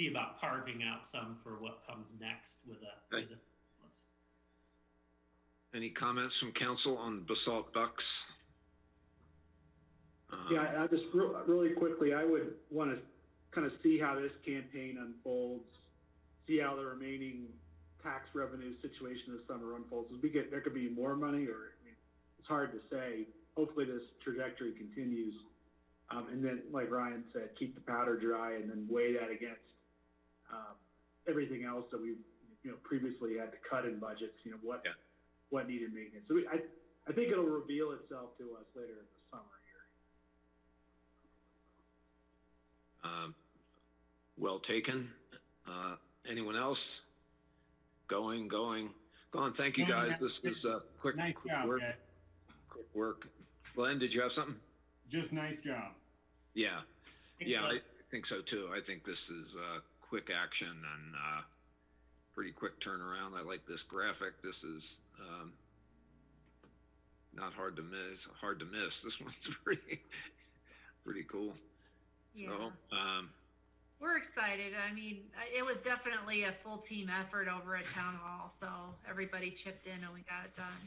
Speaker 14: see about carving out some for what comes next with a
Speaker 3: Any comments from council on Basalt Bucks?
Speaker 7: Yeah, I just really quickly, I would want to kind of see how this campaign unfolds, see how the remaining tax revenue situation this summer unfolds. There could be more money, or it's hard to say. Hopefully this trajectory continues. And then, like Ryan said, keep the powder dry and then weigh that against everything else that we've previously had to cut in budgets, what needed maintenance. So I think it'll reveal itself to us later in the summer here.
Speaker 3: Well taken. Anyone else? Gone. Thank you, guys. This was quick
Speaker 10: Nice job,
Speaker 3: work.
Speaker 10: guys.
Speaker 3: Quick work. Glenn, did you have something?
Speaker 10: Just nice job.
Speaker 3: Yeah, yeah, I think so too. I think this is quick action and pretty quick turnaround. I like this graphic. This is not hard to miss. This one's pretty cool.
Speaker 4: Yeah.
Speaker 3: So,
Speaker 4: We're excited. I mean, it was definitely a full team effort over at Town Hall, so everybody chipped in and we got it done.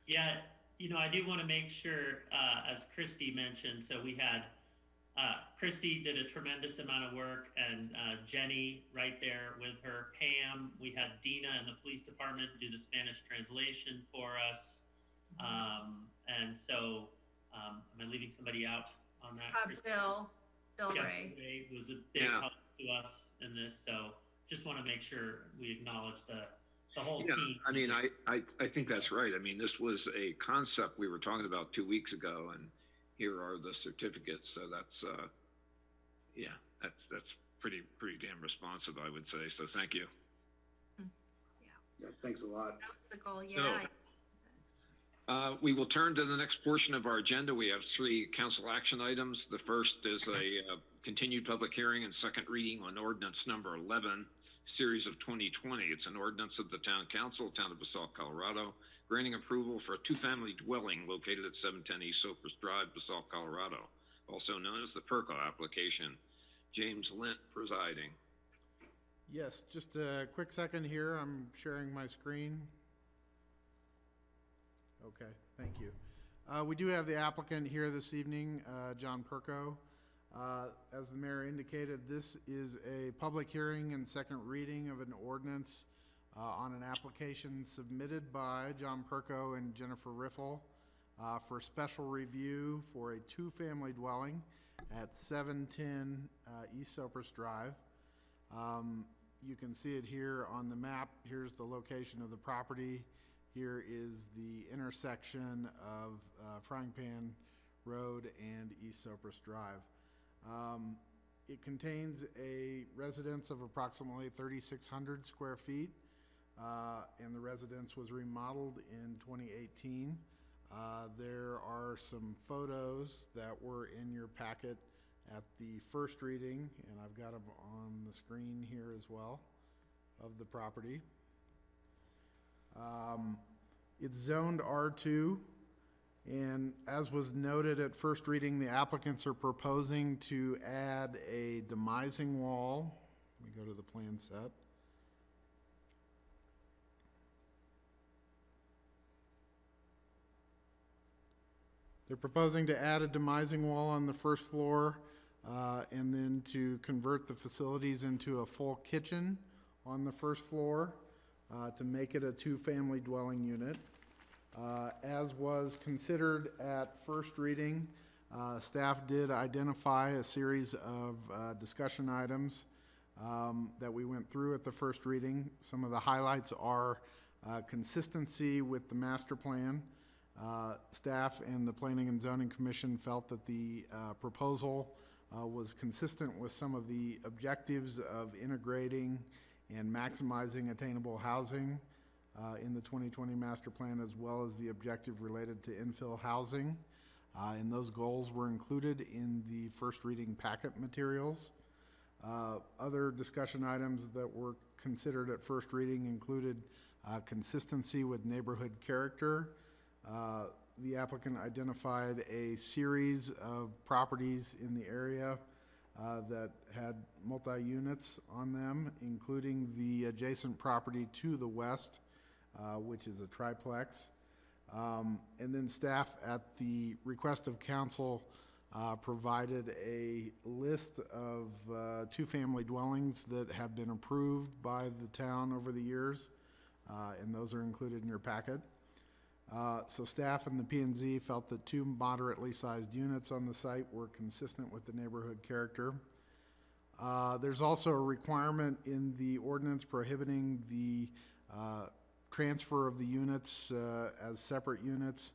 Speaker 14: Yeah, I do want to make sure, as Christy mentioned, so we had, Christy did a tremendous amount of work, and Jenny right there with her, Pam. We had Dina in the police department do the Spanish translation for us. And so, am I leaving somebody out on that? Christy?
Speaker 4: Bill
Speaker 14: Yeah,
Speaker 4: Ray.
Speaker 14: Ray was a big help to us in this, so just want to make sure we acknowledge the whole team.
Speaker 3: I mean, I think that's right. I mean, this was a concept we were talking about 2 weeks ago, and here are the certificates. So that's, that's pretty damn responsive, I would say. So thank you.
Speaker 7: Yeah, thanks a lot.
Speaker 4: That was the goal, yeah.
Speaker 3: We will turn to the next portion of our agenda. We have 3 council action items. The first is a continued public hearing and second reading on ordinance number 11, series of 2020. It's an ordinance of the Town Council, Town of Basalt, Colorado, granting approval for a 2-family dwelling located at 710 East Cypress Drive, Basalt, Colorado, also known as the PERCO application. James Lint presiding.
Speaker 9: Yes, just a quick second here. I'm sharing my screen. Okay, thank you. We do have the applicant here this evening, John Perko. As the mayor indicated, this is a public hearing and second reading of an ordinance on an application submitted by John Perko and Jennifer Riffle for special review for a 2-family dwelling at 710 East Cypress Drive. You can see it here on the map. Here's the location of the property. Here is the intersection of Frying Pan Road and East Cypress Drive. It contains a residence of approximately 3,600 square feet, and the residence was remodeled in 2018. There are some photos that were in your packet at the first reading, and I've got them on the screen here as well, of the property. It's zoned R2, and as was noted at first reading, the applicants are proposing to add a demising wall. Let me go to the plan set. They're proposing to add a demising wall on the first floor, and then to convert the facilities into a full kitchen on the first floor, to make it a 2-family dwelling unit. As was considered at first reading, staff did identify a series of discussion items that we went through at the first reading. Some of the highlights are consistency with the master plan. Staff and the Planning and Zoning Commission felt that the proposal was consistent with some of the objectives of integrating and maximizing attainable housing in the 2020 master plan, as well as the objective related to infill housing. And those goals were included in the first reading packet materials. Other discussion items that were considered at first reading included consistency with neighborhood character. The applicant identified a series of properties in the area that had multi-units on them, including the adjacent property to the west, which is a triplex. And then staff, at the request of council, provided a list of 2-family dwellings that have been approved by the town over the years, and those are included in your packet. So staff and the P&Z felt that 2 moderately sized units on the site were consistent with the neighborhood character. There's also a requirement in the ordinance prohibiting the transfer of the units as separate units,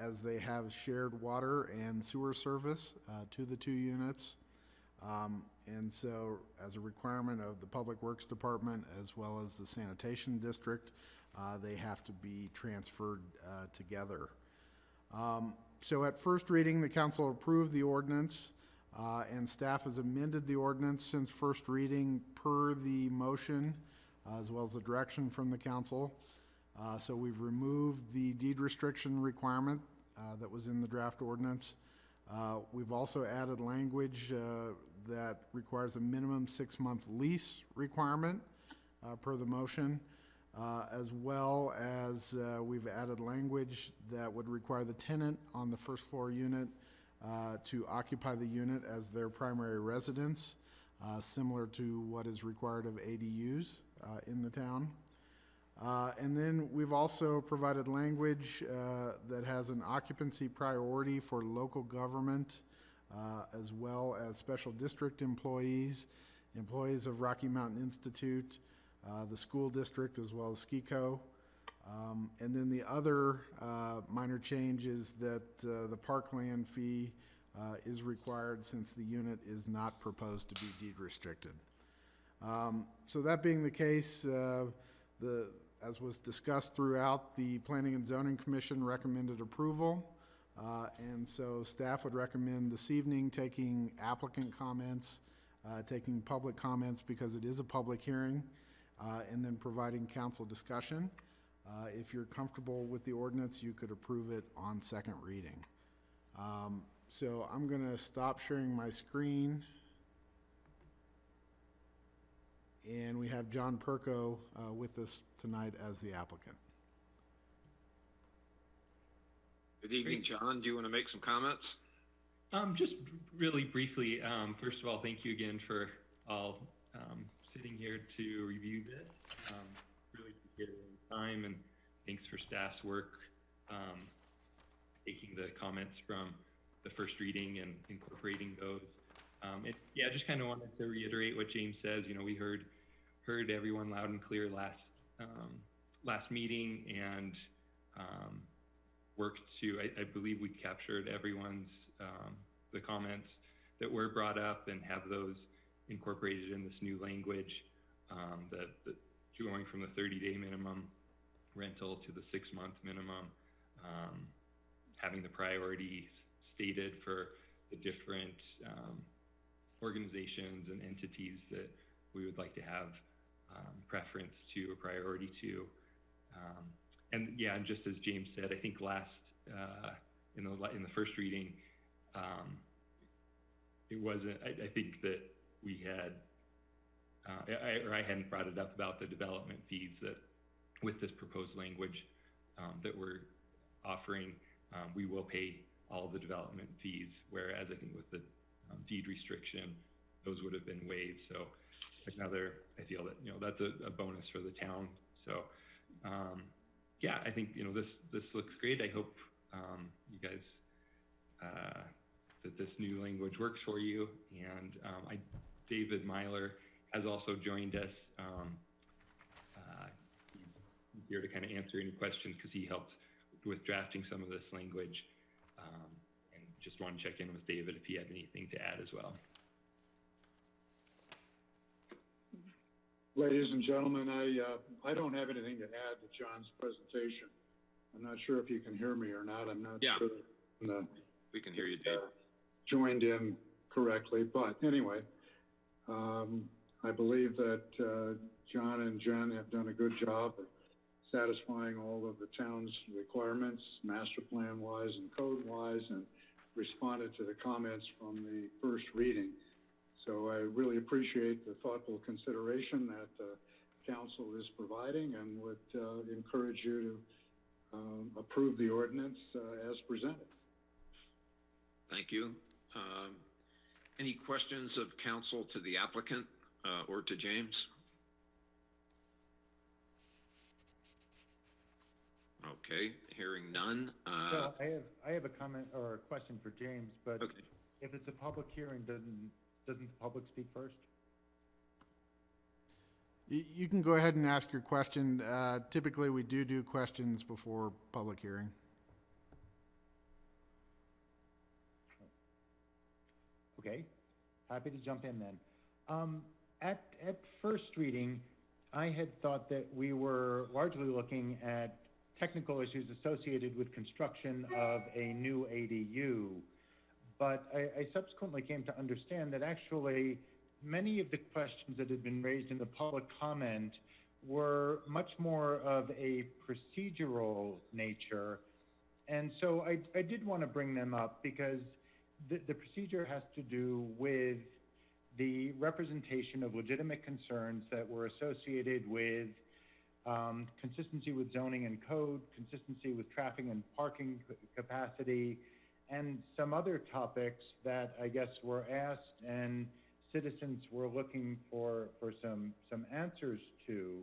Speaker 9: as they have shared water and sewer service to the 2 units. And so as a requirement of the Public Works Department as well as the Sanitation District, they have to be transferred together. So at first reading, the council approved the ordinance, and staff has amended the ordinance since first reading per the motion, as well as the direction from the council. So we've removed the deed restriction requirement that was in the draft ordinance. We've also added language that requires a minimum 6-month lease requirement per the motion, as well as we've added language that would require the tenant on the first floor unit to occupy the unit as their primary residence, similar to what is required of ADUs in the town. And then we've also provided language that has an occupancy priority for local government, as well as special district employees, employees of Rocky Mountain Institute, the school district, as well as SKICO. And then the other minor change is that the parkland fee is required since the unit is not proposed to be deed restricted. So that being the case, as was discussed throughout, the Planning and Zoning Commission recommended approval. And so staff would recommend this evening taking applicant comments, taking public comments because it is a public hearing, and then providing council discussion. If you're comfortable with the ordinance, you could approve it on second reading. So I'm going to stop sharing my screen. And we have John Perko with us tonight as the applicant.
Speaker 3: Good evening, John. Do you want to make some comments?
Speaker 2: Just really briefly, first of all, thank you again for all sitting here to review this. Really appreciate your time, and thanks for staff's work taking the comments from the first reading and incorporating those. Yeah, just kind of wanted to reiterate what James says. You know, we heard everyone loud and clear last meeting, and worked to, I believe we captured everyone's, the comments that were brought up and have those incorporated in this new language, that going from the 30-day minimum rental to the 6-month minimum, having the priority stated for the different organizations and entities that we would like to have preference to or priority to. And yeah, and just as James said, I think in the first reading, it wasn't, I think that we had, I hadn't brought it up about the development fees that with this proposed language that we're offering, we will pay all the development fees, whereas I think with the deed restriction, those would have been waived. So another, I feel that, you know, that's a bonus for the town. So yeah, I think, you know, this looks great. I hope you guys, that this new language works for you. And David Myler has also joined us. He's here to kind of answer any questions because he helped with drafting some of this language. And just want to check in with David if he had anything to add as well.
Speaker 22: Ladies and gentlemen, I don't have anything to add to John's presentation. I'm not sure if you can hear me or not. I'm not sure that
Speaker 3: we can hear you, Dave.
Speaker 22: Joined in correctly, but anyway, I believe that John and Jen have done a good job of satisfying all of the town's requirements, master plan wise and code wise, and responded to the comments from the first reading. So I really appreciate the thoughtful consideration that the council is providing, and would encourage you to approve the ordinance as presented.
Speaker 3: Thank you. Any questions of council to the applicant or to James? Okay, hearing none.
Speaker 13: So I have a comment or a question for James, but okay. If it's a public hearing, doesn't the public speak first?
Speaker 9: You can go ahead and ask your question. Typically, we do questions before public hearing.
Speaker 13: Okay, happy to jump in then. At first reading, I had thought that we were largely looking at technical issues associated with construction of a new ADU. But I subsequently came to understand that actually many of the questions that had been raised in the public comment were much more of a procedural nature. And so I did want to bring them up because the procedure has to do with the representation of legitimate concerns that were associated with consistency with zoning and code, consistency with traffic and parking capacity, and some other topics that I guess were asked and citizens were looking for some answers to.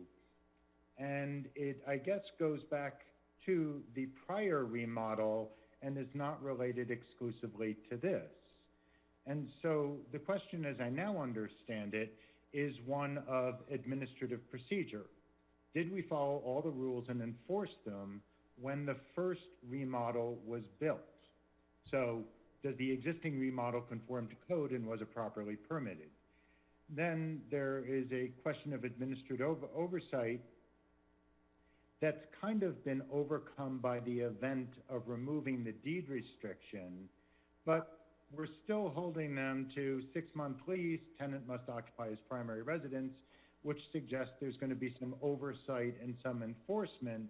Speaker 13: And it, I guess, goes back to the prior remodel and is not related exclusively to this. And so the question, as I now understand it, is one of administrative procedure. Did we follow all the rules and enforce them when the first remodel was built? So does the existing remodel conform to code and was it properly permitted? Then there is a question of administrative oversight that's kind of been overcome by the event of removing the deed restriction, but we're still holding them to 6-month lease, tenant must occupy his primary residence, which suggests there's going to be some oversight and some enforcement,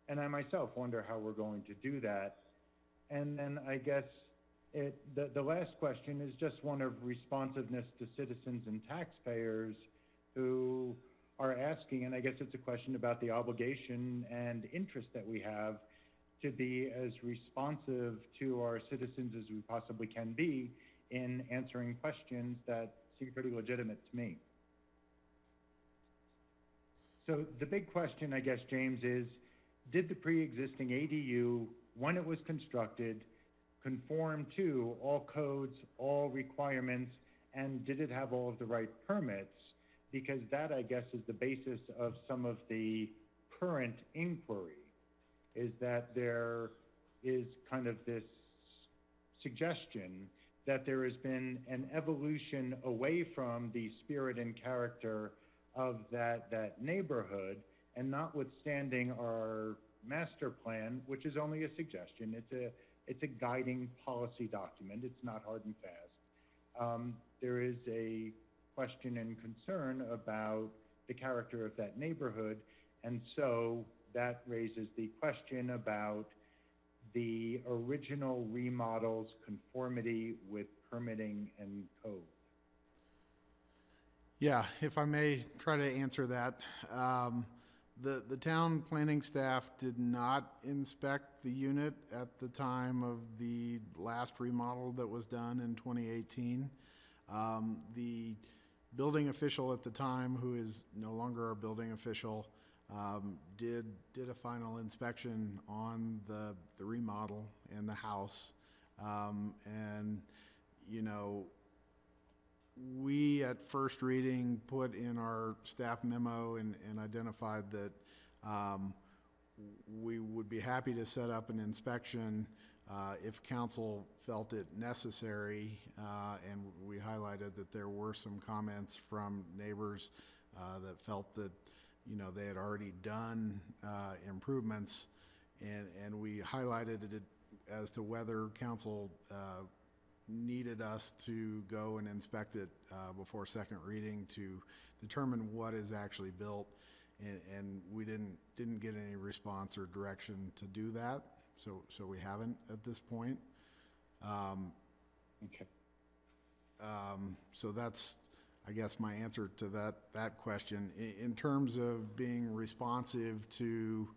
Speaker 13: and I myself wonder how we're going to do that. And then I guess the last question is just one of responsiveness to citizens and taxpayers who are asking, and I guess it's a question about the obligation and interest that we have to be as responsive to our citizens as we possibly can be in answering questions that seem pretty legitimate to me. So the big question, I guess, James, is did the pre-existing ADU, when it was constructed, conform to all codes, all requirements, and did it have all of the right permits? Because that, I guess, is the basis of some of the current inquiry, is that there is kind of this suggestion that there has been an evolution away from the spirit and character of that neighborhood, and notwithstanding our master plan, which is only a suggestion, it's a guiding policy document, it's not hard and fast. There is a question and concern about the character of that neighborhood, and so that raises the question about the original remodel's conformity with permitting and code.
Speaker 9: Yeah, if I may try to answer that. The town planning staff did not inspect the unit at the time of the last remodel that was done in 2018. The building official at the time, who is no longer our building official, did a final inspection on the remodel and the house. And, you know, we at first reading put in our staff memo and identified that we would be happy to set up an inspection if council felt it necessary, and we highlighted that there were some comments from neighbors that felt that, you know, they had already done improvements, and we highlighted it as to whether council needed us to go and inspect it before second reading to determine what is actually built, and we didn't get any response or direction to do that, so we haven't at this point.
Speaker 13: Okay.
Speaker 9: So that's, I guess, my answer to that question. In terms of being responsive to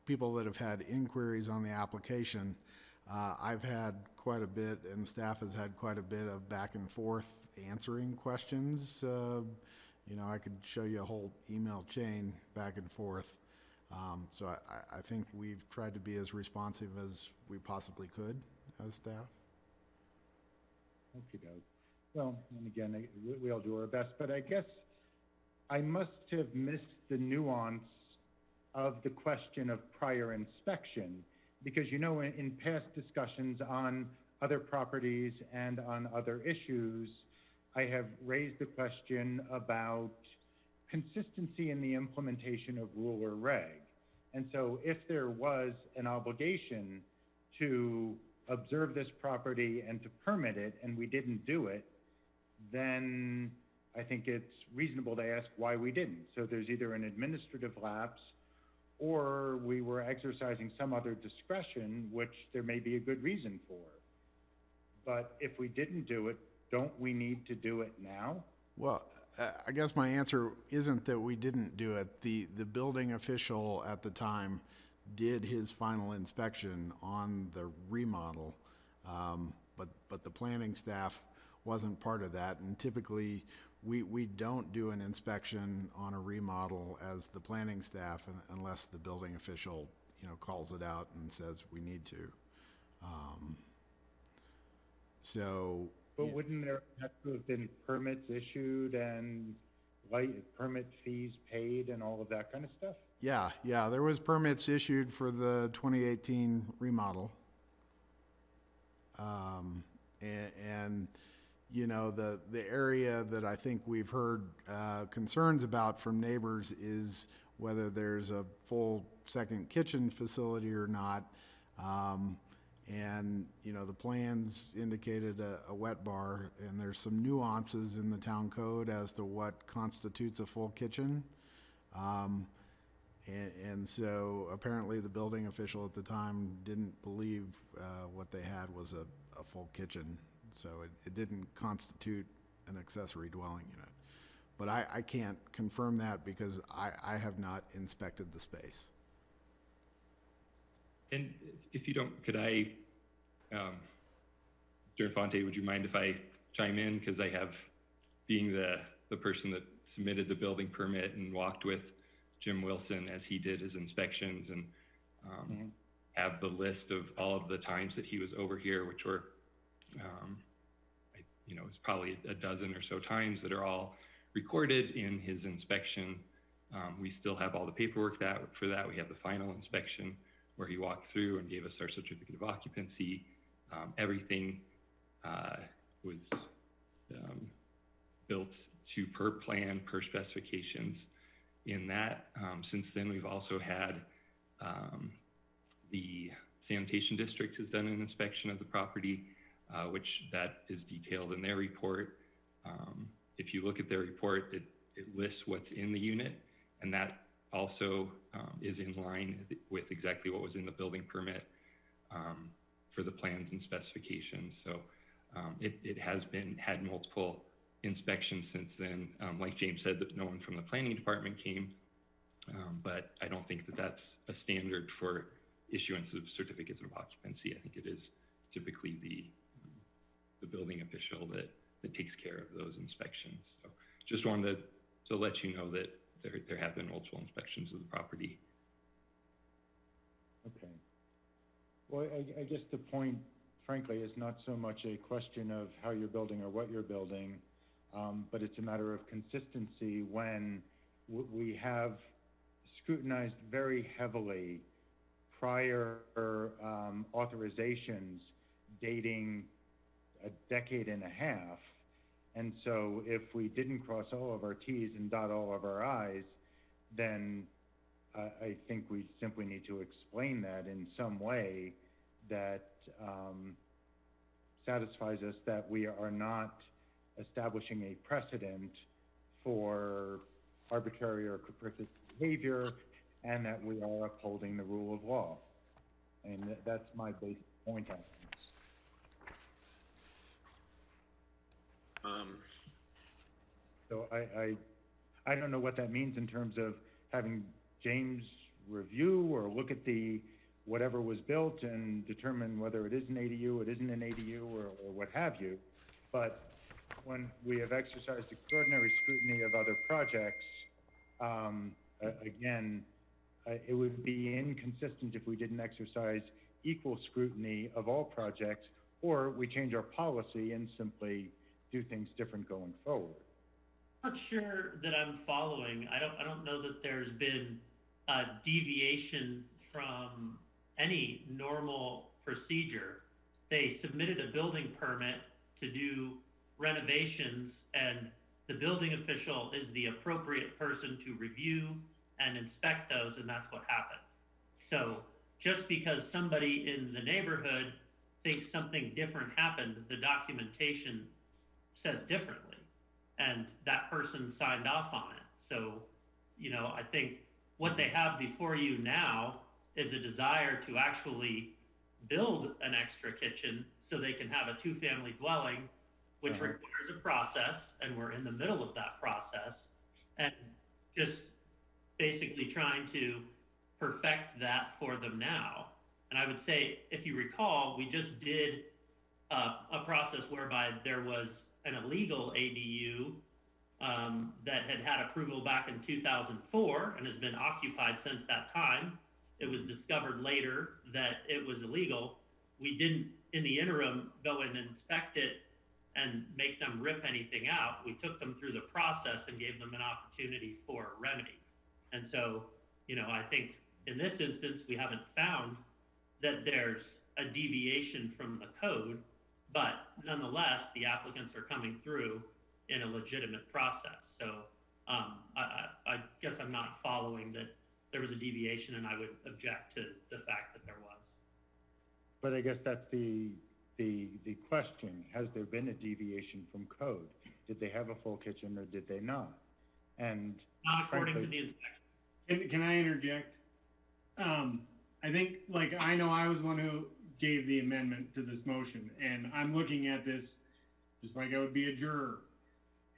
Speaker 9: people that have had inquiries on the application, I've had quite a bit, and staff has had quite a bit of back and forth answering questions. You know, I could show you a whole email chain back and forth. So I think we've tried to be as responsive as we possibly could as staff.
Speaker 13: Okay, Doug. Well, and again, we all do our best, but I guess I must have missed the nuance of the question of prior inspection, because, you know, in past discussions on other properties and on other issues, I have raised the question about consistency in the implementation of rule or reg. And so if there was an obligation to observe this property and to permit it, and we didn't do it, then I think it's reasonable to ask why we didn't. So there's either an administrative lapse, or we were exercising some other discretion, which there may be a good reason for. But if we didn't do it, don't we need to do it now?
Speaker 9: Well, I guess my answer isn't that we didn't do it. The building official at the time did his final inspection on the remodel, but the planning staff wasn't part of that. And typically, we don't do an inspection on a remodel as the planning staff unless the building official, calls it out and says we need to.
Speaker 13: But wouldn't there have to have been permits issued and permit fees paid and all of that kind of stuff?
Speaker 9: Yeah, there was permits issued for the 2018 remodel. And the area that I think we've heard concerns about from neighbors is whether there's a full second kitchen facility or not. And the plans indicated a wet bar, and there's some nuances in the town code as to what constitutes a full kitchen. And so apparently the building official at the time didn't believe what they had was a full kitchen. So it didn't constitute an accessory dwelling unit. But I can't confirm that because I have not inspected the space.
Speaker 2: And if you don't, could I, Mr. Infante, would you mind if I chime in? Because I have, being the person that submitted the building permit and walked with Jim Wilson as he did his inspections, and have the list of all of the times that he was over here, which were, it's probably a dozen or so times that are all recorded in his inspection. We still have all the paperwork for that. We have the final inspection where he walked through and gave us our certificate of occupancy. Everything was built to per plan, per specifications. In that, since then, we've also had the sanitation district has done an inspection of the property, which that is detailed in their report. If you look at their report, it lists what's in the unit, and that also is in line with exactly what was in the building permit for the plans and specifications. So it has had multiple inspections since then. Like James said, that no one from the planning department came, but I don't think that that's a standard for issuance of certificates of occupancy. I think it is typically the building official that takes care of those inspections. So just wanted to let you know that there have been multiple inspections of the property.
Speaker 13: Okay. Well, I guess the point, frankly, is not so much a question of how you're building or what you're building, but it's a matter of consistency when we have scrutinized very heavily prior authorizations dating a decade and a half. And so if we didn't cross all of our T's and dot all of our I's, then I think we simply need to explain that in some way that satisfies us that we are not establishing a precedent for arbitrary or capricious behavior, and that we are upholding the rule of law. And that's my basic point on this. So I don't know what that means in terms of having James review or look at whatever was built and determine whether it is an ADU, it isn't an ADU, or what have you. But when we have exercised extraordinary scrutiny of other projects, again, it would be inconsistent if we didn't exercise equal scrutiny of all projects, or we change our policy and simply do things different going forward.
Speaker 14: I'm not sure that I'm following. I don't know that there's been a deviation from any normal procedure. They submitted a building permit to do renovations, and the building official is the appropriate person to review and inspect those, and that's what happened. So just because somebody in the neighborhood thinks something different happened, the documentation says differently, and that person signed off on it. So, you know, I think what they have before you now is a desire to actually build an extra kitchen so they can have a two-family dwelling, which requires a process, and we're in the middle of that process, and just basically trying to perfect that for them now. And I would say, if you recall, we just did a process whereby there was an illegal ADU that had approval back in 2004 and has been occupied since that time. It was discovered later that it was illegal. We didn't, in the interim, go and inspect it and make them rip anything out. We took them through the process and gave them an opportunity for a remedy. And so, you know, I think in this instance, we haven't found that there's a deviation from the code, but nonetheless, the applicants are coming through in a legitimate process. So I guess I'm not following that there was a deviation, and I would object to the fact that there was.
Speaker 13: But I guess that's the question. Has there been a deviation from code? Did they have a full kitchen or did they not? And
Speaker 14: not according to the inspection.
Speaker 10: Can I interject? I think, like, I know I was one who gave the amendment to this motion, and I'm looking at this just like I would be a juror.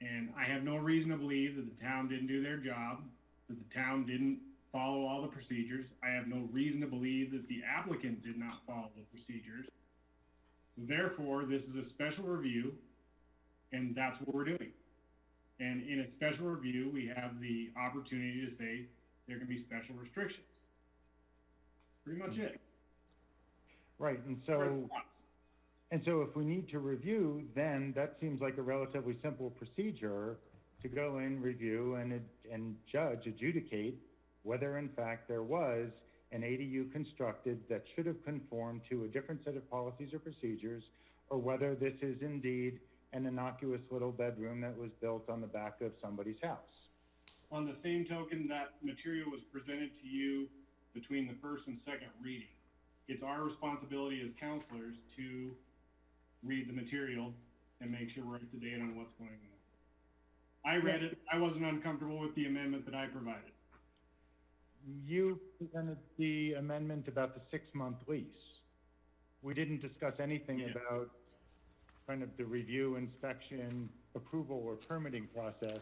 Speaker 10: And I have no reason to believe that the town didn't do their job, that the town didn't follow all the procedures. I have no reason to believe that the applicant did not follow the procedures. Therefore, this is a special review, and that's what we're doing. And in a special review, we have the opportunity to say there can be special restrictions. Pretty much it.
Speaker 13: right, and so if we need to review, then that seems like a relatively simple procedure to go in, review, and judge, adjudicate whether in fact there was an ADU constructed that should have conformed to a different set of policies or procedures, or whether this is indeed an innocuous little bedroom that was built on the back of somebody's house.
Speaker 10: On the same token, that material was presented to you between the first and second reading. It's our responsibility as counselors to read the material and make sure we're up to date on what's going on. I read it. I wasn't uncomfortable with the amendment that I provided.
Speaker 13: You presented the amendment about the 6-month lease. We didn't discuss anything about kind of the review, inspection, approval, or permitting process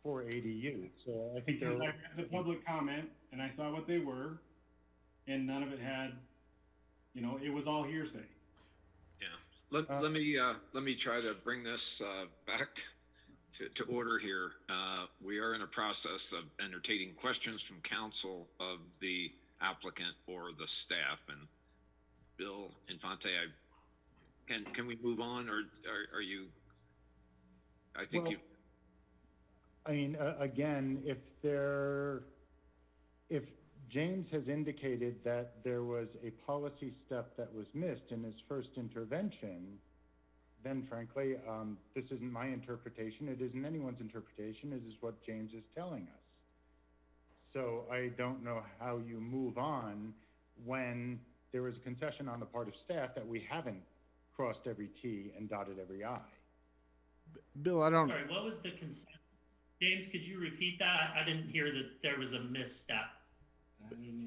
Speaker 13: for ADU. So I think
Speaker 10: because I read the public comment and I saw what they were, and none of it had, you know, it was all hearsay.
Speaker 3: Yeah. Let me try to bring this back to order here. We are in a process of entertaining questions from counsel of the applicant or the staff. And Bill Infante, can we move on, or are you? I think
Speaker 13: well,
Speaker 3: you.
Speaker 13: I mean, again, if James has indicated that there was a policy step that was missed in his first intervention, then frankly, this isn't my interpretation. It isn't anyone's interpretation. It is what James is telling us. So I don't know how you move on when there is a concession on the part of staff that we haven't crossed every T and dotted every I.
Speaker 9: Bill, I don't...
Speaker 14: Sorry, what was the concession? James, could you repeat that? I didn't hear that there was a misstep.
Speaker 10: I didn't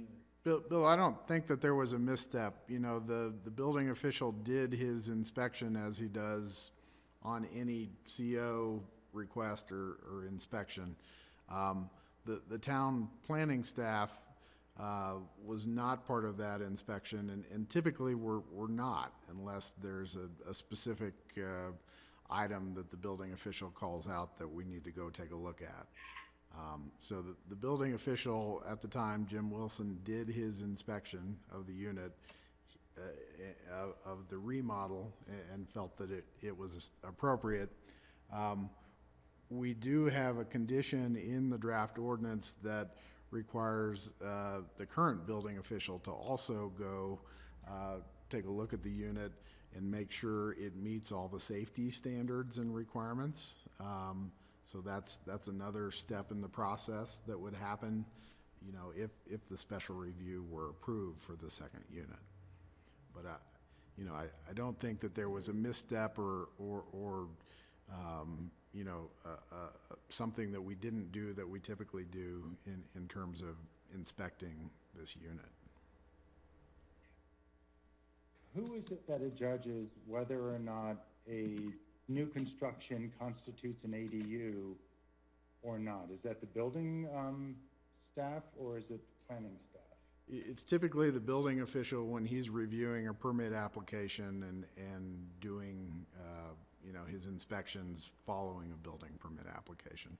Speaker 10: either.
Speaker 9: Bill, I don't think that there was a misstep. You know, the building official did his inspection as he does on any CO request or inspection. The town planning staff was not part of that inspection, and typically we're not unless there's a specific item that the building official calls out that we need to go take a look at. So the building official at the time, Jim Wilson, did his inspection of the unit, of the remodel, and felt that it was appropriate. We do have a condition in the draft ordinance that requires the current building official to also go take a look at the unit and make sure it meets all the safety standards and requirements. So that's another step in the process that would happen you know, if the special review were approved for the second unit. But you know, I don't think that there was a misstep or you know, something that we didn't do that we typically do in terms of inspecting this unit.
Speaker 13: Who is it that judges whether or not a new construction constitutes an ADU or not? Is that the building staff or is it planning staff?
Speaker 9: It's typically the building official when he's reviewing a permit application and doing, you know, his inspections following a building permit application.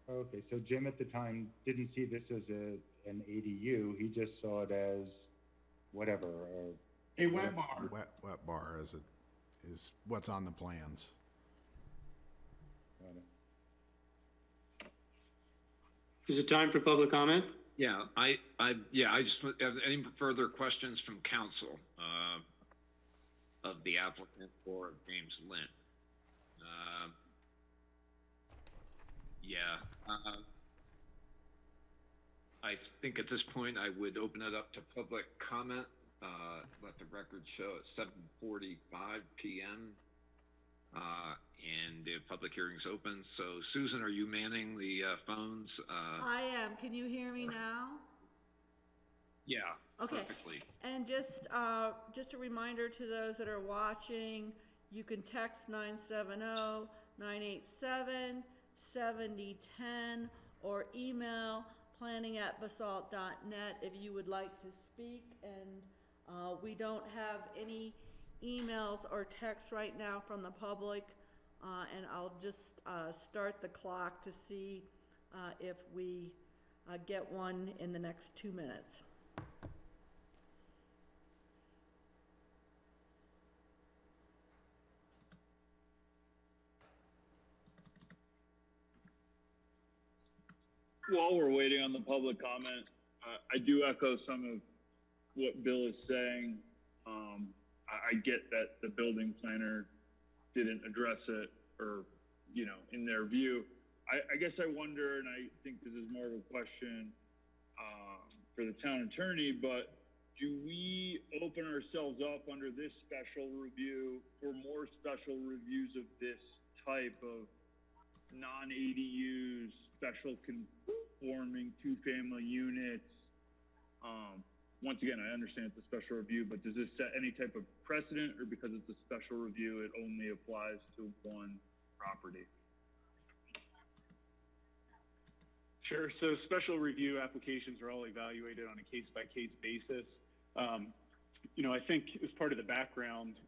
Speaker 13: Okay, so Jim at the time didn't see this as an ADU, he just saw it as whatever.
Speaker 10: A wet bar.
Speaker 9: Wet bar is what's on the plans.
Speaker 13: Got it.
Speaker 11: Is it time for public comment?
Speaker 3: Yeah, I just have any further questions from council of the applicant or James Lynn. I think at this point I would open it up to public comment. Let the record show it's 7:45 p.m. And the public hearing's open. So Susan, are you manning the phones?
Speaker 1: I am. Can you hear me now?
Speaker 3: Yeah,
Speaker 1: Okay.
Speaker 3: perfectly.
Speaker 1: And just a reminder to those that are watching, you can text 970-987-7010 or email planning@basalt.net if you would like to speak. And we don't have any emails or texts right now from the public. And I'll just start the clock to see if we get one in the next 2 minutes.
Speaker 16: While we're waiting on the public comment, I do echo some of what Bill is saying. I get that the building planner didn't address it, or, you know, in their view. I guess I wonder, and I think this is more of a question for the town attorney, but do we open ourselves up under this special review for more special reviews of this type of non-ADUs, special conforming two-family units? Once again, I understand it's a special review, but does this set any type of precedent, or because it's a special review, it only applies to one property?
Speaker 12: Sure. So special review applications are all evaluated on a case-by-case basis. You know, I think as part of the background,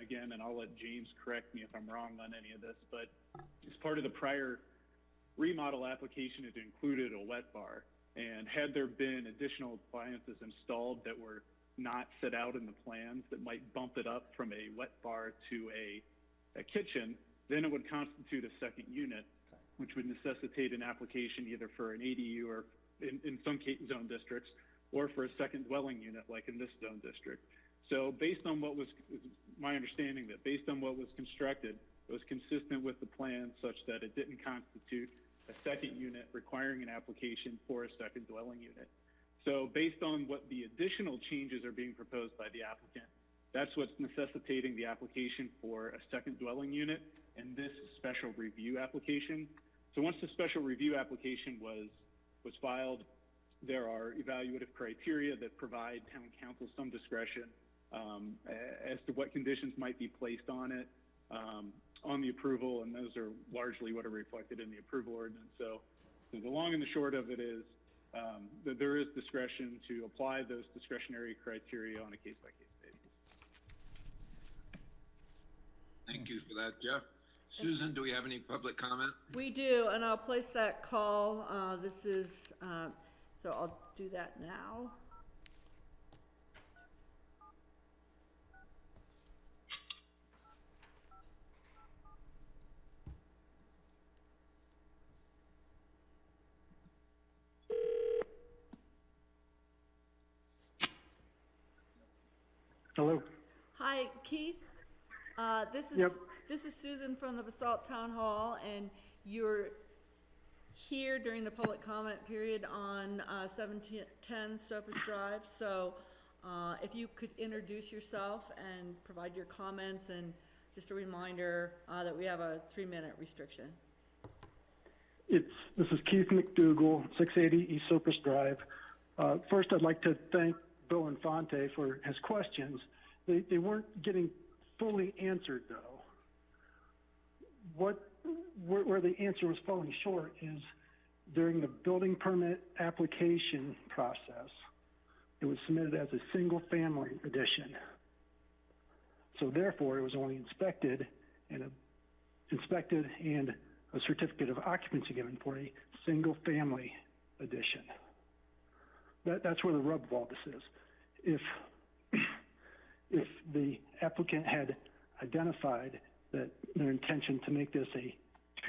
Speaker 12: again, and I'll let James correct me if I'm wrong on any of this, but as part of the prior remodel application, it included a wet bar. And had there been additional appliances installed that were not set out in the plans that might bump it up from a wet bar to a kitchen, then it would constitute a second unit, which would necessitate an application either for an ADU or in some zone districts, or for a second dwelling unit like in this zone district. So based on what was, my understanding that based on what was constructed, it was consistent with the plan such that it didn't constitute a second unit requiring an application for a second dwelling unit. So based on what the additional changes are being proposed by the applicant, that's what's necessitating the application for a second dwelling unit and this special review application. So once the special review application was filed, there are evaluative criteria that provide town council some discretion as to what conditions might be placed on it, on the approval, and those are largely what are reflected in the approval ordinance. So the long and the short of it is that there is discretion to apply those discretionary criteria on a case-by-case basis.
Speaker 3: Thank you for that, Jeff. Susan, do we have any public comment?
Speaker 1: We do, and I'll place that call. This is, so I'll do that now.
Speaker 10: Hello.
Speaker 1: Hi, Keith. This is
Speaker 10: Yep.
Speaker 1: This is Susan from the Basalt Town Hall, and you're here during the public comment period on 710 Sopus Drive. So if you could introduce yourself and provide your comments, and just a reminder that we have a 3-minute restriction.
Speaker 17: This is Keith McDougall, 680 East Sopus Drive. First, I'd like to thank Bill Infante for his questions. They weren't getting fully answered, though. Where the answer was falling short is during the building permit application process, it was submitted as a single-family addition. So therefore, it was only inspected and a certificate of occupancy given for a single-family addition. That's where the rub of all this is. If the applicant had identified that their intention to make this a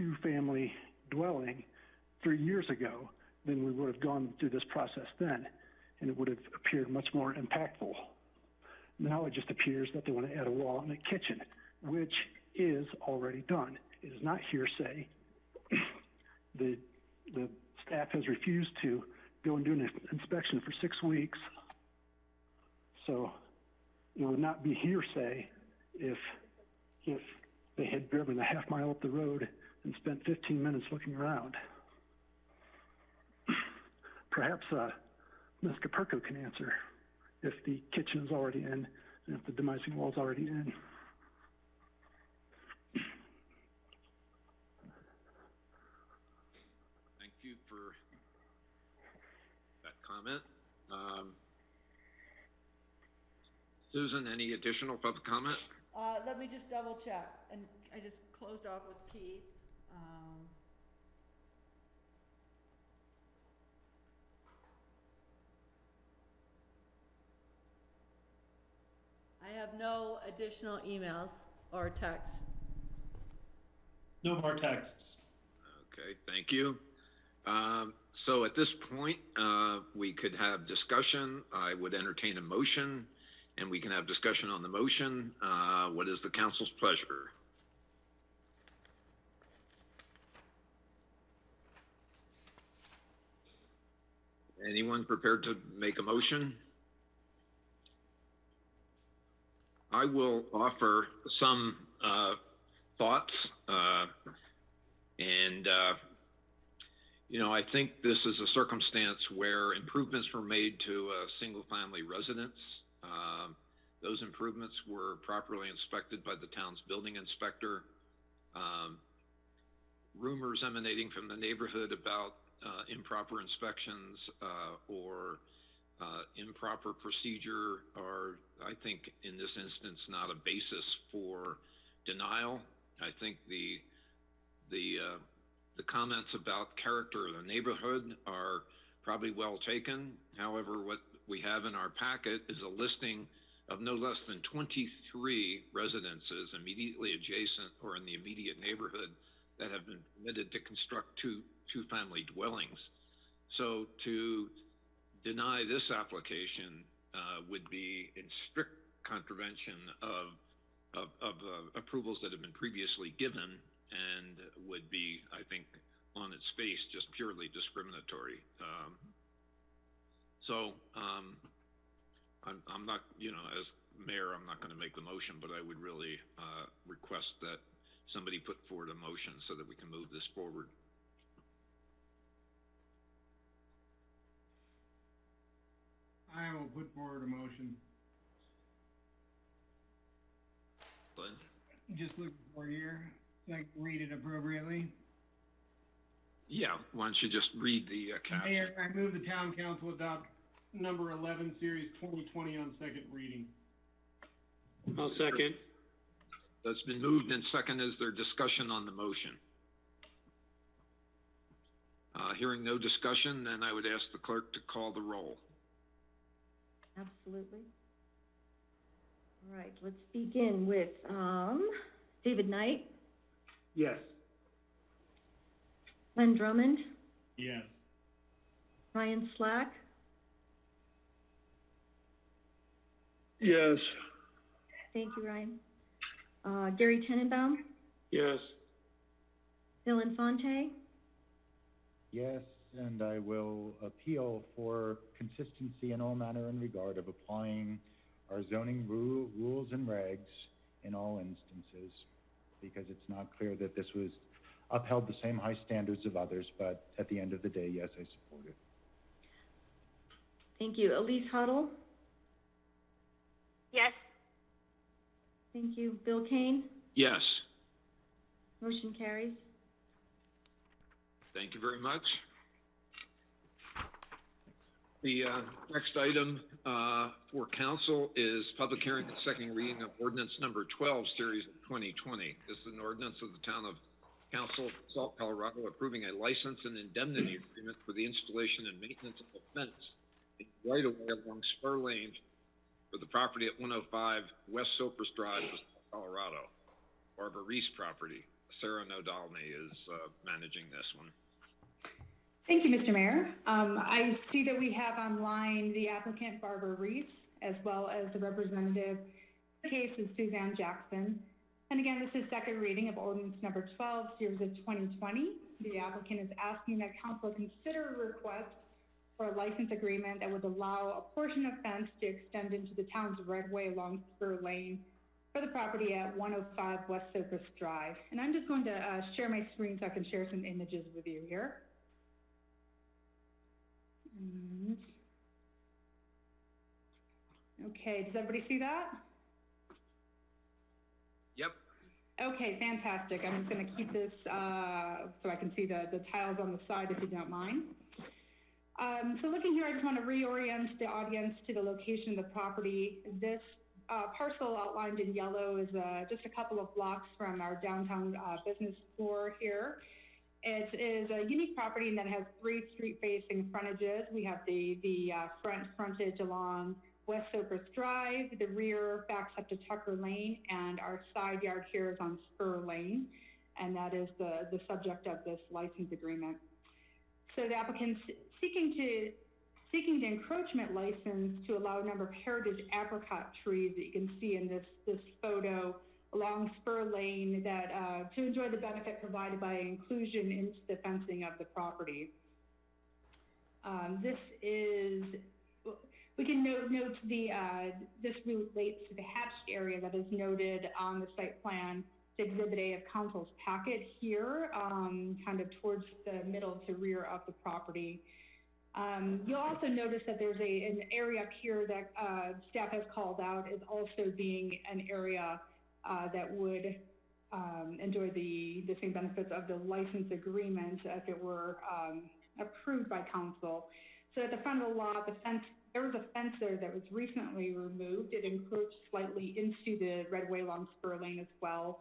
Speaker 17: 2-family dwelling 3 years ago, then we would have gone through this process then, and it would have appeared much more impactful. Now it just appears that they want to add a wall and a kitchen, which is already done. It is not hearsay. The staff has refused to go and do an inspection for 6 weeks, so it would not be hearsay if they had driven a half mile up the road and spent 15 minutes looking around. Perhaps Ms. Caperco can answer if the kitchen is already in and if the demising wall is already in.
Speaker 3: Thank you for that comment. Susan, any additional public comment?
Speaker 1: Let me just double check, and I just closed off with Keith. I have no additional emails or texts.
Speaker 14: No more texts.
Speaker 3: Okay, thank you. So at this point, we could have discussion. I would entertain a motion, and we can have discussion on the motion. What is the council's pleasure? Anyone prepared to make a motion? I will offer some thoughts, I think this is a circumstance where improvements were made to a single-family residence. Those improvements were properly inspected by the town's building inspector. Rumors emanating from the neighborhood about improper inspections or improper procedure are, I think, in this instance, not a basis for denial. I think the comments about character of the neighborhood are probably well taken. However, what we have in our packet is a listing of no less than 23 residences immediately adjacent or in the immediate neighborhood that have been permitted to construct two-family dwellings. So to deny this application would be in strict contravention of approvals that have been previously given, and would be, I think, on its face, just purely discriminatory. I'm not, as mayor, I'm not going to make the motion, but I would really request that somebody put forward a motion so that we can move this forward.
Speaker 10: I will put forward a motion.
Speaker 3: Glenn?
Speaker 10: Just looking for here, so I can read it appropriately.
Speaker 3: Yeah, why don't you just read the caption?
Speaker 10: Mayor, I move the town council adopt number 11, series 2020 on second reading.
Speaker 11: I'll second.
Speaker 3: That's been moved and second. Is there discussion on the motion? Hearing no discussion, then I would ask the clerk to call the roll.
Speaker 15: Absolutely. All right, let's begin with David Knight,
Speaker 7: Yes.
Speaker 15: Len Drummond,
Speaker 10: Yes.
Speaker 15: Ryan Slack,
Speaker 11: Yes.
Speaker 15: thank you, Ryan. Gary Tenenbaum,
Speaker 11: Yes.
Speaker 15: Bill Infante,
Speaker 13: Yes, and I will appeal for consistency in all manner and regard of applying our zoning rules and regs in all instances, because it's not clear that this was upheld the same high standards of others, but at the end of the day, yes, I support it.
Speaker 15: Thank you. Elise Huddle?
Speaker 6: Yes.
Speaker 15: Thank you. Bill Kane?
Speaker 3: Yes.
Speaker 15: Motion carries.
Speaker 3: Thank you very much. The next item for council is public hearing and second reading of ordinance number 12, series of 2020. This is an ordinance of the town of Council, Basalt, Colorado, approving a license and indemnity agreement for the installation and maintenance of a fence right away along Spur Lane for the property at 105 West Cypress Drive, Colorado. Barbara Reese property. Sarah Nodalny is managing this one.
Speaker 18: Thank you, Mr. Mayor. I see that we have online the applicant, Barbara Reese, as well as the representative. The case is Suzanne Jackson. And again, this is second reading of ordinance number 12, series of 2020. The applicant is asking that council consider a request for a license agreement that would allow a portion of fence to extend into the town's right-of-way along Spur Lane for the property at 105 West Cypress Drive. And I'm just going to share my screen so I can share some images with you here. Okay, does everybody see that?
Speaker 3: Yep.
Speaker 18: Okay, fantastic. I'm just going to keep this so I can see the tiles on the side if you don't mind. So looking here, I just want to reorient the audience to the location of the property. This parcel outlined in yellow is just a couple of blocks from our downtown business core here. It is a unique property in that it has 3 street-facing frontages. We have the front frontage along West Cypress Drive, the rear backs up to Tucker Lane, and our side yard here is on Spur Lane, and that is the subject of this license agreement. So the applicant's seeking the encroachment license to allow a number of heritage apricot trees that you can see in this photo along Spur Lane that to enjoy the benefit provided by inclusion into the fencing of the property. We can note this relates to the hatched area that is noted on the site plan, the Exhibit A of Council's packet here, kind of towards the middle to rear of the property. You'll also notice that there's an area up here that staff has called out as also being an area that would enjoy the same benefits of the license agreement if it were approved by council. So at the front of the lot, there was a fence there that was recently removed. It encroached slightly into the right-of-way along Spur Lane as well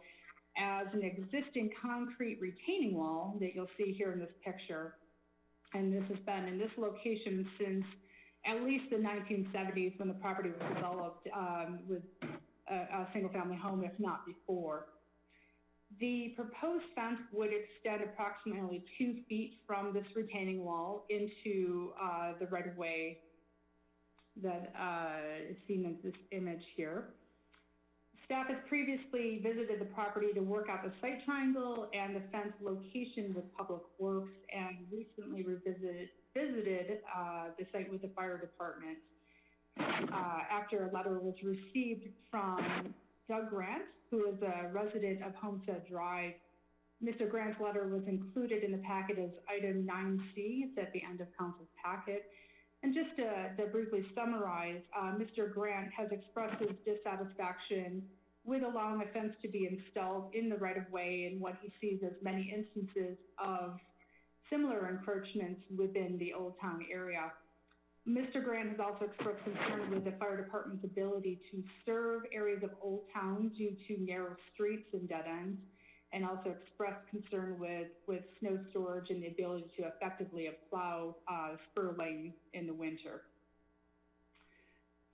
Speaker 18: as an existing concrete retaining wall that you'll see here in this picture. And this has been in this location since at least the 1970s when the property was developed with a single-family home, if not before. The proposed fence would extend approximately 2 feet from this retaining wall into the right-of-way that is seen in this image here. Staff has previously visited the property to work out the site triangle and the fence location with Public Works, and recently visited the site with the fire department. After a letter was received from Doug Grant, who is a resident of Homestead Drive. Mr. Grant's letter was included in the packet as item 9C. It's at the end of council's packet. And just to briefly summarize, Mr. Grant has expressed his dissatisfaction with allowing a fence to be installed in the right-of-way in what he sees as many instances of similar encroachments within the Old Town area. Mr. Grant has also expressed concern with the fire department's ability to serve areas of Old Town due to narrow streets and dead ends, and also expressed concern with snow storage and the ability to effectively plow Spur Lane in the winter.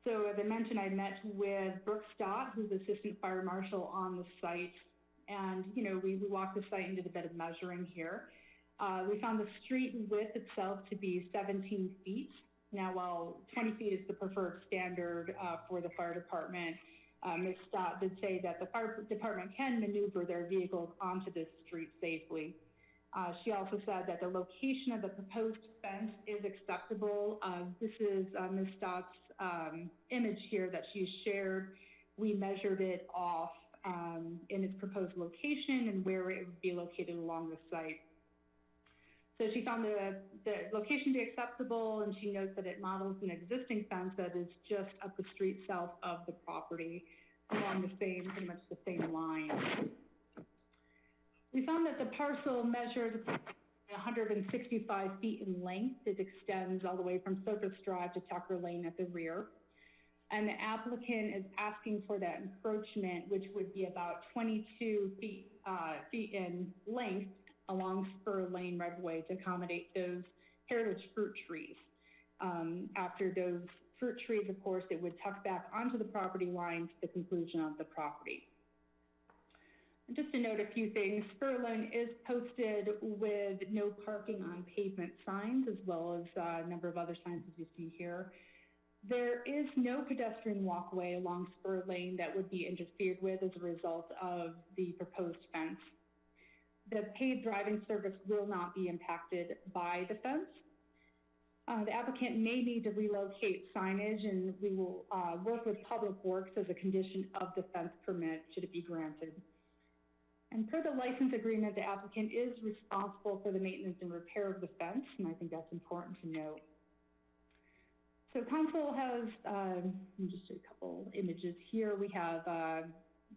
Speaker 18: So as I mentioned, I met with Brooke Stott, who's Assistant Fire Marshal on the site, and we walked the site and did a bit of measuring here. We found the street width itself to be 17 feet. Now, while 20 feet is the preferred standard for the fire department, Ms. Stott did say that the fire department can maneuver their vehicles onto this street safely. She also said that the location of the proposed fence is acceptable. This is Ms. Stott's image here that she shared. We measured it off in its proposed location and where it would be located along the site. So she found the location to be acceptable, and she notes that it models an existing fence that is just up the street south of the property along the same, pretty much the same line. We found that the parcel measured 165 feet in length. It extends all the way from Surface Drive to Tucker Lane at the rear. And the applicant is asking for that encroachment, which would be about 22 feet in length along Spur Lane right away to accommodate those heritage fruit trees. After those fruit trees, of course, it would tuck back onto the property line to the conclusion of the property. And just to note a few things, Spur Lane is posted with no parking on pavement signs, as well as a number of other signs as you see here. There is no pedestrian walkway along Spur Lane that would be interfered with as a result of the proposed fence. The paved driving surface will not be impacted by the fence. The applicant may need to relocate signage, and we will work with Public Works as a condition of the fence permit should it be granted. And per the license agreement, the applicant is responsible for the maintenance and repair of the fence, and I think that's important to note. So council has just a couple images here. We have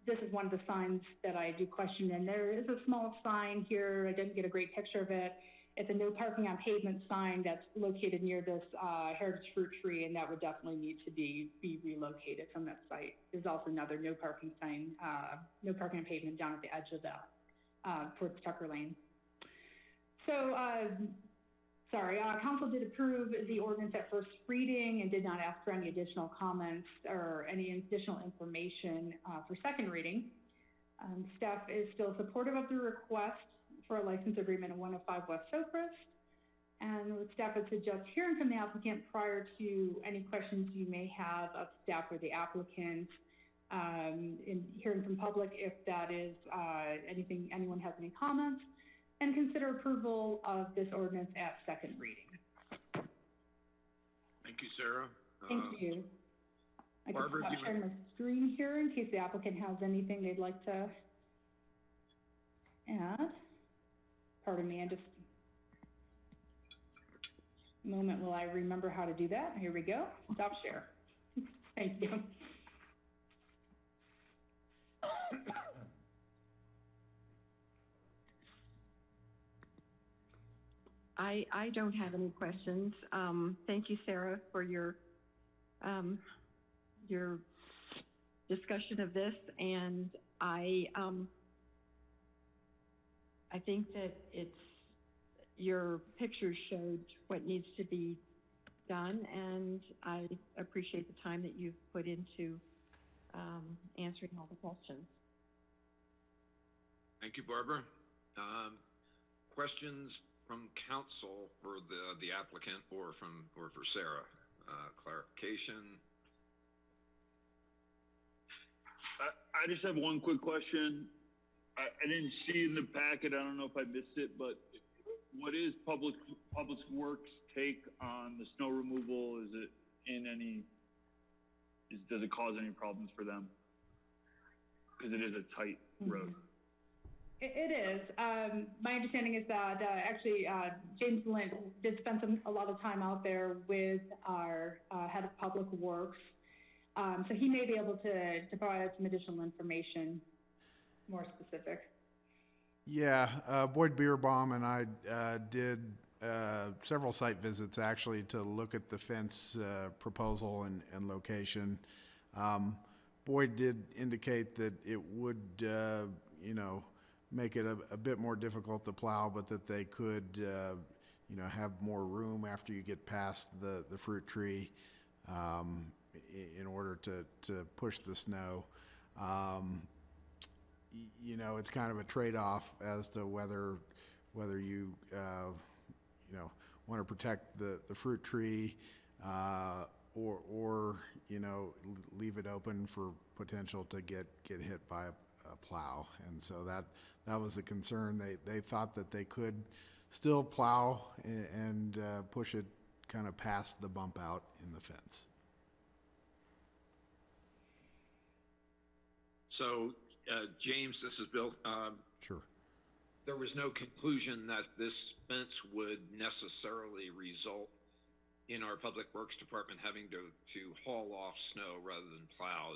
Speaker 18: this is one of the signs that I do question, and there is a small sign here. I didn't get a great picture of it. It's a no parking on pavement sign that's located near this heritage fruit tree, and that would definitely need to be relocated from that site. There's also another no parking sign, no parking on pavement down at the edge of the, towards Tucker Lane. So, council did approve the ordinance at first reading and did not ask for any additional comments or any additional information for second reading. Staff is still supportive of the request for a license agreement at 105 West Socrest. And staff would suggest hearing from the applicant prior to any questions you may have of staff or the applicant, in hearing from public if that is anyone has any comments, and consider approval of this ordinance at second reading.
Speaker 3: Thank you, Sarah.
Speaker 18: Thank you. I can
Speaker 3: Barbara,
Speaker 18: stop sharing my screen here in case the applicant has anything they'd like to add. Pardon me, just a moment while I remember how to do that. Here we go. Stop share. Thank you.
Speaker 15: I don't have any questions. Thank you, Sarah, for your discussion of this, and I think that your pictures showed what needs to be done, and I appreciate the time that you've put into answering all the questions.
Speaker 3: Thank you, Barbara. Questions from council for the applicant or for Sarah? Clarification?
Speaker 16: I just have one quick question. I didn't see in the packet, I don't know if I missed it, but what is Public Works' take on the snow removal? Is it does it cause any problems for them? Because it is a tight road.
Speaker 18: It is. My understanding is that actually James Lynn did spend a lot of time out there with our head of Public Works. So he may be able to provide us some additional information, more specific.
Speaker 9: Yeah, Boyd Beerbaum and I did several site visits actually to look at the fence proposal and location. Boyd did indicate that it would, make it a bit more difficult to plow, but that they could, have more room after you get past the fruit tree in order to push the snow. It's kind of a trade-off as to whether you, want to protect the fruit tree or leave it open for potential to get hit by a plow. And so that was a concern. They thought that they could still plow and push it kind of past the bump out in the fence.
Speaker 3: So, James, this is Bill.
Speaker 9: Sure.
Speaker 3: There was no conclusion that this fence would necessarily result in our Public Works Department having to haul off snow rather than plow.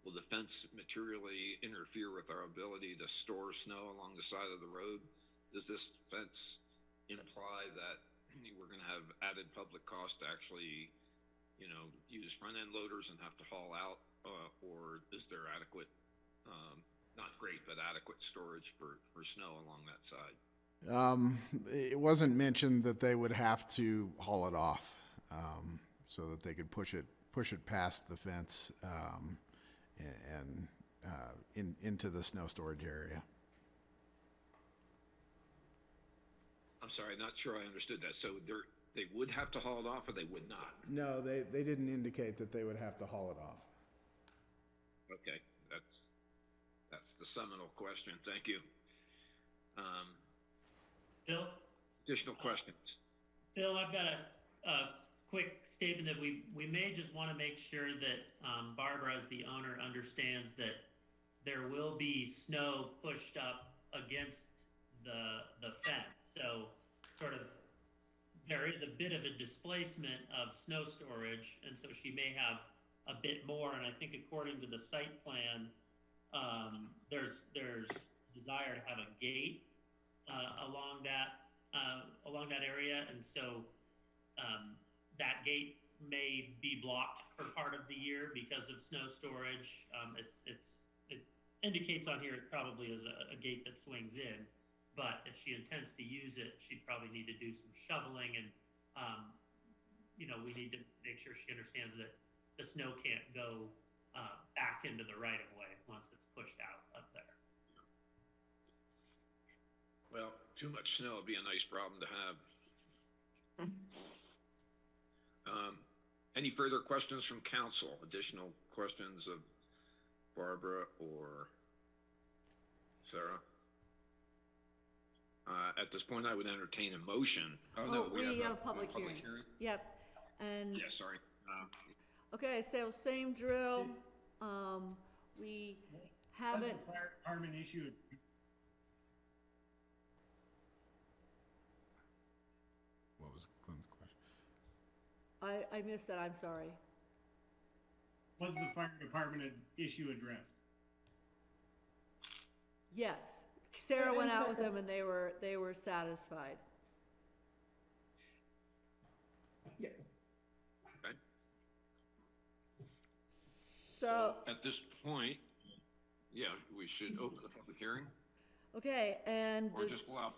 Speaker 3: Will the fence materially interfere with our ability to store snow along the side of the road? Does this fence imply that we're going to have added public cost to actually, use front-end loaders and have to haul out, or is there adequate, not great, but adequate storage for snow along that side?
Speaker 9: It wasn't mentioned that they would have to haul it off, so that they could push it past the fence, and into the snow storage area.
Speaker 3: I'm sorry, not sure I understood that. So they would have to haul it off, or they would not?
Speaker 9: No, they didn't indicate that they would have to haul it off.
Speaker 3: Okay, that's the seminal question. Thank you.
Speaker 14: Bill?
Speaker 3: Additional questions?
Speaker 14: Bill, I've got a quick statement that we may just want to make sure that Barbara, as the owner, understands that there will be snow pushed up against the fence. So sort of there is a bit of a displacement of snow storage, and so she may have a bit more. And I think according to the site plan, there's desire to have a gate along that area, and so that gate may be blocked for part of the year because of snow storage. It indicates on here it probably is a gate that swings in, but if she intends to use it, she'd probably need to do some shoveling, and we need to make sure she understands that the snow can't go back into the right of way once it's pushed out up there.
Speaker 3: Well, too much snow would be a nice problem to have. Any further questions from council? Additional questions of Barbara or Sarah? At this point, I would entertain a motion.
Speaker 1: We have a public hearing. Yep, and.
Speaker 3: Yeah, sorry.
Speaker 1: Okay, so same drill. We haven't.
Speaker 10: The fire department issued.
Speaker 9: What was Glenn's question?
Speaker 1: I missed that, I'm sorry.
Speaker 10: Was the fire department issue addressed?
Speaker 1: Yes, Sarah went out with them and they were satisfied.
Speaker 3: Okay.
Speaker 1: So
Speaker 3: at this point, yeah, we should open the public hearing.
Speaker 1: Okay, and
Speaker 3: or just allow.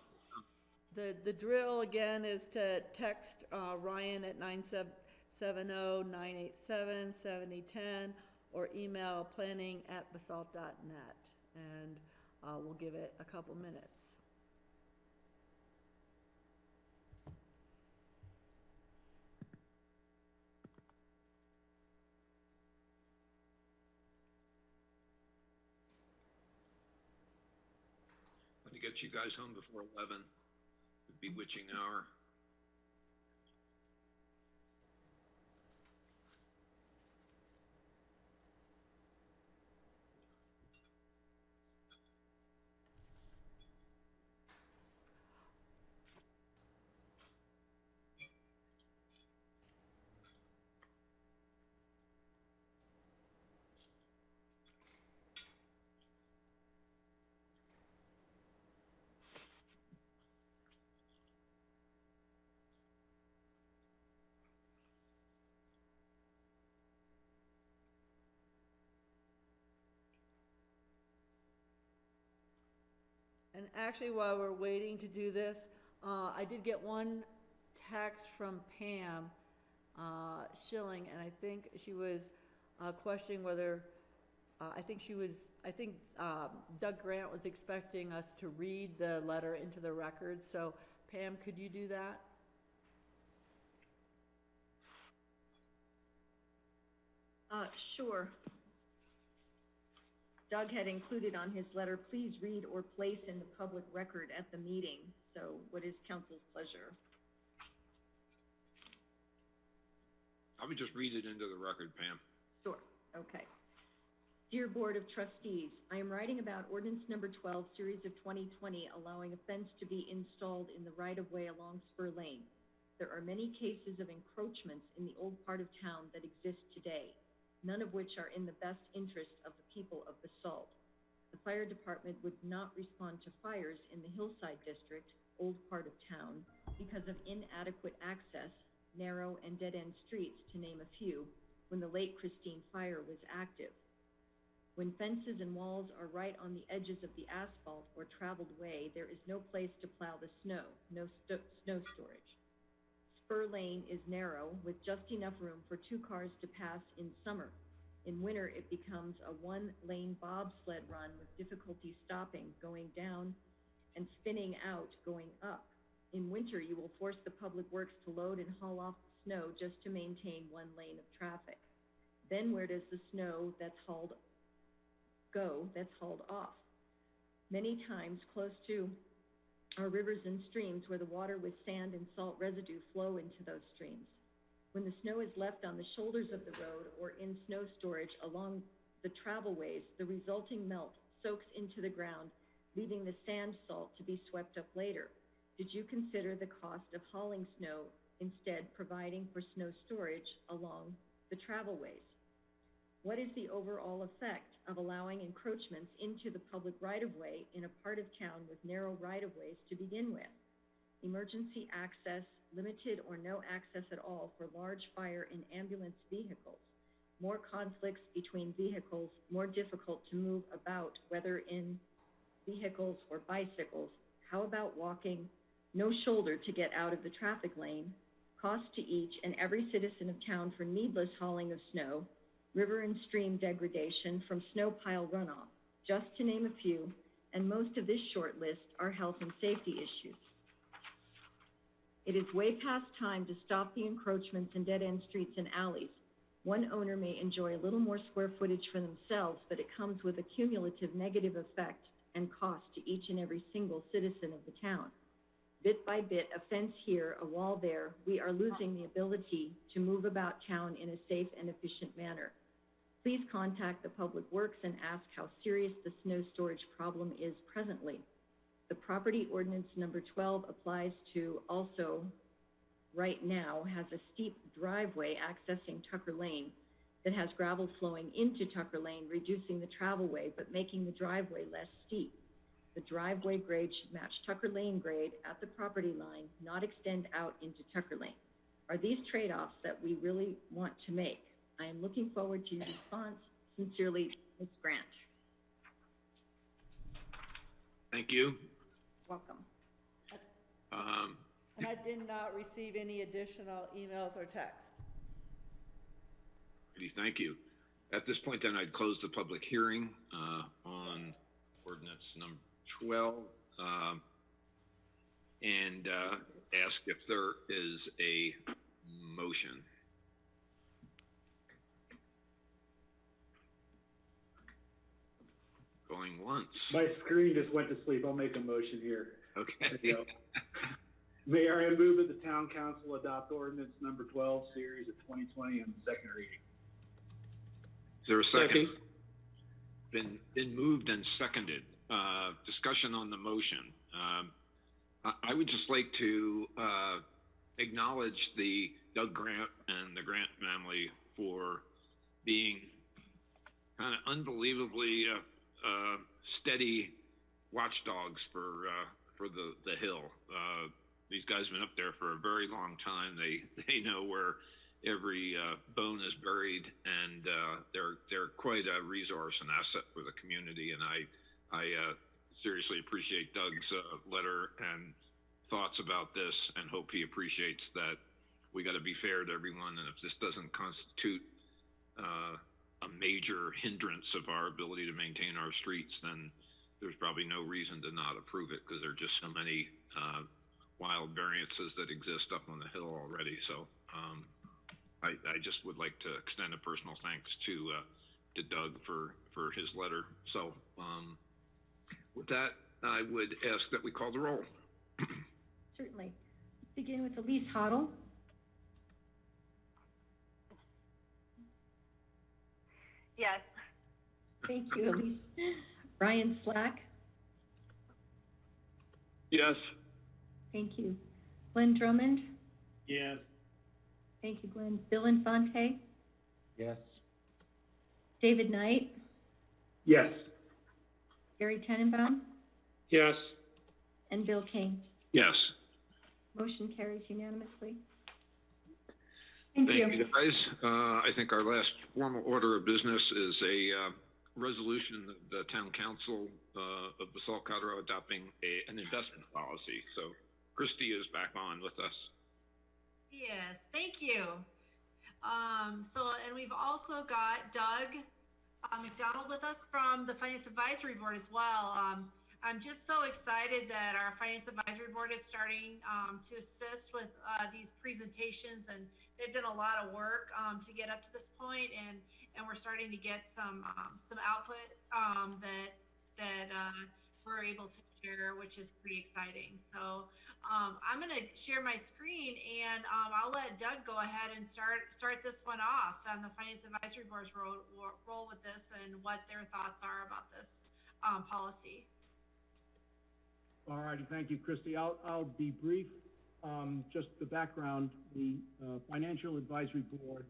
Speaker 1: The drill again is to text Ryan at 970-987-7010 or email planning@basalt.net, and we'll give it a couple minutes.
Speaker 3: Let me get you guys home before 11. The bewitching hour.
Speaker 1: And actually, while we're waiting to do this, I did get one text from Pam Schilling, and I think she was questioning whether, I think Doug Grant was expecting us to read the letter into the record. So Pam, could you do that?
Speaker 15: Sure. Doug had included on his letter, please read or place in the public record at the meeting. So what is council's pleasure?
Speaker 3: I would just read it into the record, Pam.
Speaker 15: Sure, okay. Dear Board of Trustees, I am writing about ordinance number 12, series of 2020, allowing a fence to be installed in the right-of-way along Spur Lane. There are many cases of encroachments in the old part of town that exist today, none of which are in the best interest of the people of Basalt. The fire department would not respond to fires in the Hillside District, old part of town, because of inadequate access, narrow and dead-end streets, to name a few, when the late Christine fire was active. When fences and walls are right on the edges of the asphalt or traveled way, there is no place to plow the snow, no snow storage. Spur Lane is narrow, with just enough room for 2 cars to pass in summer. In winter, it becomes a 1-lane bobsled run with difficulty stopping, going down, and spinning out, going up. In winter, you will force the public works to load and haul off the snow just to maintain 1 lane of traffic. Then where does the snow that's hauled off? Many times close to our rivers and streams where the water with sand and salt residue flow into those streams. When the snow is left on the shoulders of the road or in snow storage along the travelways, the resulting melt soaks into the ground, leaving the sand salt to be swept up later. Did you consider the cost of hauling snow, instead providing for snow storage along the travelways? What is the overall effect of allowing encroachments into the public right-of-way in a part of town with narrow right-of-ways to begin with? Emergency access, limited or no access at all for large fire and ambulance vehicles. More conflicts between vehicles, more difficult to move about, whether in vehicles or bicycles. How about walking? No shoulder to get out of the traffic lane. Cost to each and every citizen of town for needless hauling of snow. River and stream degradation from snow pile runoff, just to name a few, and most of this short list are health and safety issues. It is way past time to stop the encroachments in dead-end streets and alleys. One owner may enjoy a little more square footage for themselves, but it comes with a cumulative negative effect and cost to each and every single citizen of the town. Bit by bit, a fence here, a wall there, we are losing the ability to move about town in a safe and efficient manner. Please contact the Public Works and ask how serious the snow storage problem is presently. The property ordinance number 12 applies to also, right now, has a steep driveway accessing Tucker Lane that has gravel flowing into Tucker Lane, reducing the travelway, but making the driveway less steep. The driveway grade should match Tucker Lane grade at the property line, not extend out into Tucker Lane. Are these trade-offs that we really want to make? I am looking forward to your response. Sincerely, Ms. Grant.
Speaker 3: Thank you.
Speaker 15: Welcome.
Speaker 1: And I did not receive any additional emails or text.
Speaker 3: Thank you. At this point, then, I'd close the public hearing on ordinance number 12 and ask if there is a motion. Going once.
Speaker 7: My screen just went to sleep. I'll make a motion here.
Speaker 3: Okay.
Speaker 7: Mayor, I move that the town council adopt ordinance number 12, series of 2020 on second reading.
Speaker 3: Is there a second? Been moved and seconded. Discussion on the motion. I would just like to acknowledge the Doug Grant and the Grant family for being kind of unbelievably steady watchdogs for the hill. These guys have been up there for a very long time. They know where every bone is buried, and they're quite a resource and asset for the community. And I seriously appreciate Doug's letter and thoughts about this, and hope he appreciates that we got to be fair to everyone. And if this doesn't constitute a major hindrance of our ability to maintain our streets, then there's probably no reason to not approve it, because there are just so many wild variances that exist up on the hill already. So I just would like to extend a personal thanks to Doug for his letter. So, with that, I would ask that we call the roll.
Speaker 15: Certainly. Begin with Elise Hoddle.
Speaker 6: Yes.
Speaker 15: Thank you, Elise. Brian Slack.
Speaker 12: Yes.
Speaker 15: Thank you. Glenn Drummond.
Speaker 10: Yes.
Speaker 15: Thank you, Glenn. Bill Infante.
Speaker 13: Yes.
Speaker 15: David Knight.
Speaker 7: Yes.
Speaker 15: Gary Tenenbaum.
Speaker 10: Yes.
Speaker 15: And Bill King.
Speaker 3: Yes.
Speaker 15: Motion carries unanimously.
Speaker 3: Thank you, guys. I think our last formal order of business is a resolution of the Town Council of Basalt, Colorado adopting an investment policy. So Christy is back on with us.
Speaker 4: Yes, thank you. And we've also got Doug McDonald with us from the Finance Advisory Board as well. I'm just so excited that our Finance Advisory Board is starting to assist with these presentations, and they've done a lot of work to get up to this point, and we're starting to get some output that we're able to share, which is pretty exciting. So I'm going to share my screen, and I'll let Doug go ahead and start this one off on the Finance Advisory Board's role with this and what their thoughts are about this policy.
Speaker 19: All righty, thank you, Christy. I'll be brief. Just the background, the Financial Advisory Board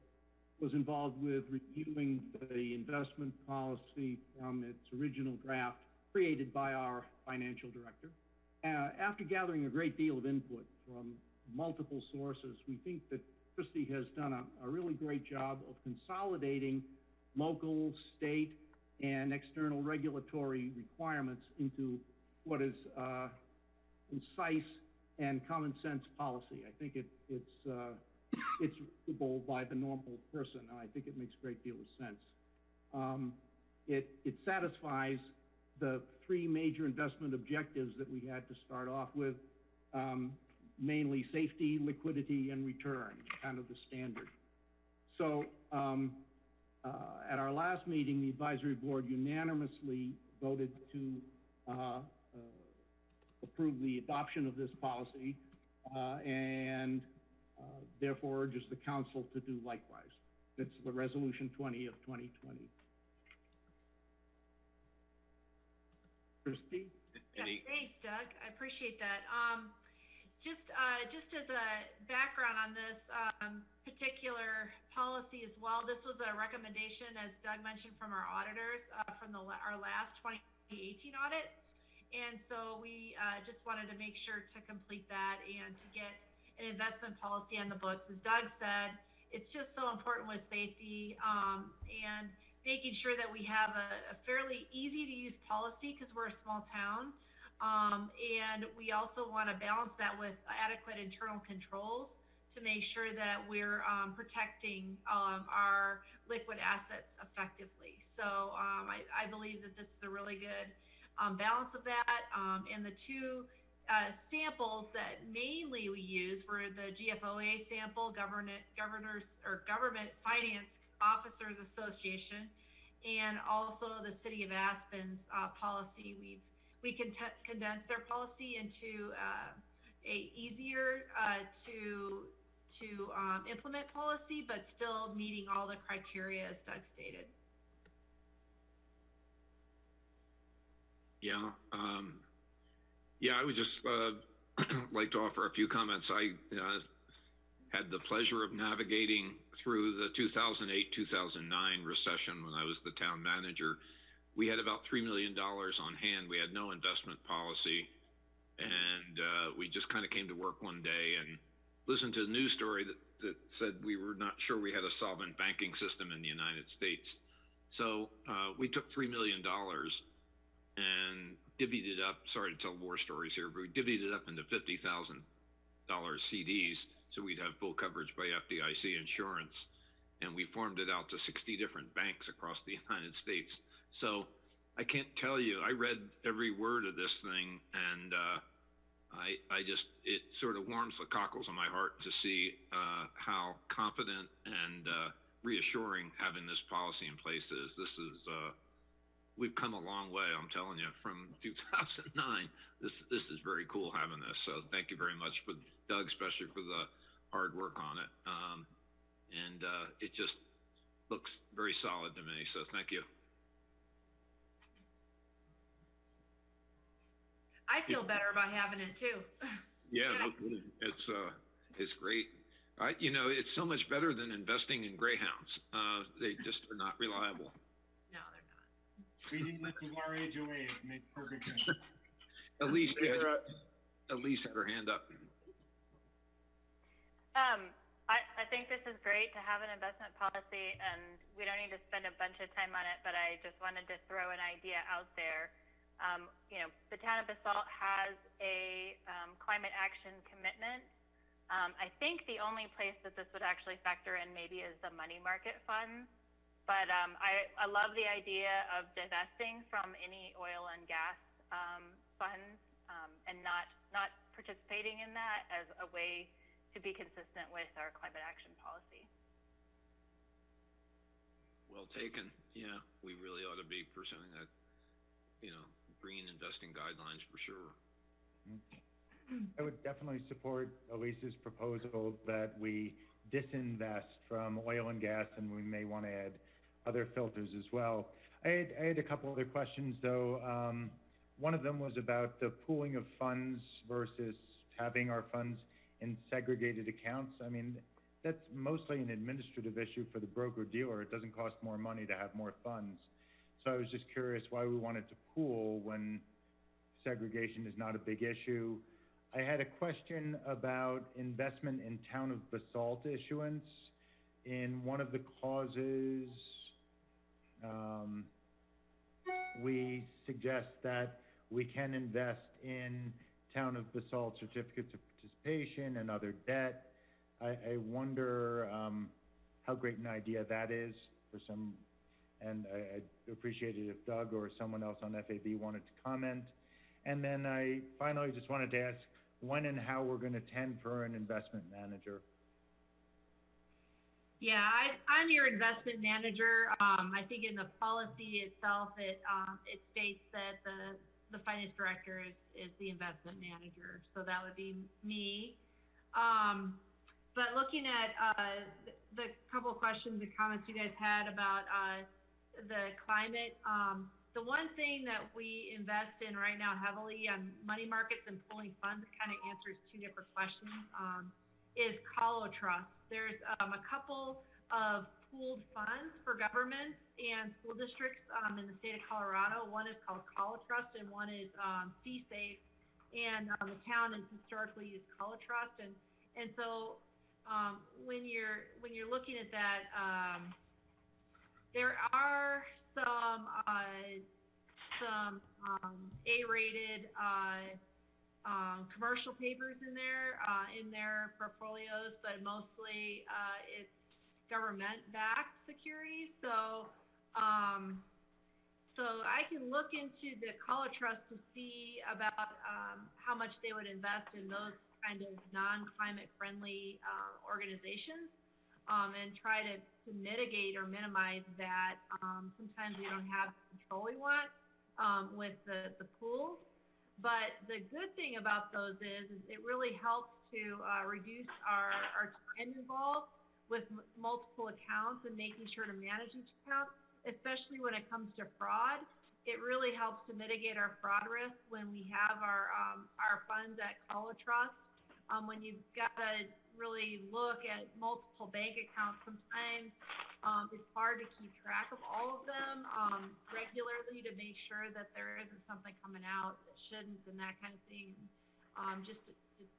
Speaker 19: was involved with reviewing the investment policy from its original draft created by our financial director. After gathering a great deal of input from multiple sources, we think that Christy has done a really great job of consolidating local, state, and external regulatory requirements into what is concise and common sense policy. I think it's readable by the normal person, and I think it makes a great deal of sense. It satisfies the three major investment objectives that we had to start off with, mainly safety, liquidity, and return, kind of the standard. So at our last meeting, the advisory board unanimously voted to approve the adoption of this policy and therefore urges the council to do likewise. It's the Resolution 20 of 2020. Christy?
Speaker 4: Yeah, thanks, Doug. I appreciate that. Just as a background on this particular policy as well, this was a recommendation, as Doug mentioned, from our auditors from our last 2018 audit. And so we just wanted to make sure to complete that and to get an investment policy on the books. As Doug said, it's just so important with safety and making sure that we have a fairly easy to use policy because we're a small town. And we also want to balance that with adequate internal controls to make sure that we're protecting our liquid assets effectively. So I believe that this is a really good balance of that. And the two samples that mainly we use were the GFOA sample, Government Finance Officers Association, and also the City of Aspen's policy. We condensed their policy into a easier to implement policy, but still meeting all the criteria as Doug stated.
Speaker 3: Yeah, I would just like to offer a few comments. I had the pleasure of navigating through the 2008-2009 recession when I was the town manager. We had about $3 million on hand. We had no investment policy, and we just kind of came to work one day and listened to a news story that said we were not sure we had a solvent banking system in the United States. So we took $3 million and divvied it up. Sorry to tell war stories here, but we divvied it up into $50,000 CDs so we'd have full coverage by FDIC insurance, and we formed it out to 60 different banks across the United States. So I can't tell you, I read every word of this thing, and it sort of warms the cockles of my heart to see how confident and reassuring having this policy in place is. This is, we've come a long way, I'm telling you, from 2009. This is very cool having this. So thank you very much for Doug, especially for the hard work on it. And it just looks very solid to me. So thank you.
Speaker 4: I feel better about having it too.
Speaker 3: Yeah, no kidding. It's great. You know, it's so much better than investing in greyhounds. They just are not reliable.
Speaker 4: No, they're not.
Speaker 10: Reading this was our HOA, it makes perfect sense.
Speaker 3: Elise had her hand up.
Speaker 6: I think this is great to have an investment policy, and we don't need to spend a bunch of time on it, but I just wanted to throw an idea out there. You know, the town of Basalt has a climate action commitment. I think the only place that this would actually factor in maybe is the money market funds. But I love the idea of divesting from any oil and gas funds and not participating in that as a way to be consistent with our climate action policy.
Speaker 3: Well taken. Yeah, we really ought to be pursuing that, you know, green investing guidelines for sure.
Speaker 13: I would definitely support Elise's proposal that we disinvest from oil and gas, and we may want to add other filters as well. I had a couple other questions though. One of them was about the pooling of funds versus having our funds in segregated accounts. I mean, that's mostly an administrative issue for the broker-dealer. It doesn't cost more money to have more funds. So I was just curious why we wanted to pool when segregation is not a big issue. I had a question about investment in town of Basalt issuance. In one of the clauses, we suggest that we can invest in town of Basalt certificates of participation and other debt. I wonder how great an idea that is for some, and I'd appreciate it if Doug or someone else on FAB wanted to comment. And then I finally just wanted to ask when and how we're going to tend for an investment manager.
Speaker 4: Yeah, I'm your investment manager. I think in the policy itself, it states that the finance director is the investment manager. So that would be me. But looking at the couple of questions and comments you guys had about the climate, the one thing that we invest in right now heavily on money markets and pooling funds, kind of answers two different questions, is Colo Trust. There's a couple of pooled funds for governments and school districts in the state of Colorado. One is called Colo Trust and one is C-Safe. And the town has historically used Colo Trust. And so when you're looking at that, there are some A-rated commercial papers in their portfolios, but mostly it's government-backed securities. So I can look into the Colo Trust to see about how much they would invest in those kind of non-climate friendly organizations and try to mitigate or minimize that. Sometimes we don't have the control we want with the pools. But the good thing about those is it really helps to reduce our time involved with multiple accounts and making sure to manage each account, especially when it comes to fraud. It really helps to mitigate our fraud risk when we have our funds at Colo Trust. When you've got to really look at multiple bank accounts, sometimes it's hard to keep track of all of them regularly to make sure that there isn't something coming out that shouldn't and that kind of thing. Just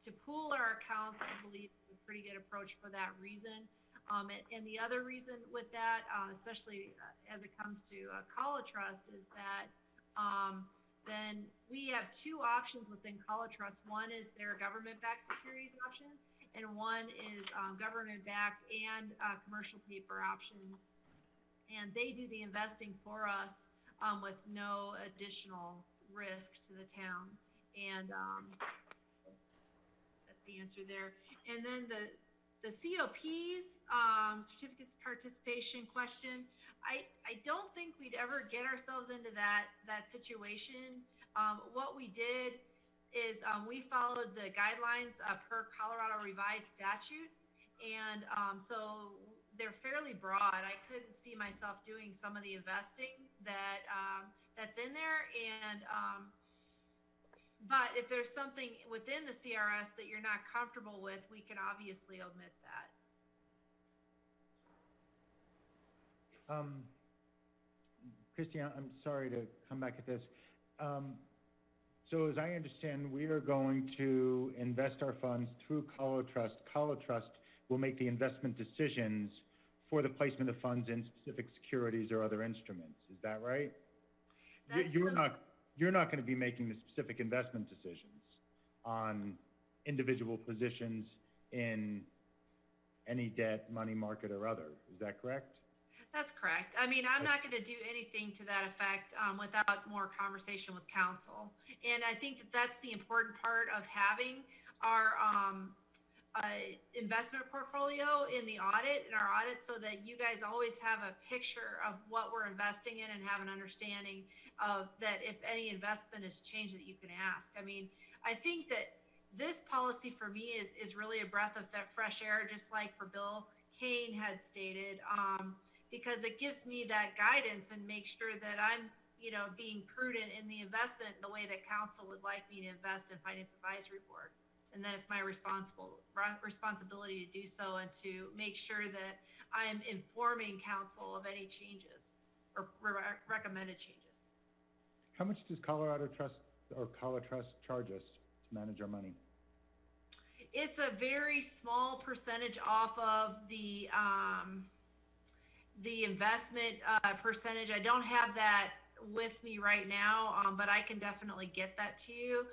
Speaker 4: to pool our accounts, I believe, is a pretty good approach for that reason. And the other reason with that, especially as it comes to Colo Trust, is that then we have two options within Colo Trust. One is their government-backed securities option, and one is government-backed and commercial paper options. And they do the investing for us with no additional risk to the town. And that's the answer there. And then the COPs, certificates of participation question, I don't think we'd ever get ourselves into that situation. What we did is we followed the guidelines per Colorado revised statute, and so they're fairly broad. I couldn't see myself doing some of the investing that's in there, and but if there's something within the CRS that you're not comfortable with, we can obviously omit that.
Speaker 13: Christie, I'm sorry to come back at this. So as I understand, we are going to invest our funds through Colo Trust. Colo Trust will make the investment decisions for the placement of funds in specific securities or other instruments. Is that right? You're not going to be making the specific investment decisions on individual positions in any debt, money market, or other. Is that correct?
Speaker 4: That's correct. I mean, I'm not going to do anything to that effect without more conversation with counsel. And I think that that's the important part of having our investment portfolio in our audit, so that you guys always have a picture of what we're investing in and have an understanding of that if any investment is changed that you can ask. I mean, I think that this policy for me is really a breath of fresh air, just like for Bill Kane had stated, because it gives me that guidance and makes sure that I'm, being prudent in the investment the way that counsel would like me to invest in Finance Advisory Board. And then it's my responsibility to do so and to make sure that I'm informing counsel of any changes or recommended changes.
Speaker 13: How much does Colorado Trust or Colo Trust charge us to manage our money?
Speaker 4: It's a very small percentage off of the investment percentage. I don't have that with me right now, but I can definitely get that to you.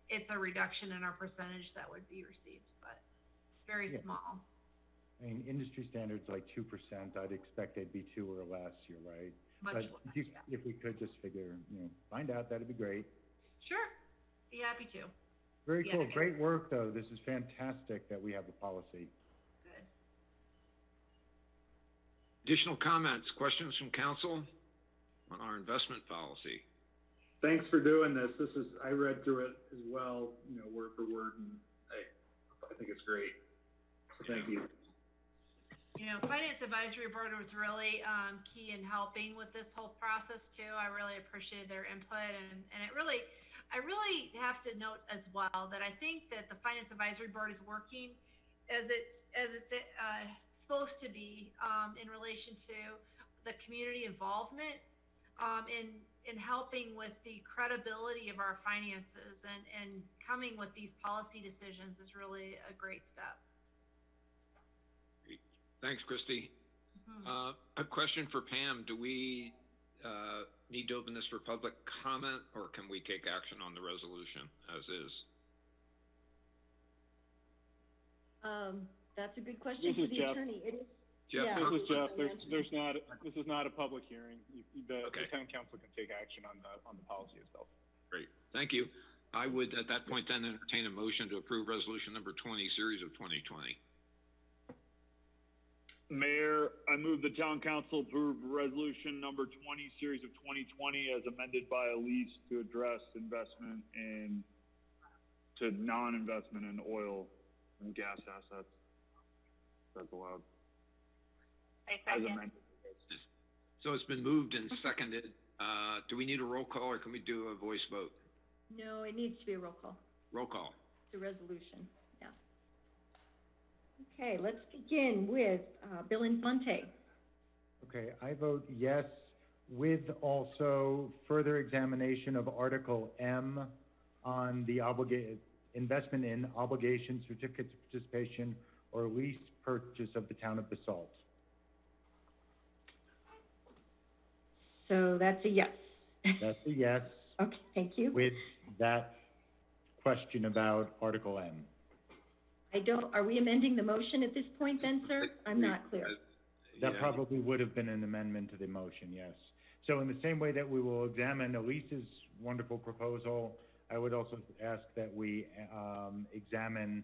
Speaker 4: It's a reduction in our percentage that would be received, but very small.
Speaker 13: I mean, industry standard's like 2%. I'd expect they'd be 2 or less. You're right.
Speaker 4: Much
Speaker 13: but
Speaker 4: less,
Speaker 13: if we could just find out, that'd be great.
Speaker 4: Sure. Be happy to.
Speaker 13: Very cool. Great work, though. This is fantastic that we have the policy.
Speaker 4: Good.
Speaker 3: Additional comments, questions from council on our investment policy?
Speaker 7: Thanks for doing this. I read through it as well, word for word, and I think it's great. So thank you.
Speaker 4: Finance Advisory Board was really key in helping with this whole process too. I really appreciated their input, and I really have to note as well that I think that the Finance Advisory Board is working as it's supposed to be in relation to the community involvement in helping with the credibility of our finances, and coming with these policy decisions is really a great step.
Speaker 3: Great. Thanks, Christy. A question for Pam. Do we need to open this for public comment, or can we take action on the resolution as is?
Speaker 15: That's a good question for the attorney. It is.
Speaker 12: Jeff,
Speaker 15: yeah,
Speaker 12: this is Jeff. This is not a public hearing. The town council can take action on the policy itself.
Speaker 3: Great, thank you. I would at that point then entertain a motion to approve resolution number 20, series of 2020.
Speaker 16: Mayor, I move the town council approve resolution number 20, series of 2020, as amended by Elise to address investment to non-investment in oil and gas assets. That's allowed. As amended.
Speaker 3: So it's been moved and seconded. Do we need a roll call, or can we do a voice vote?
Speaker 15: No, it needs to be a roll call.
Speaker 3: Roll call.
Speaker 15: The resolution, yeah. Okay, let's begin with Bill Infante.
Speaker 13: Okay, I vote yes, with also further examination of Article M on the investment in obligation, certificates of participation, or lease purchase of the town of Basalt.
Speaker 15: So that's a yes.
Speaker 13: That's a yes.
Speaker 15: Okay, thank you.
Speaker 13: With that question about Article M.
Speaker 15: Are we amending the motion at this point then, sir? I'm not clear.
Speaker 13: That probably would have been an amendment to the motion, yes. So in the same way that we will examine Elise's wonderful proposal, I would also ask that we examine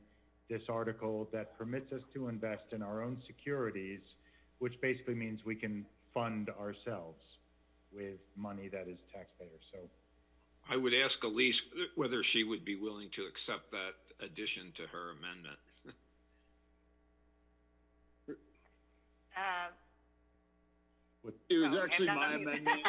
Speaker 13: this article that permits us to invest in our own securities, which basically means we can fund ourselves with money that is taxpayer. So
Speaker 3: I would ask Elise whether she would be willing to accept that addition to her amendment.
Speaker 16: It was actually my amendment.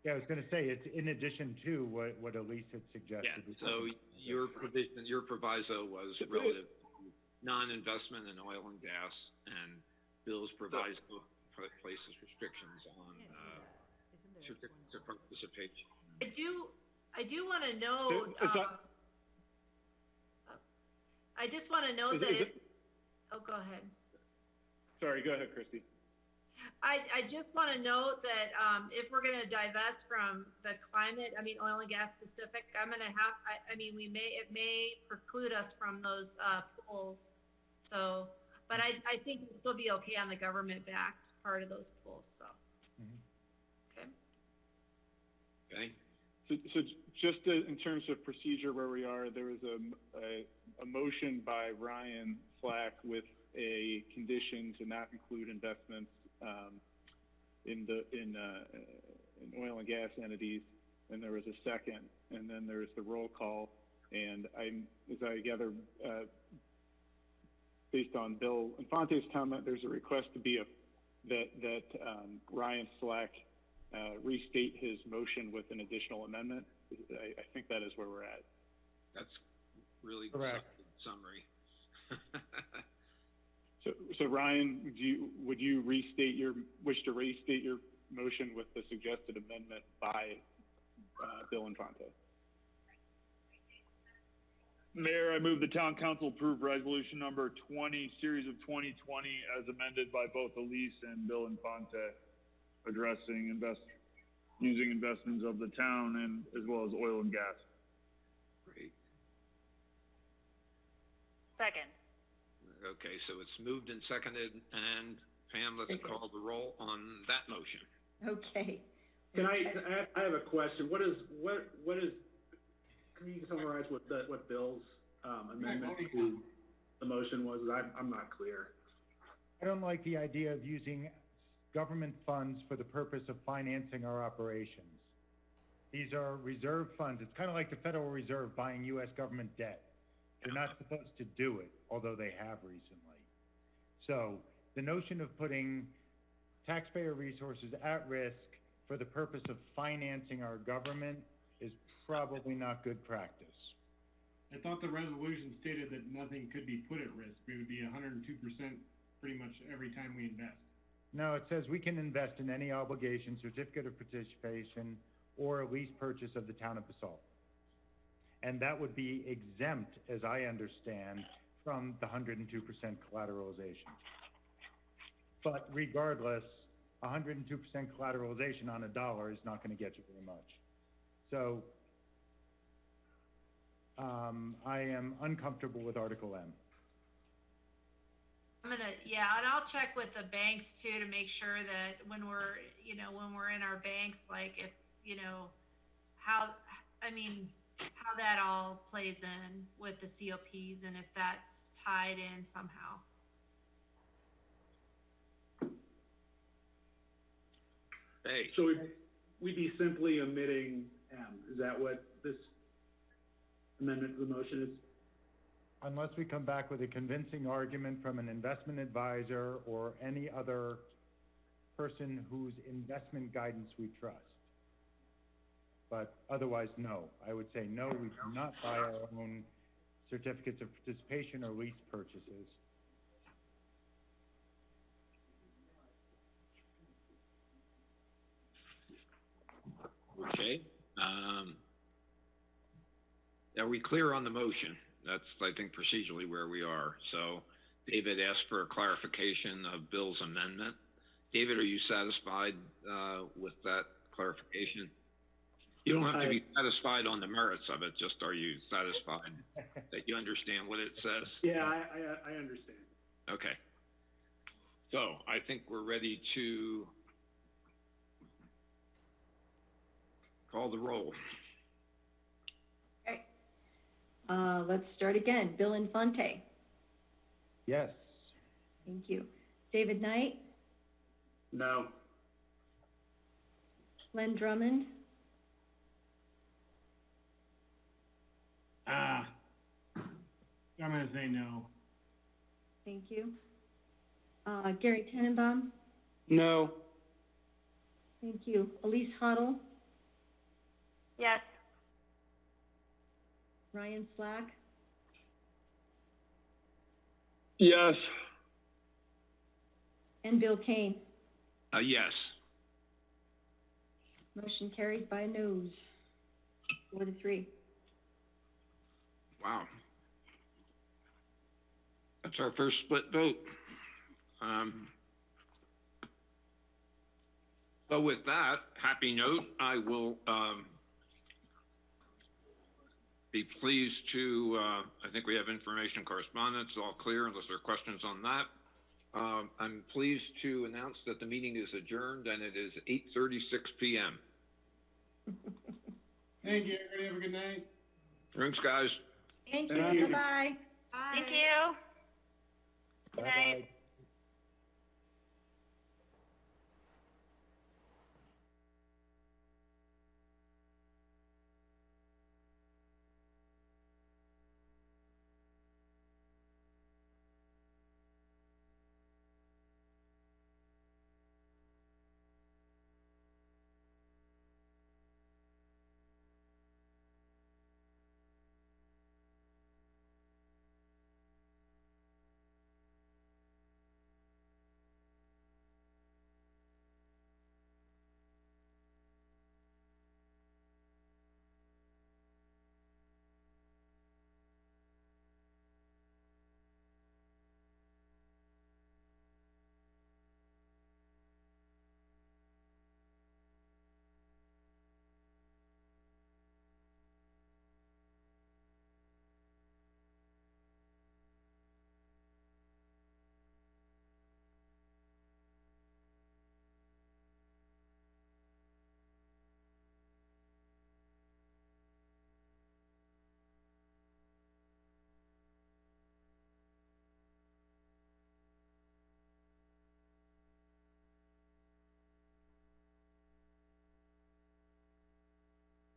Speaker 13: yeah, I was going to say, it's in addition to what Elise had suggested.
Speaker 3: Yeah, so your provision, your proviso was relative to non-investment in oil and gas, and Bill's proviso places restrictions on certificates of participation.
Speaker 4: I do want to note, I just want to note that oh, go ahead.
Speaker 12: Sorry, go ahead, Christy.
Speaker 4: I just want to note that if we're going to divest from the climate, I mean, oil and gas specific, I'm going to have, I mean, it may preclude us from those pools. So, but I think it'll still be okay on the government backed part of those pools. So, okay.
Speaker 3: Okay.
Speaker 12: So just in terms of procedure where we are, there was a motion by Ryan Slack with a condition to not include investments in oil and gas entities, and there was a second, and then there was the roll call, and as I gather, based on Bill Infante's comment, there's a request to be that Ryan Slack restate his motion with an additional amendment. I think that is where we're at.
Speaker 3: That's really
Speaker 13: correct
Speaker 3: summary.
Speaker 12: So Ryan, would you wish to restate your motion with the suggested amendment by Bill Infante?
Speaker 16: Mayor, I move the town council approve resolution number 20, series of 2020, as amended by both Elise and Bill Infante, addressing using investments of the town and as well as oil and gas.
Speaker 3: Great.
Speaker 6: Second.
Speaker 3: Okay, so it's moved and seconded, and Pam, let's call the roll on that motion.
Speaker 15: Okay.
Speaker 7: Can I have a question. What is, can you summarize what Bill's amendment to the motion was? I'm not clear.
Speaker 13: I don't like the idea of using government funds for the purpose of financing our operations. These are reserve funds. It's kind of like the Federal Reserve buying U.S. government debt. They're not supposed to do it, although they have recently. So the notion of putting taxpayer resources at risk for the purpose of financing our government is probably not good practice.
Speaker 10: I thought the resolution stated that nothing could be put at risk. We would be 102% pretty much every time we invest.
Speaker 13: No, it says we can invest in any obligation, certificate of participation, or a lease purchase of the town of Basalt. And that would be exempt, as I understand, from the 102% collateralization. But regardless, 102% collateralization on $1 is not going to get you very much. So I am uncomfortable with Article M.
Speaker 4: I'm gonna, yeah, and I'll check with the banks too to make sure that when we're in our banks, like if, how that all plays in with the COPs and if that's tied in somehow.
Speaker 3: Hey.
Speaker 7: So we'd be simply omitting M. Is that what this amendment to the motion is?
Speaker 13: Unless we come back with a convincing argument from an investment advisor or any other person whose investment guidance we trust. But otherwise, no. I would say no, we do not buy our own certificates of participation or lease purchases.
Speaker 3: Okay. Are we clear on the motion? That's, I think, procedurally where we are. So David asked for a clarification of Bill's amendment. David, are you satisfied with that clarification? You don't have to be satisfied on the merits of it, just are you satisfied that you understand what it says?
Speaker 7: Yeah, I understand.
Speaker 3: Okay. So I think we're ready to call the roll.
Speaker 15: Okay. Let's start again. Bill Infante.
Speaker 13: Yes.
Speaker 15: Thank you. David Knight,
Speaker 10: No.
Speaker 15: Len Drummond,
Speaker 10: I'm gonna say no.
Speaker 15: thank you. Gary Tenenbaum,
Speaker 11: No.
Speaker 15: thank you. Elise Hoddle,
Speaker 6: Yes.
Speaker 15: Ryan Slack,
Speaker 10: Yes.
Speaker 15: and Bill Kane.
Speaker 3: Yes.
Speaker 15: Motion carries by a nose, 4-3.
Speaker 3: Wow. That's our first split vote. So with that happy note, I will be pleased to, I think we have information correspondence, all clear unless there are questions on that. I'm pleased to announce that the meeting is adjourned and it is 8:36 p.m.
Speaker 10: Thank you, everybody. Have a good night.
Speaker 3: Thanks, guys.
Speaker 15: Thank you,
Speaker 10: Thank you.
Speaker 15: bye-bye.
Speaker 6: Thank you. Good night.
Speaker 13: Bye-bye.